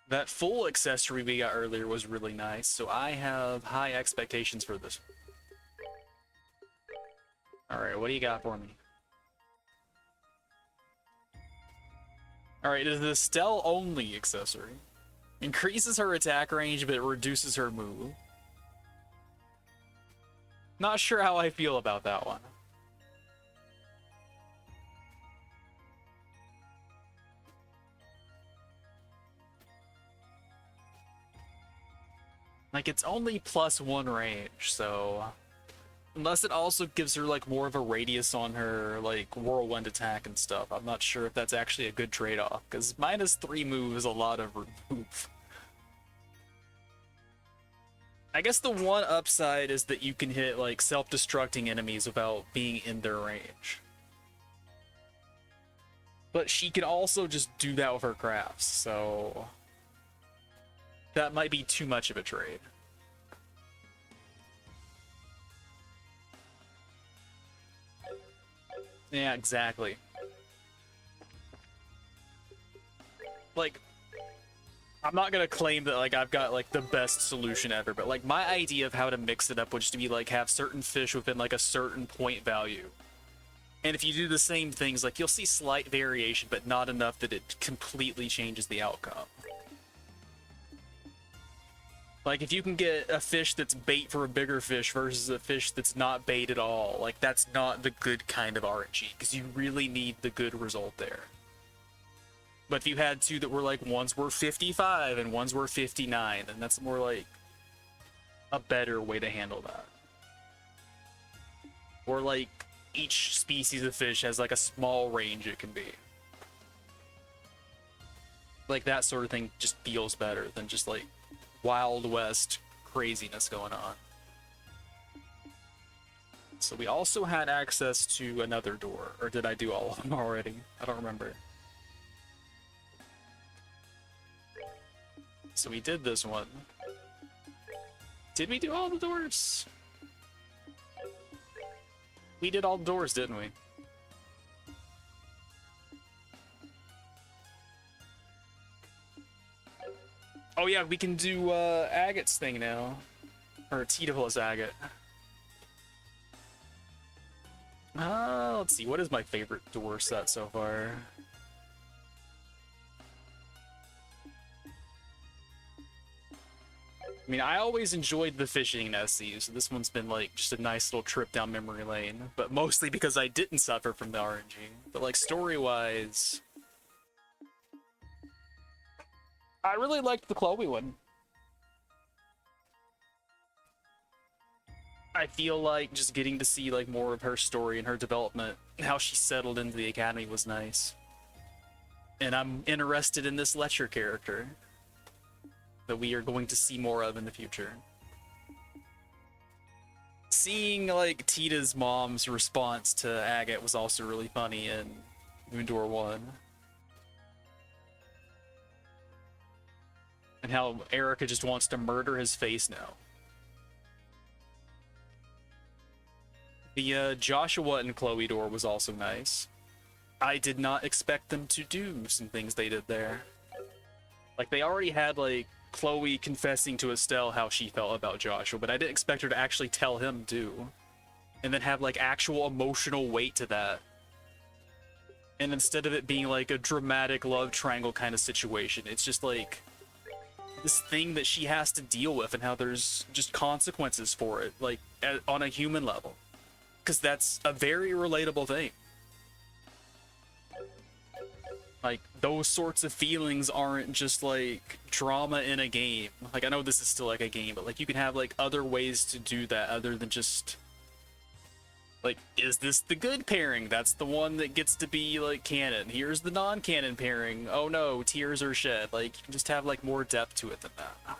That full accessory we got earlier was really nice, so I have high expectations for this. Alright, what do you got for me? Alright, it is the Estelle only accessory. Increases her attack range, but it reduces her move. Not sure how I feel about that one. Like, it's only +1 range, so... Unless it also gives her, like, more of a radius on her, like, whirlwind attack and stuff. I'm not sure if that's actually a good trade-off, because -3 move is a lot of remove. I guess the one upside is that you can hit, like, self-destructing enemies without being in their range. But she can also just do that with her crafts, so... That might be too much of a trade. Yeah, exactly. Like, I'm not gonna claim that, like, I've got, like, the best solution ever, but, like, my idea of how to mix it up would just be, like, have certain fish within, like, a certain point value. And if you do the same things, like, you'll see slight variation, but not enough that it completely changes the outcome. Like, if you can get a fish that's bait for a bigger fish versus a fish that's not bait at all, like, that's not the good kind of RNG, because you really need the good result there. But if you had two that were, like, ones were 55 and ones were 59, then that's more, like, a better way to handle that. Or, like, each species of fish has, like, a small range it can be. Like, that sort of thing just feels better than just, like, Wild West craziness going on. So we also had access to another door, or did I do all of them already? I don't remember. So we did this one. Did we do all the doors? We did all the doors, didn't we? Oh yeah, we can do Agate's thing now. Or Tita plus Agate. Let's see, what is my favorite door set so far? I mean, I always enjoyed the fishing Nessie, so this one's been, like, just a nice little trip down memory lane. But mostly because I didn't suffer from the RNG. But, like, story-wise... I really liked the Chloe one. I feel like just getting to see, like, more of her story and her development, how she settled into the academy was nice. And I'm interested in this Letcher character that we are going to see more of in the future. Seeing, like, Tita's mom's response to Agate was also really funny in Moondoor 1. And how Erica just wants to murder his face now. The Joshua and Chloe door was also nice. I did not expect them to do some things they did there. Like, they already had, like, Chloe confessing to Estelle how she felt about Joshua, but I didn't expect her to actually tell him too. And then have, like, actual emotional weight to that. And instead of it being, like, a dramatic love triangle kind of situation, it's just, like, this thing that she has to deal with and how there's just consequences for it, like, on a human level. Because that's a very relatable thing. Like, those sorts of feelings aren't just, like, drama in a game. Like, I know this is still, like, a game, but, like, you can have, like, other ways to do that other than just... Like, is this the good pairing? That's the one that gets to be, like, canon. Here's the non-canon pairing. Oh no, tears are shed. Like, you can just have, like, more depth to it than that.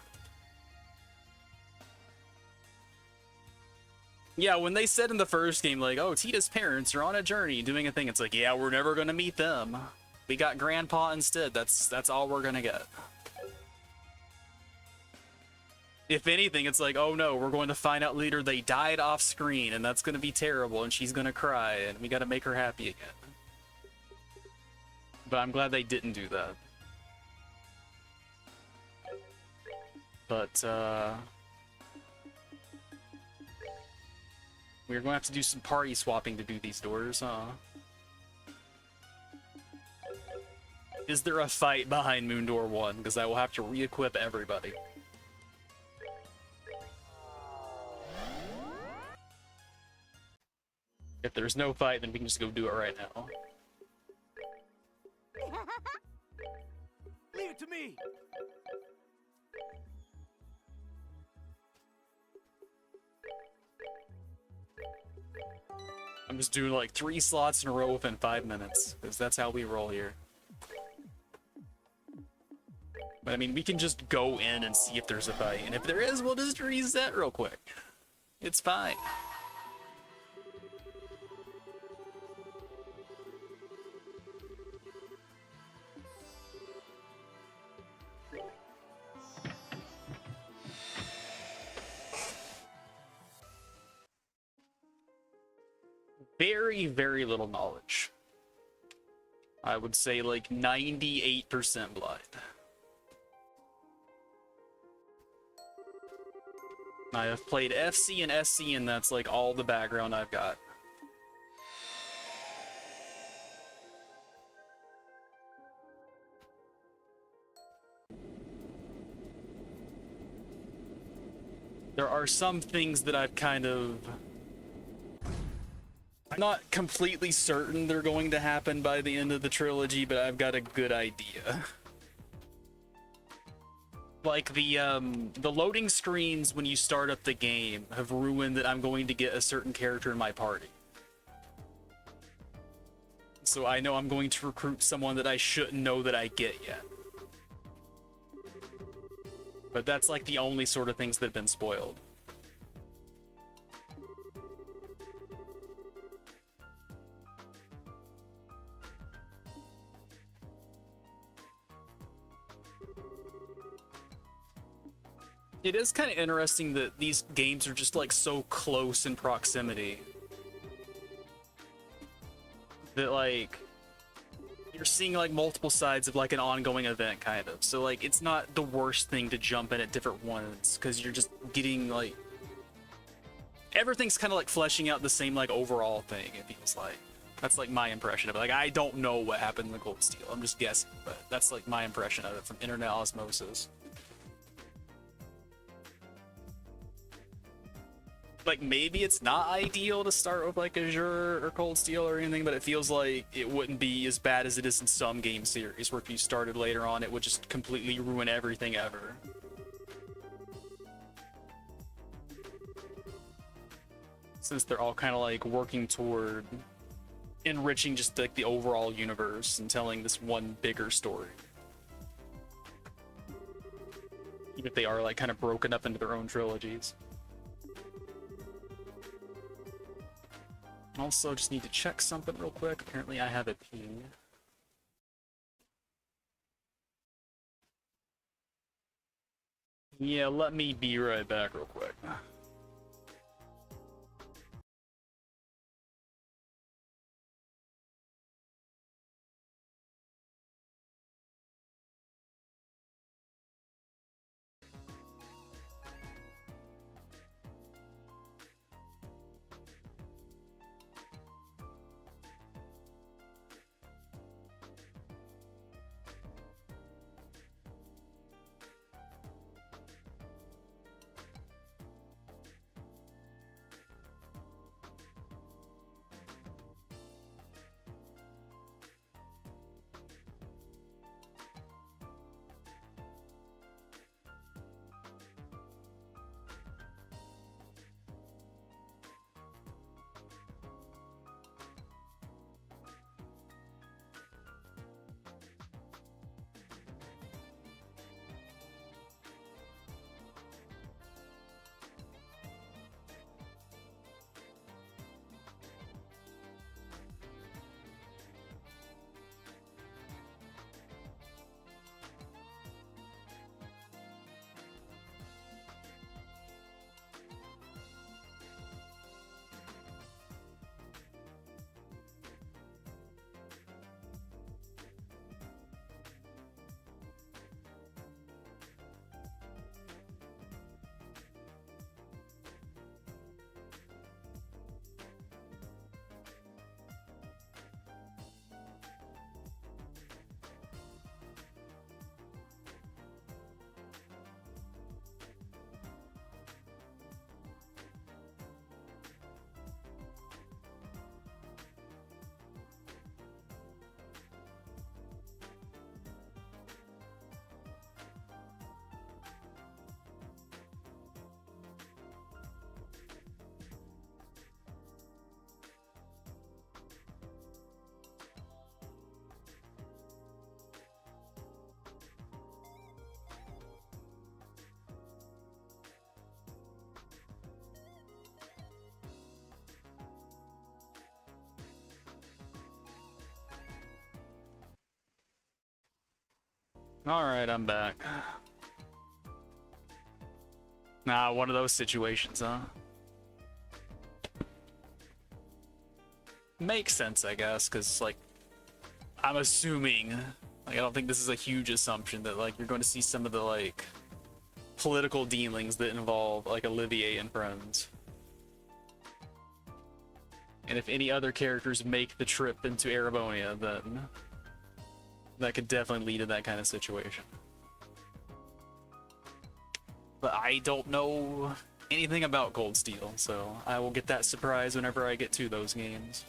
Yeah, when they said in the first game, like, oh, Tita's parents are on a journey doing a thing, it's like, yeah, we're never gonna meet them. We got Grandpa instead. That's all we're gonna get. If anything, it's like, oh no, we're going to find out later they died off screen, and that's gonna be terrible, and she's gonna cry, and we gotta make her happy again. But I'm glad they didn't do that. But, we're going to have to do some party swapping to do these doors, huh? Is there a fight behind Moondoor 1? Because I will have to re-equip everybody. If there's no fight, then we can just go do it right now. Leave it to me. I'm just doing like 3 slots in a row within 5 minutes, because that's how we roll here. But I mean, we can just go in and see if there's a fight, and if there is, we'll just reset real quick. It's fine. Very, very little knowledge. I would say like 98% blind. I have played FC and SC, and that's like all the background I've got. There are some things that I've kind of... I'm not completely certain they're going to happen by the end of the trilogy, but I've got a good idea. Like the loading screens when you start up the game have ruined that I'm going to get a certain character in my party. So I know I'm going to recruit someone that I shouldn't know that I get yet. But that's like the only sort of things that have been spoiled. It is kind of interesting that these games are just like so close in proximity that like you're seeing like multiple sides of like an ongoing event kind of. So like it's not the worst thing to jump in at different ones because you're just getting like everything's kind of like fleshing out the same like overall thing, it feels like. That's like my impression of it. Like I don't know what happened in the Cold Steel. I'm just guessing, but that's like my impression of it from internet osmosis. Like maybe it's not ideal to start with like Azure or Cold Steel or anything, but it feels like it wouldn't be as bad as it is in some game series where if you started later on it would just completely ruin everything ever. Since they're all kind of like working toward enriching just like the overall universe and telling this one bigger story. Even if they are like kind of broken up into their own trilogies. Also, just need to check something real quick. Apparently I have a ping. Yeah, let me be right back real quick. Alright, I'm back. Nah, one of those situations, huh? Makes sense, I guess, because, like, I'm assuming, like, I don't think this is a huge assumption that, like, you're going to see some of the, like, political dealings that involve, like, Olivier and friends. And if any other characters make the trip into Erebonia, then that could definitely lead to that kind of situation. But I don't know anything about Gold Steel, so I will get that surprise whenever I get to those games.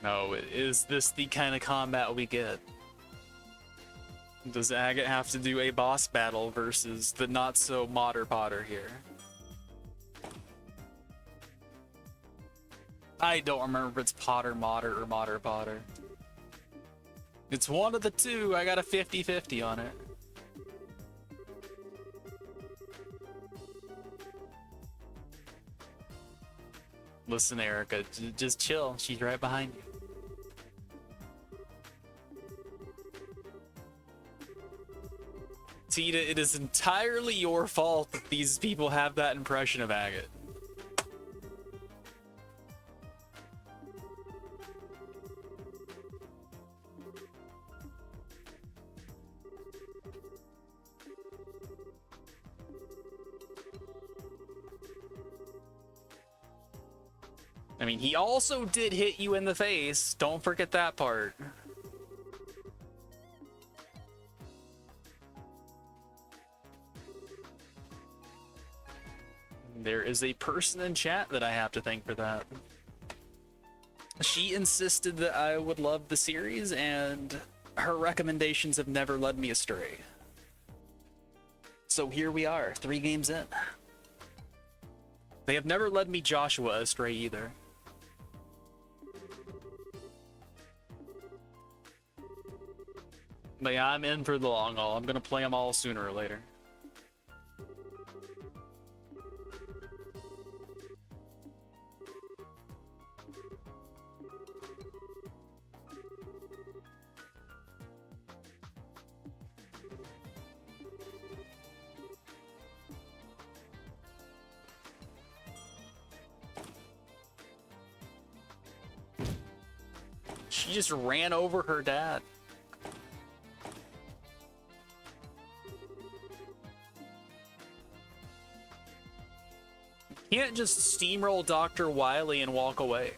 No, is this the kind of combat we get? Does Agate have to do a boss battle versus the not-so-modder Potter here? I don't remember if it's Potter Modder or Modder Potter. It's one of the two. I got a 50-50 on it. Listen, Erica, just chill. She's right behind you. Tita, it is entirely your fault that these people have that impression of Agate. I mean, he also did hit you in the face. Don't forget that part. There is a person in chat that I have to thank for that. She insisted that I would love the series, and her recommendations have never led me astray. So here we are, 3 games in. They have never led me Joshua astray either. But yeah, I'm in for the long haul. I'm gonna play them all sooner or later. She just ran over her dad. You can't just steamroll Dr. Wily and walk away.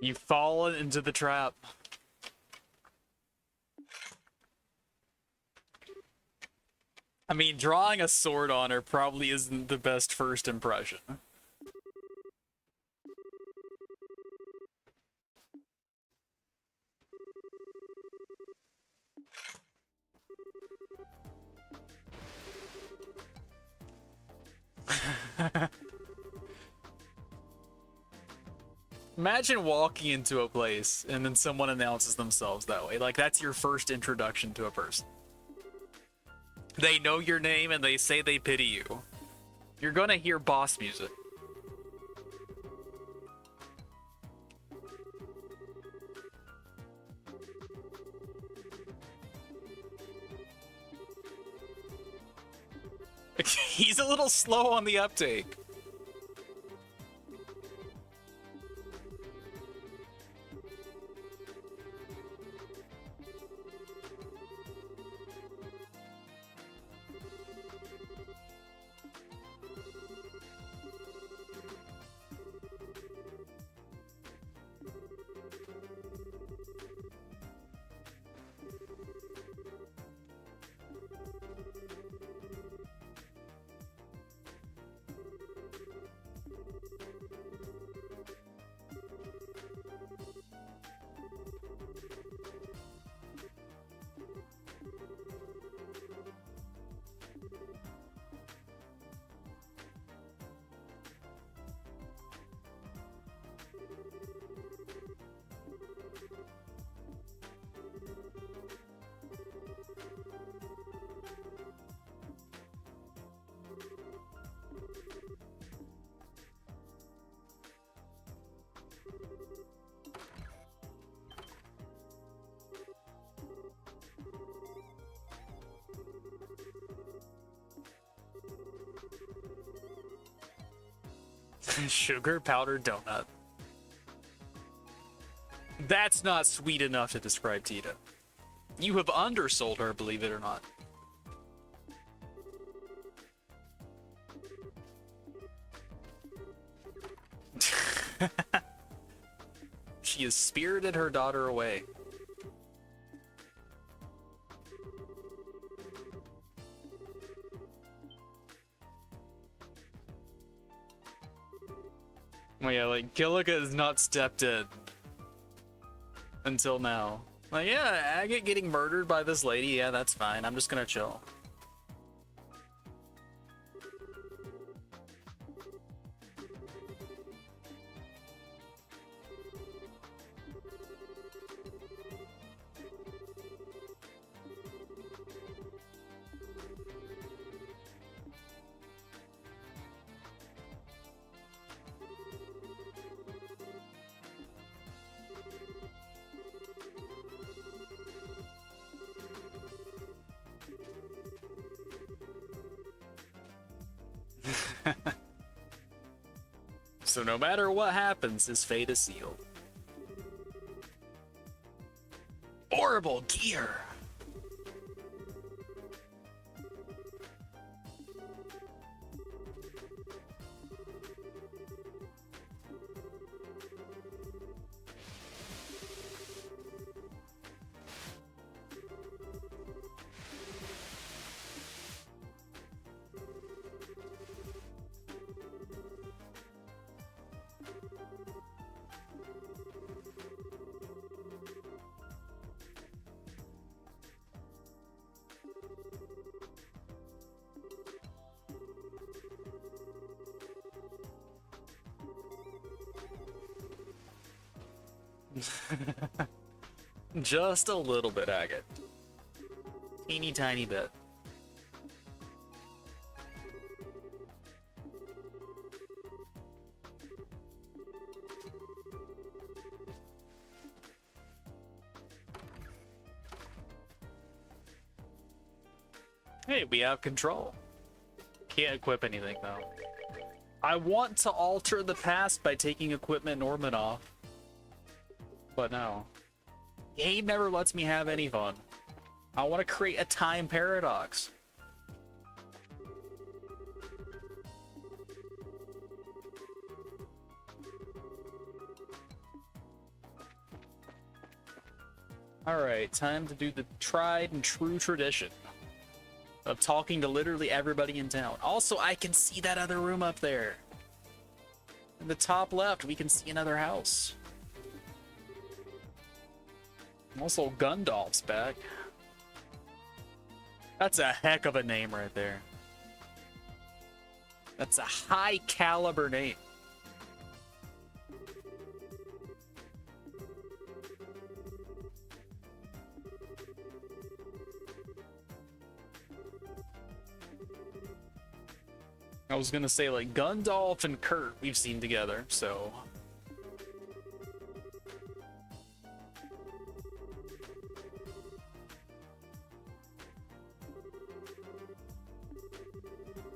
You've fallen into the trap. I mean, drawing a sword on her probably isn't the best first impression. Imagine walking into a place and then someone announces themselves that way. Like, that's your first introduction to a person. They know your name and they say they pity you. You're gonna hear boss music. He's a little slow on the uptake. Sugar powdered donut. That's not sweet enough to describe Tita. You have undersold her, believe it or not. She has spirited her daughter away. Well, yeah, like, Kilika has not stepped in until now. Like, yeah, Agate getting murdered by this lady, yeah, that's fine. I'm just gonna chill. So no matter what happens, his fate is sealed. Horrible gear! Just a little bit, Agate. Teeny tiny bit. Hey, we have control. Can't equip anything, though. I want to alter the past by taking equipment Norman off. But no. Game never lets me have any fun. I want to create a time paradox. Alright, time to do the tried and true tradition of talking to literally everybody in town. Also, I can see that other room up there. In the top left, we can see another house. Also, Gundalf's back. That's a heck of a name right there. That's a high caliber name. I was gonna say, like, Gundalf and Kurt we've seen together, so...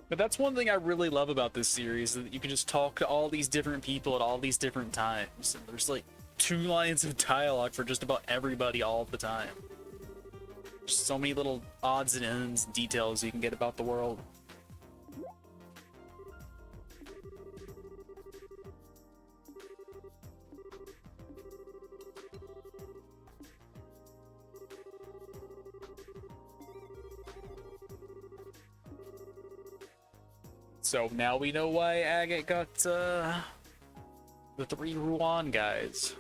But that's one thing I really love about this series, that you can just talk to all these different people at all these different times. And there's like 2 lines of dialogue for just about everybody all the time. There's so many little odds and ends and details you can get about the world. So now we know why Agate got the 3 Ruan guys.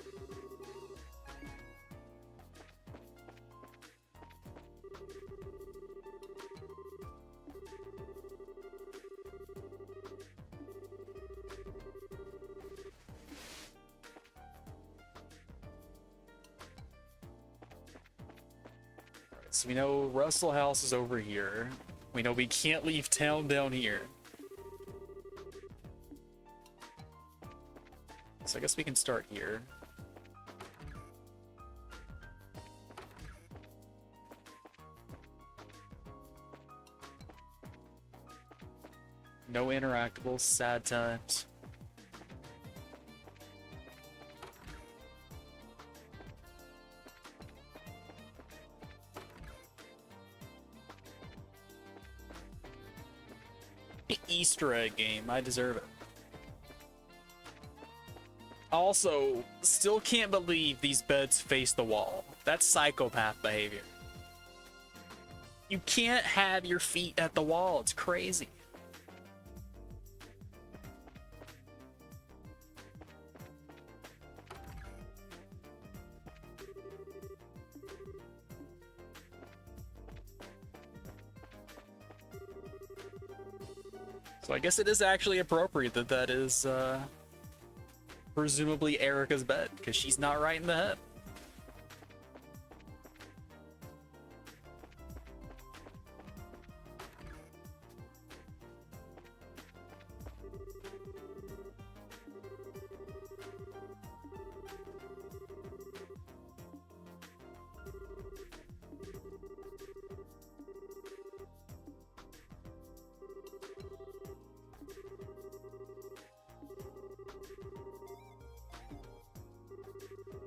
So we know Russell House is over here. We know we can't leave town down here. So I guess we can start here. No interactables, sad times. Easter egg game. I deserve it. Also, still can't believe these beds face the wall. That's psychopath behavior. You can't have your feet at the wall. It's crazy. So I guess it is actually appropriate that that is presumably Erica's bed, because she's not right in the head.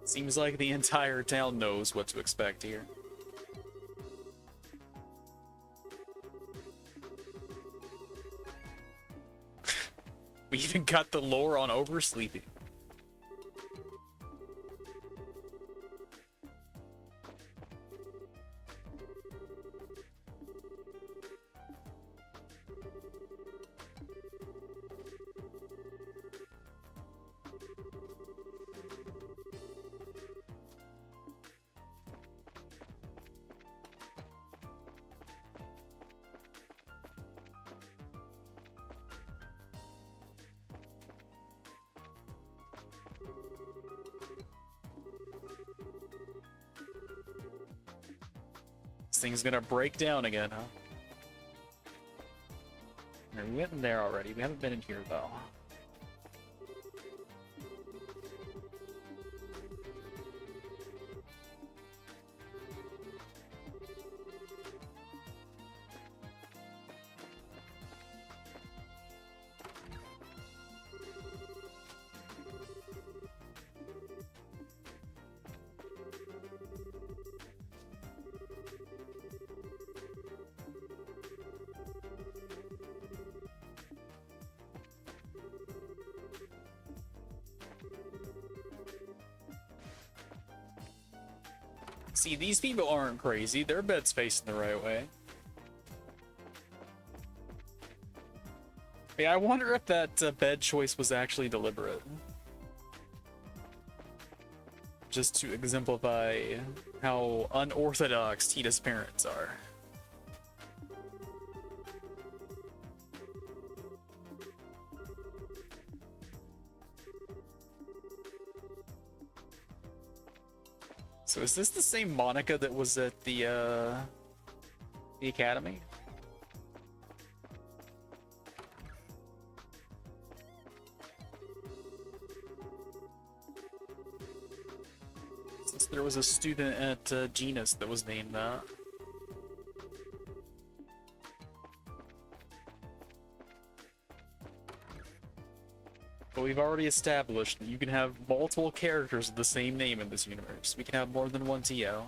Seems like the entire town knows what to expect here. We even got the lore on oversleeping. This thing's gonna break down again, huh? We went in there already. We haven't been in here, though. See, these people aren't crazy. Their bed's facing the right way. Yeah, I wonder if that bed choice was actually deliberate. Just to exemplify how unorthodox Tita's parents are. So is this the same Monica that was at the academy? Since there was a student at Genus that was named that. But we've already established that you can have multiple characters with the same name in this universe. We can have more than one TO.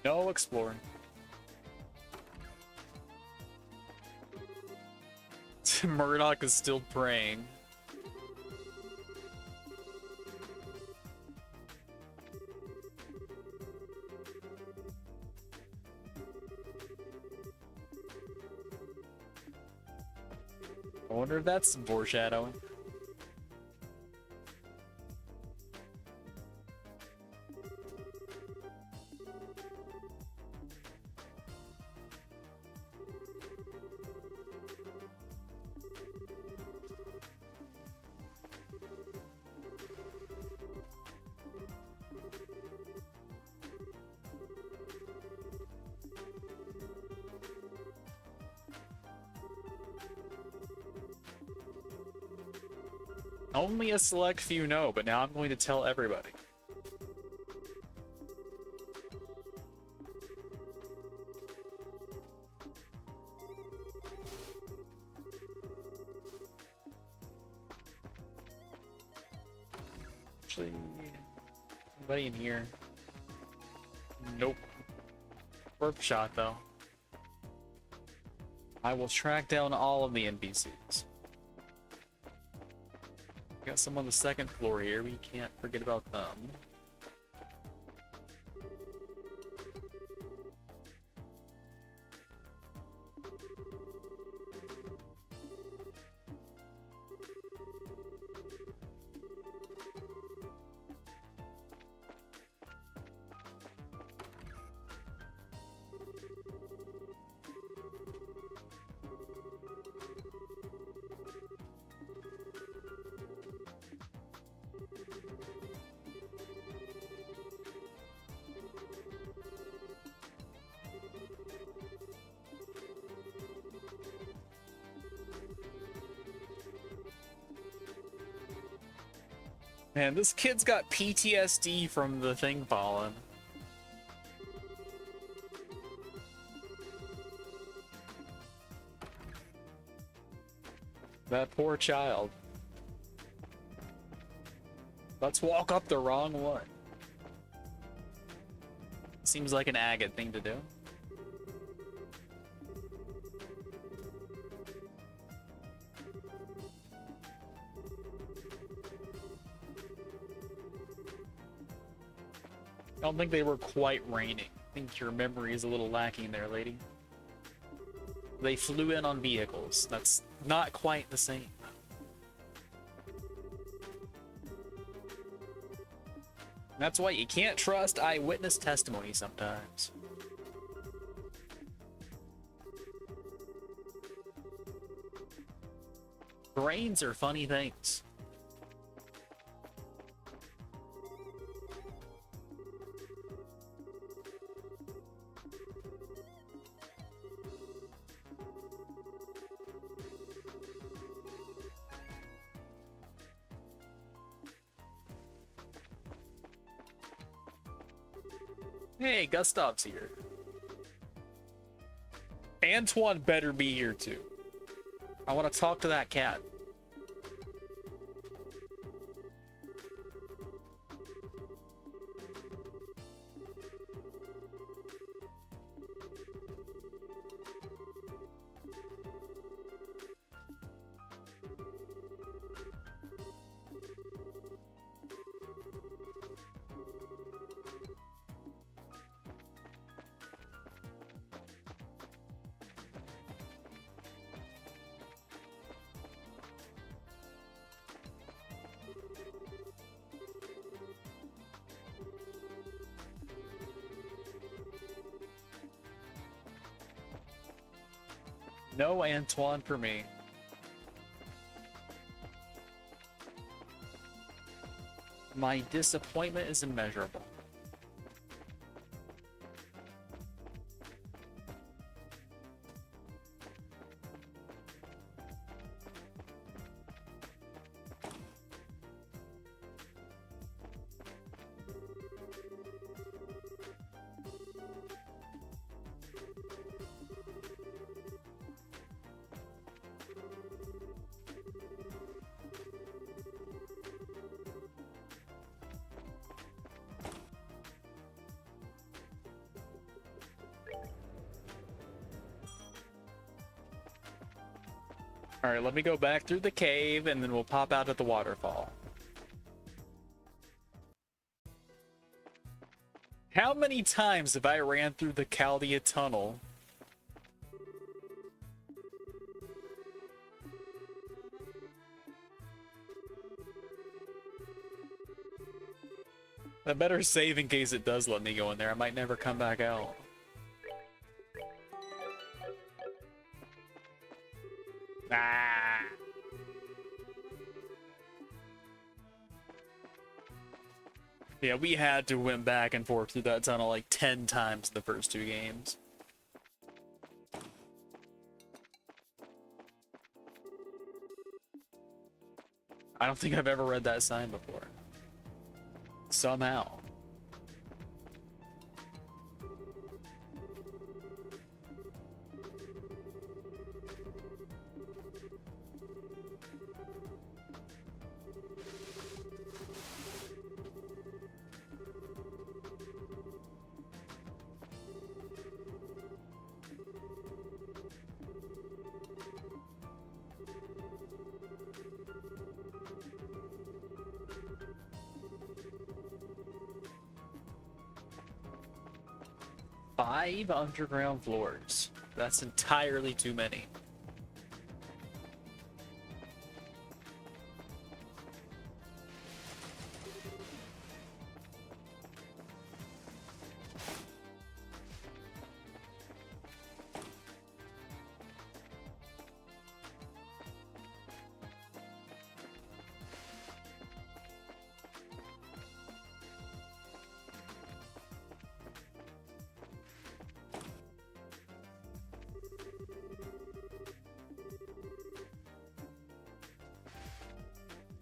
No exploring. Murdoch is still praying. I wonder if that's some foreshadowing. Only a select few know, but now I'm going to tell everybody. Actually, anybody in here? Nope. Worth a shot, though. I will track down all of the NPCs. Got some on the second floor here. We can't forget about them. Man, this kid's got PTSD from the thing falling. That poor child. Let's walk up the wrong one. Seems like an agate thing to do. I don't think they were quite raining. I think your memory is a little lacking there, lady. They flew in on vehicles. That's not quite the same. That's why you can't trust eyewitness testimony sometimes. Brains are funny things. Hey, Gustav's here. Antoine better be here too. I want to talk to that cat. No Antoine for me. My disappointment is immeasurable. Alright, let me go back through the cave and then we'll pop out at the waterfall. How many times have I ran through the Chaldea tunnel? I better save in case it does let me go in there. I might never come back out. Ah. Yeah, we had to went back and forth through that tunnel like 10 times in the first 2 games. I don't think I've ever read that sign before. Somehow. Five underground floors. That's entirely too many.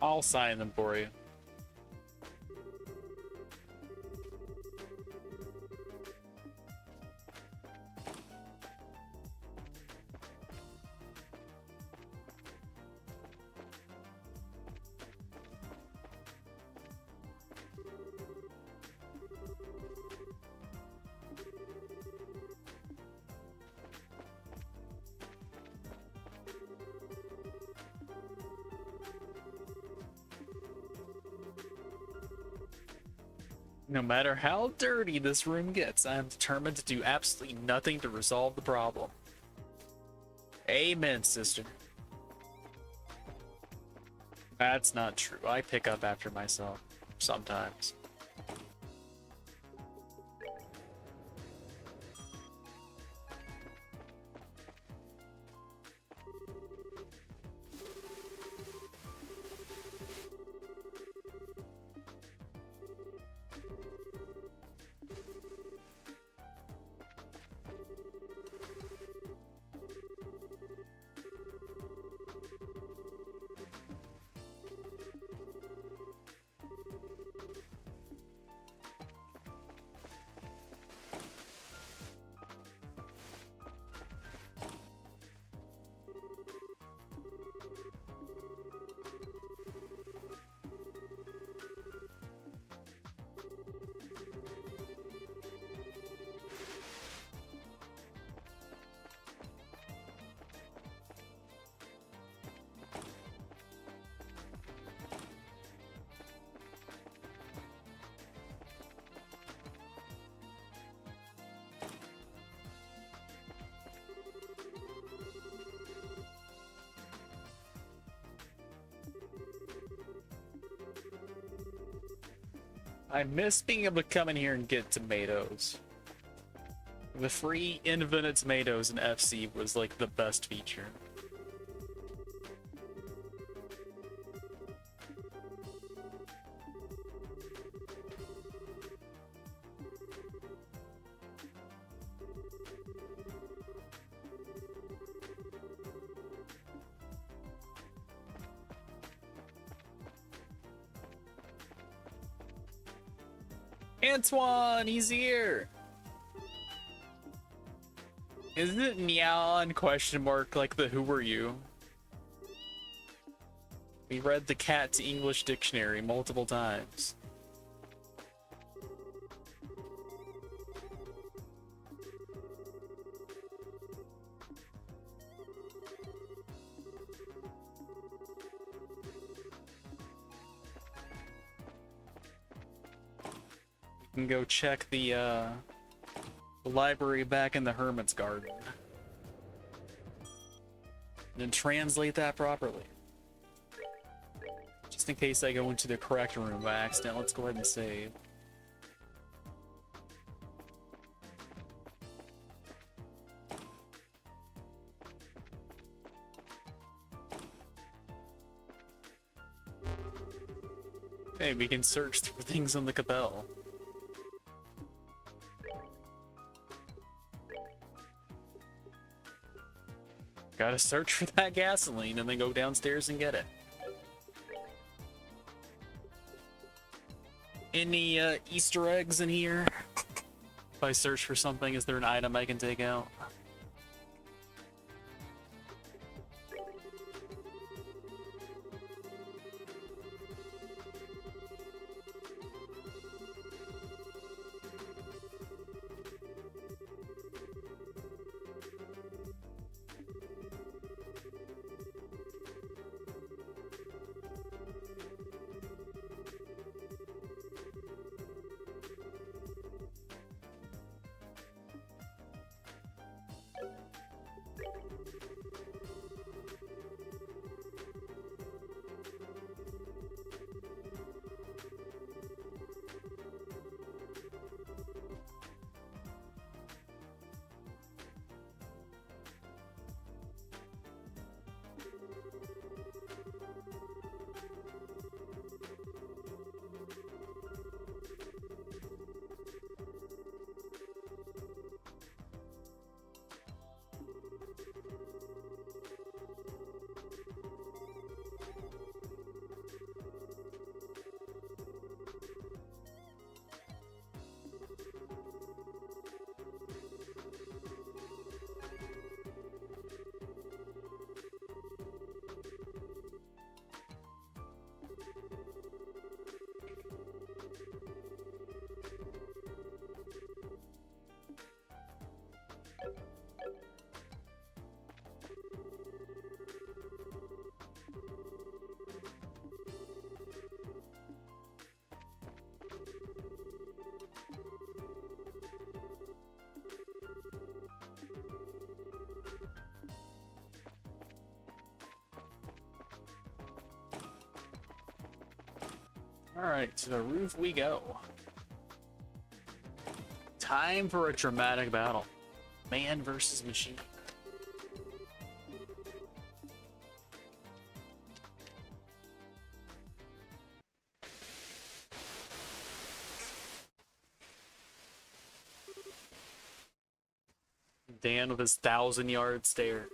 I'll sign them for you. No matter how dirty this room gets, I am determined to do absolutely nothing to resolve the problem. Amen, sister. That's not true. I pick up after myself. Sometimes. I miss being able to come in here and get tomatoes. The free infinite tomatoes in FC was like the best feature. Antoine, he's here. Isn't it neon question mark like the who are you? We read the cat to English dictionary multiple times. You can go check the library back in the Hermit's Garden. And then translate that properly. Just in case I go into the correct room by accident, let's go ahead and save. Hey, we can search through things on the Capel. Gotta search for that gasoline and then go downstairs and get it. Any Easter eggs in here? If I search for something, is there an item I can take out? Alright, to the roof we go. Time for a dramatic battle. Man versus machine. Dan with his 1,000-yard stare.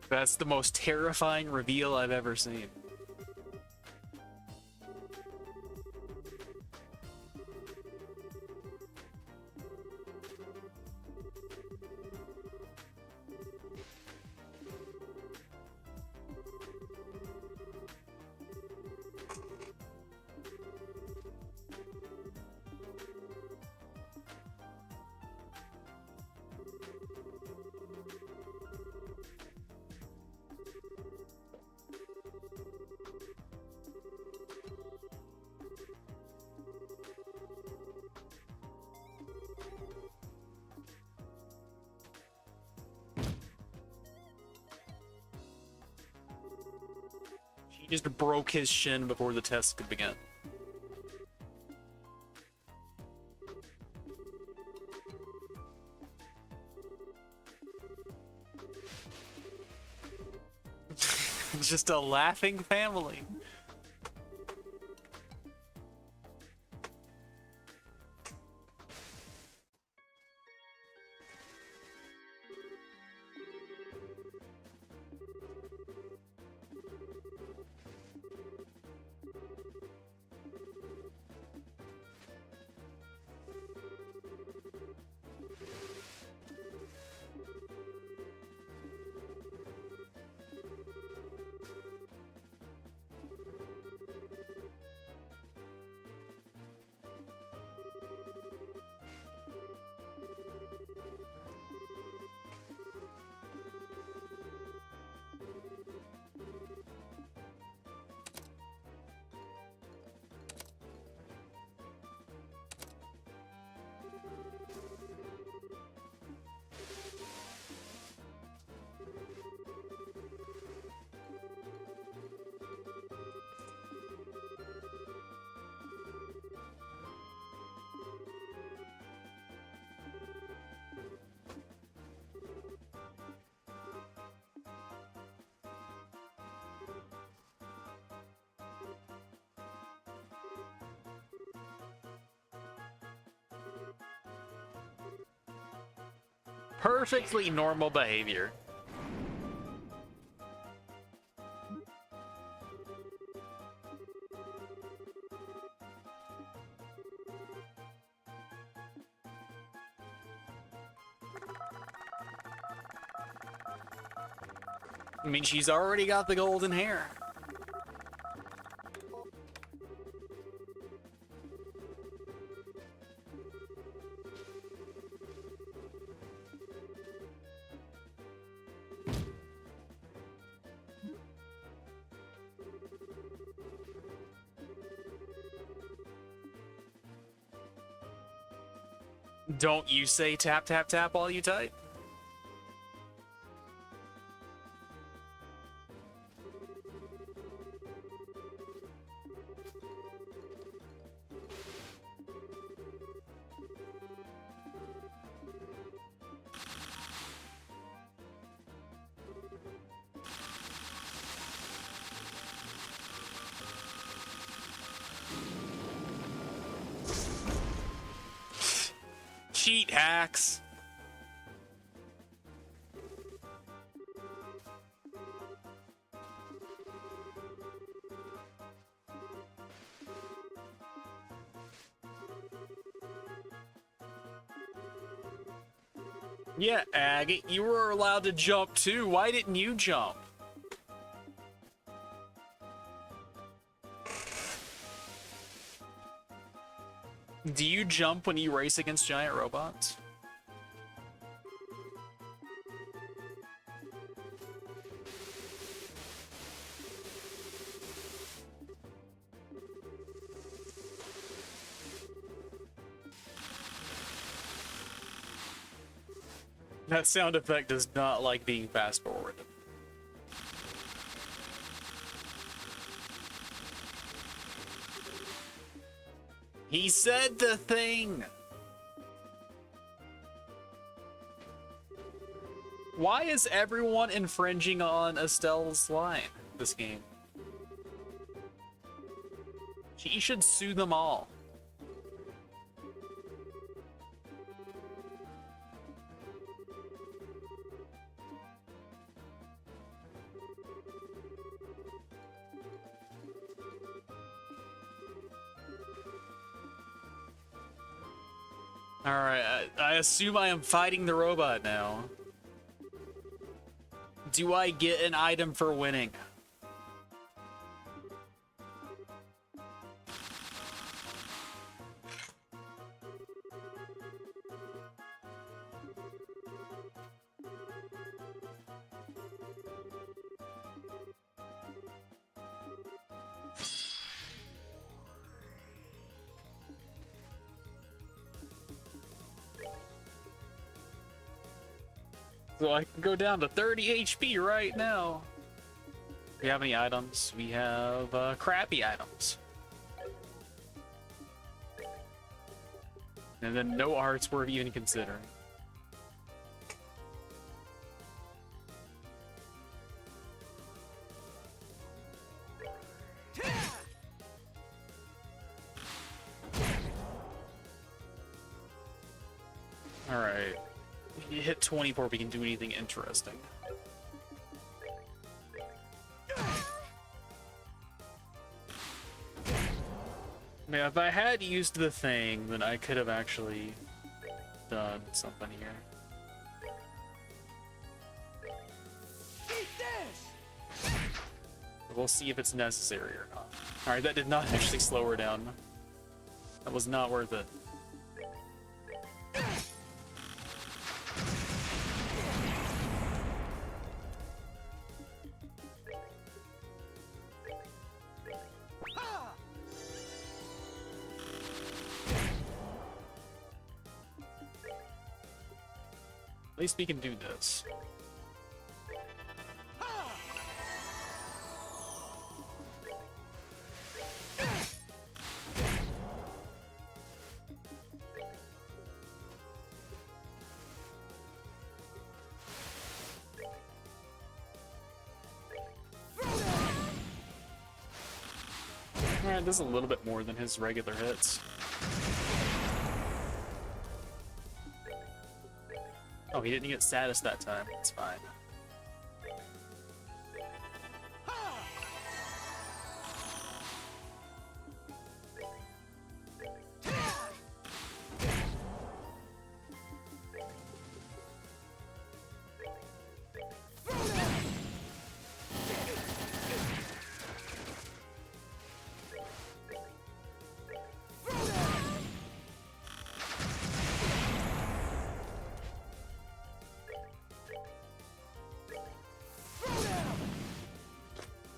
That's the most terrifying reveal I've ever seen. He just broke his shin before the test could begin. Just a laughing family. Perfectly normal behavior. I mean, she's already got the golden hair. Don't you say tap, tap, tap while you type? Cheat hacks. Yeah, Agate, you were allowed to jump too. Why didn't you jump? Do you jump when you race against giant robots? That sound effect does not like being fast forwarded. He said the thing! Why is everyone infringing on Estelle's line this game? She should sue them all. Alright, I assume I am fighting the robot now. Do I get an item for winning? So I can go down to 30 HP right now. Do we have any items? We have crappy items. And then no arts worth even considering. Alright. You hit 20 before we can do anything interesting. Man, if I had used the thing, then I could have actually done something here. We'll see if it's necessary or not. Alright, that did not actually slow her down. That was not worth it. At least we can do this. Alright, this is a little bit more than his regular hits. Oh, he didn't get status that time. It's fine.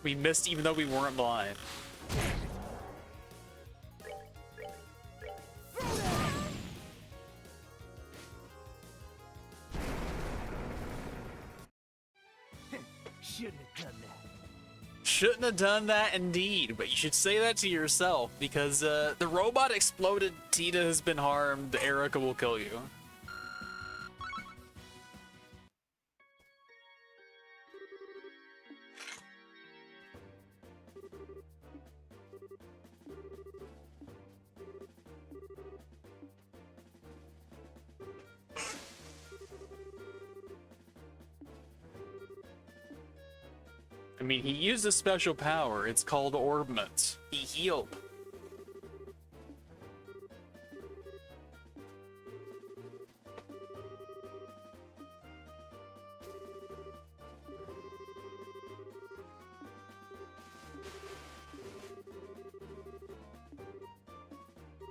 We missed even though we weren't blind. Shouldn't have done that. Shouldn't have done that indeed, but you should say that to yourself because the robot exploded, Tita has been harmed, Erica will kill you. I mean, he used a special power. It's called Orbment. He healed.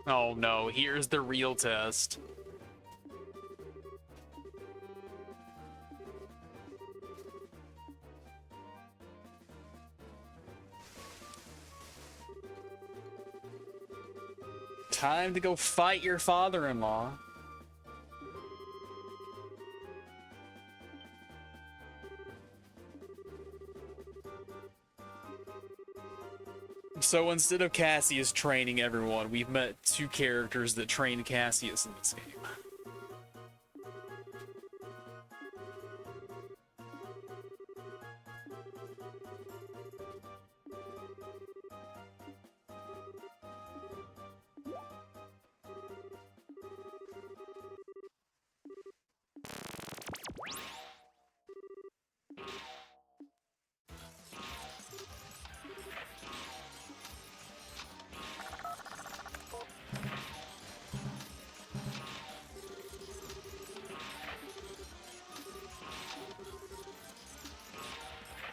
Oh no, here's the real test. Time to go fight your father-in-law. So instead of Cassius training everyone, we've met two characters that train Cassius in this game.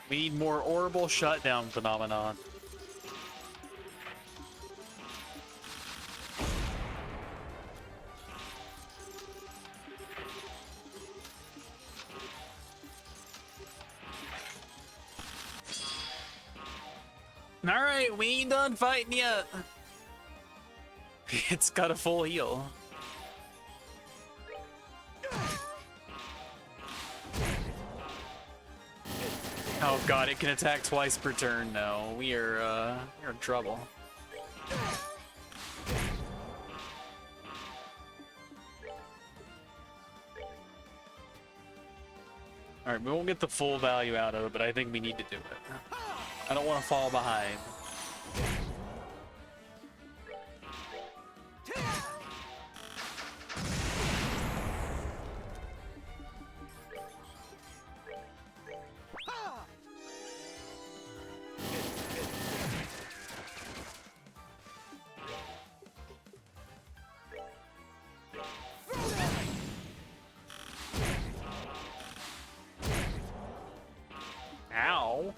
We need more orbital shutdown phenomenon. Alright, we ain't done fighting yet. It's got a full heal. Oh god, it can attack twice per turn now. We're in trouble. Alright, we won't get the full value out of it, but I think we need to do it. I don't want to fall behind. Ow.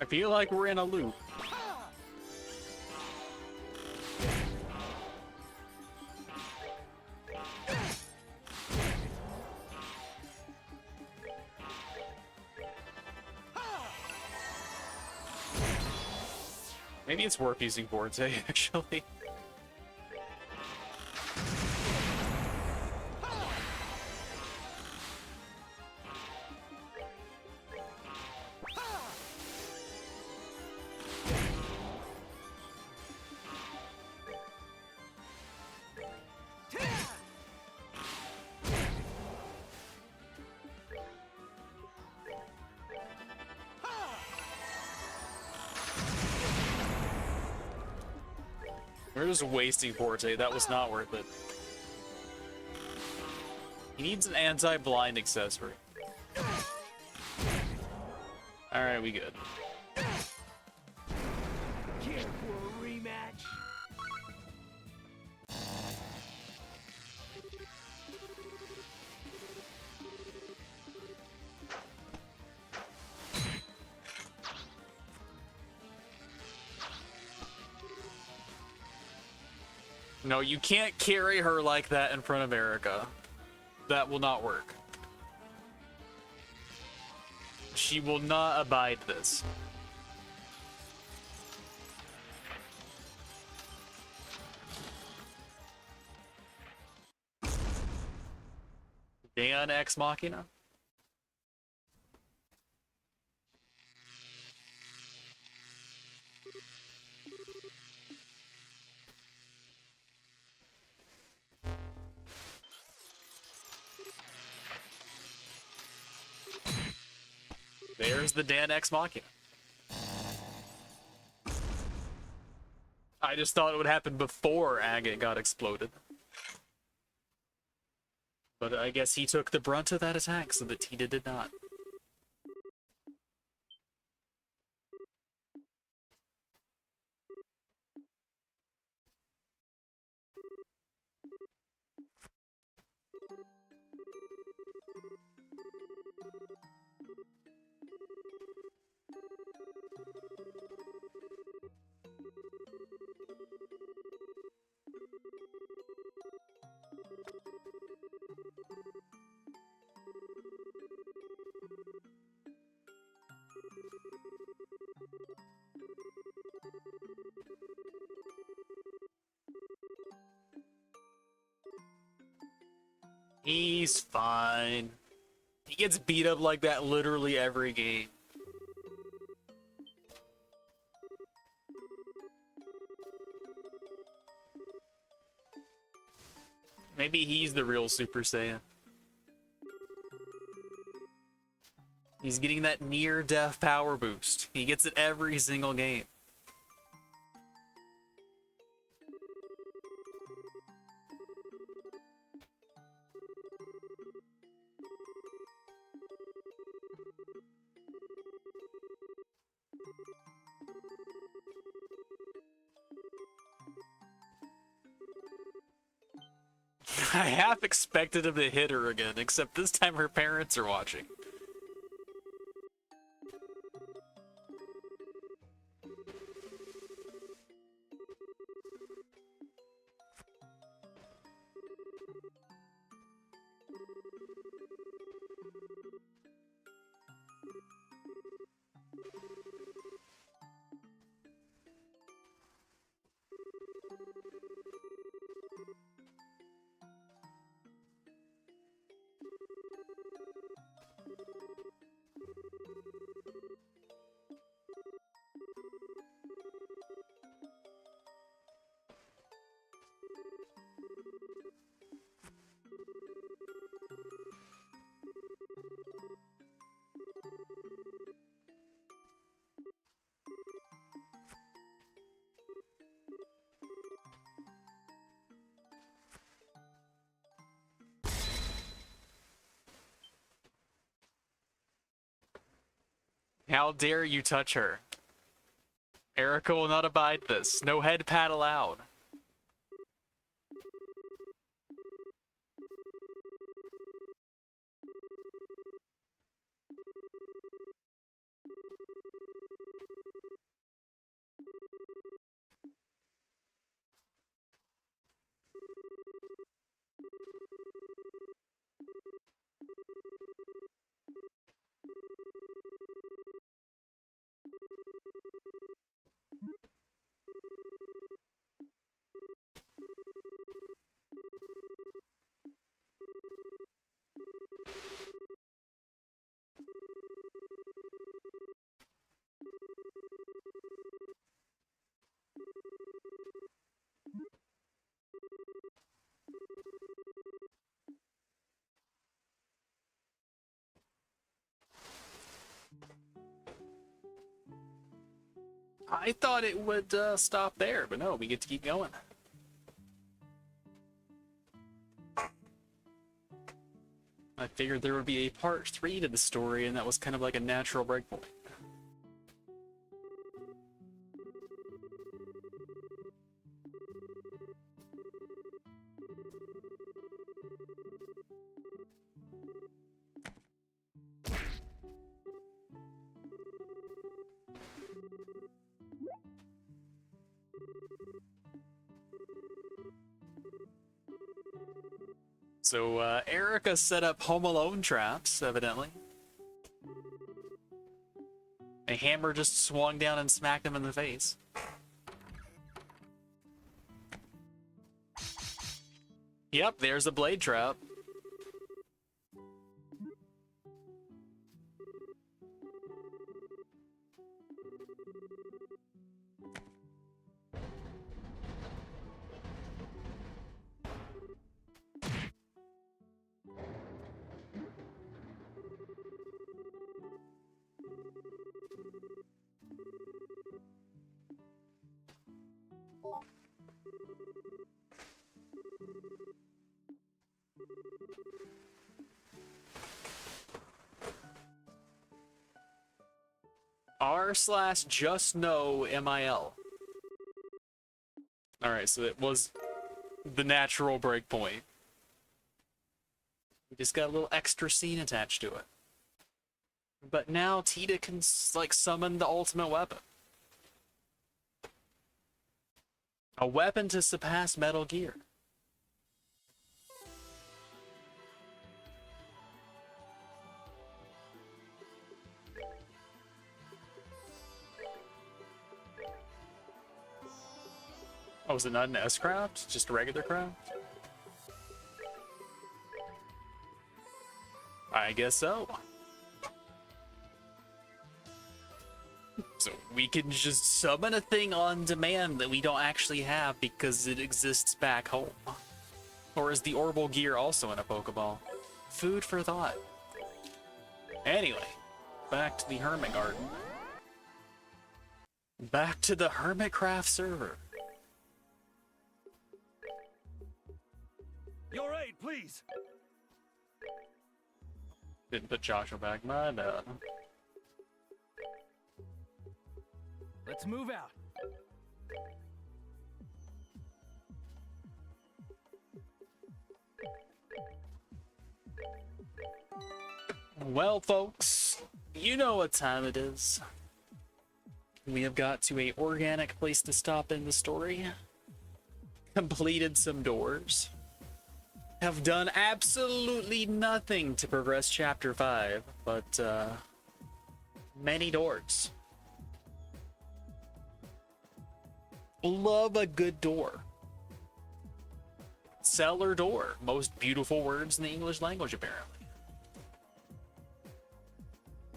I feel like we're in a loop. Maybe it's worth using Vorte, actually. We're just wasting Forte. That was not worth it. He needs an anti-blind accessory. Alright, we good. Care for a rematch? No, you can't carry her like that in front of Erica. That will not work. She will not abide this. Dan Ex Machina? There's the Dan Ex Machina. I just thought it would happen before Agate got exploded. But I guess he took the brunt of that attack, so that Tita did not. He's fine. He gets beat up like that literally every game. Maybe he's the real Super Saiyan. He's getting that near-death power boost. He gets it every single game. I half expected him to hit her again, except this time her parents are watching. How dare you touch her? Erica will not abide this. No head pat allowed. I thought it would stop there, but no, we get to keep going. I figured there would be a part 3 to the story, and that was kind of like a natural breakpoint. So, Erica set up Home Alone traps, evidently. A hammer just swung down and smacked him in the face. Yep, there's a blade trap. r/just no mil. Alright, so it was the natural breakpoint. We just got a little extra scene attached to it. But now Tita can, like, summon the ultimate weapon. A weapon to surpass Metal Gear. Oh, was it not an S-craft? Just a regular craft? I guess so. So we can just summon a thing on demand that we don't actually have because it exists back home. Or is the Orbital Gear also in a Pokeball? Food for thought. Anyway, back to the Hermit Garden. Back to the Hermitcraft server. Your aid, please. Didn't put Joshua back, my bad. Let's move out. Well, folks, you know what time it is. We have got to a organic place to stop in the story. Completed some doors. Have done absolutely nothing to progress chapter 5, but many doors. Love a good door. Cellar door. Most beautiful words in the English language, apparently.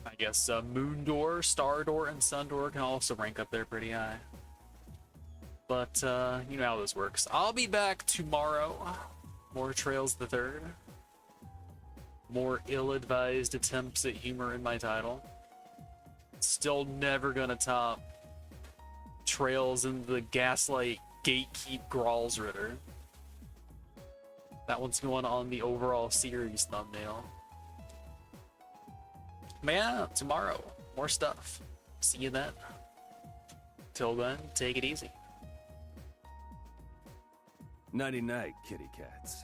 I guess moon door, star door, and sun door can also rank up there pretty high. But you know how this works. I'll be back tomorrow. More Trails the Third. More ill-advised attempts at humor in my title. Still never gonna top Trails in the Gaslight Gatekeep Gralsritter. That one's going on the overall series thumbnail. But yeah, tomorrow, more stuff. See you then. Till then, take it easy. Nighty night, kitty cats.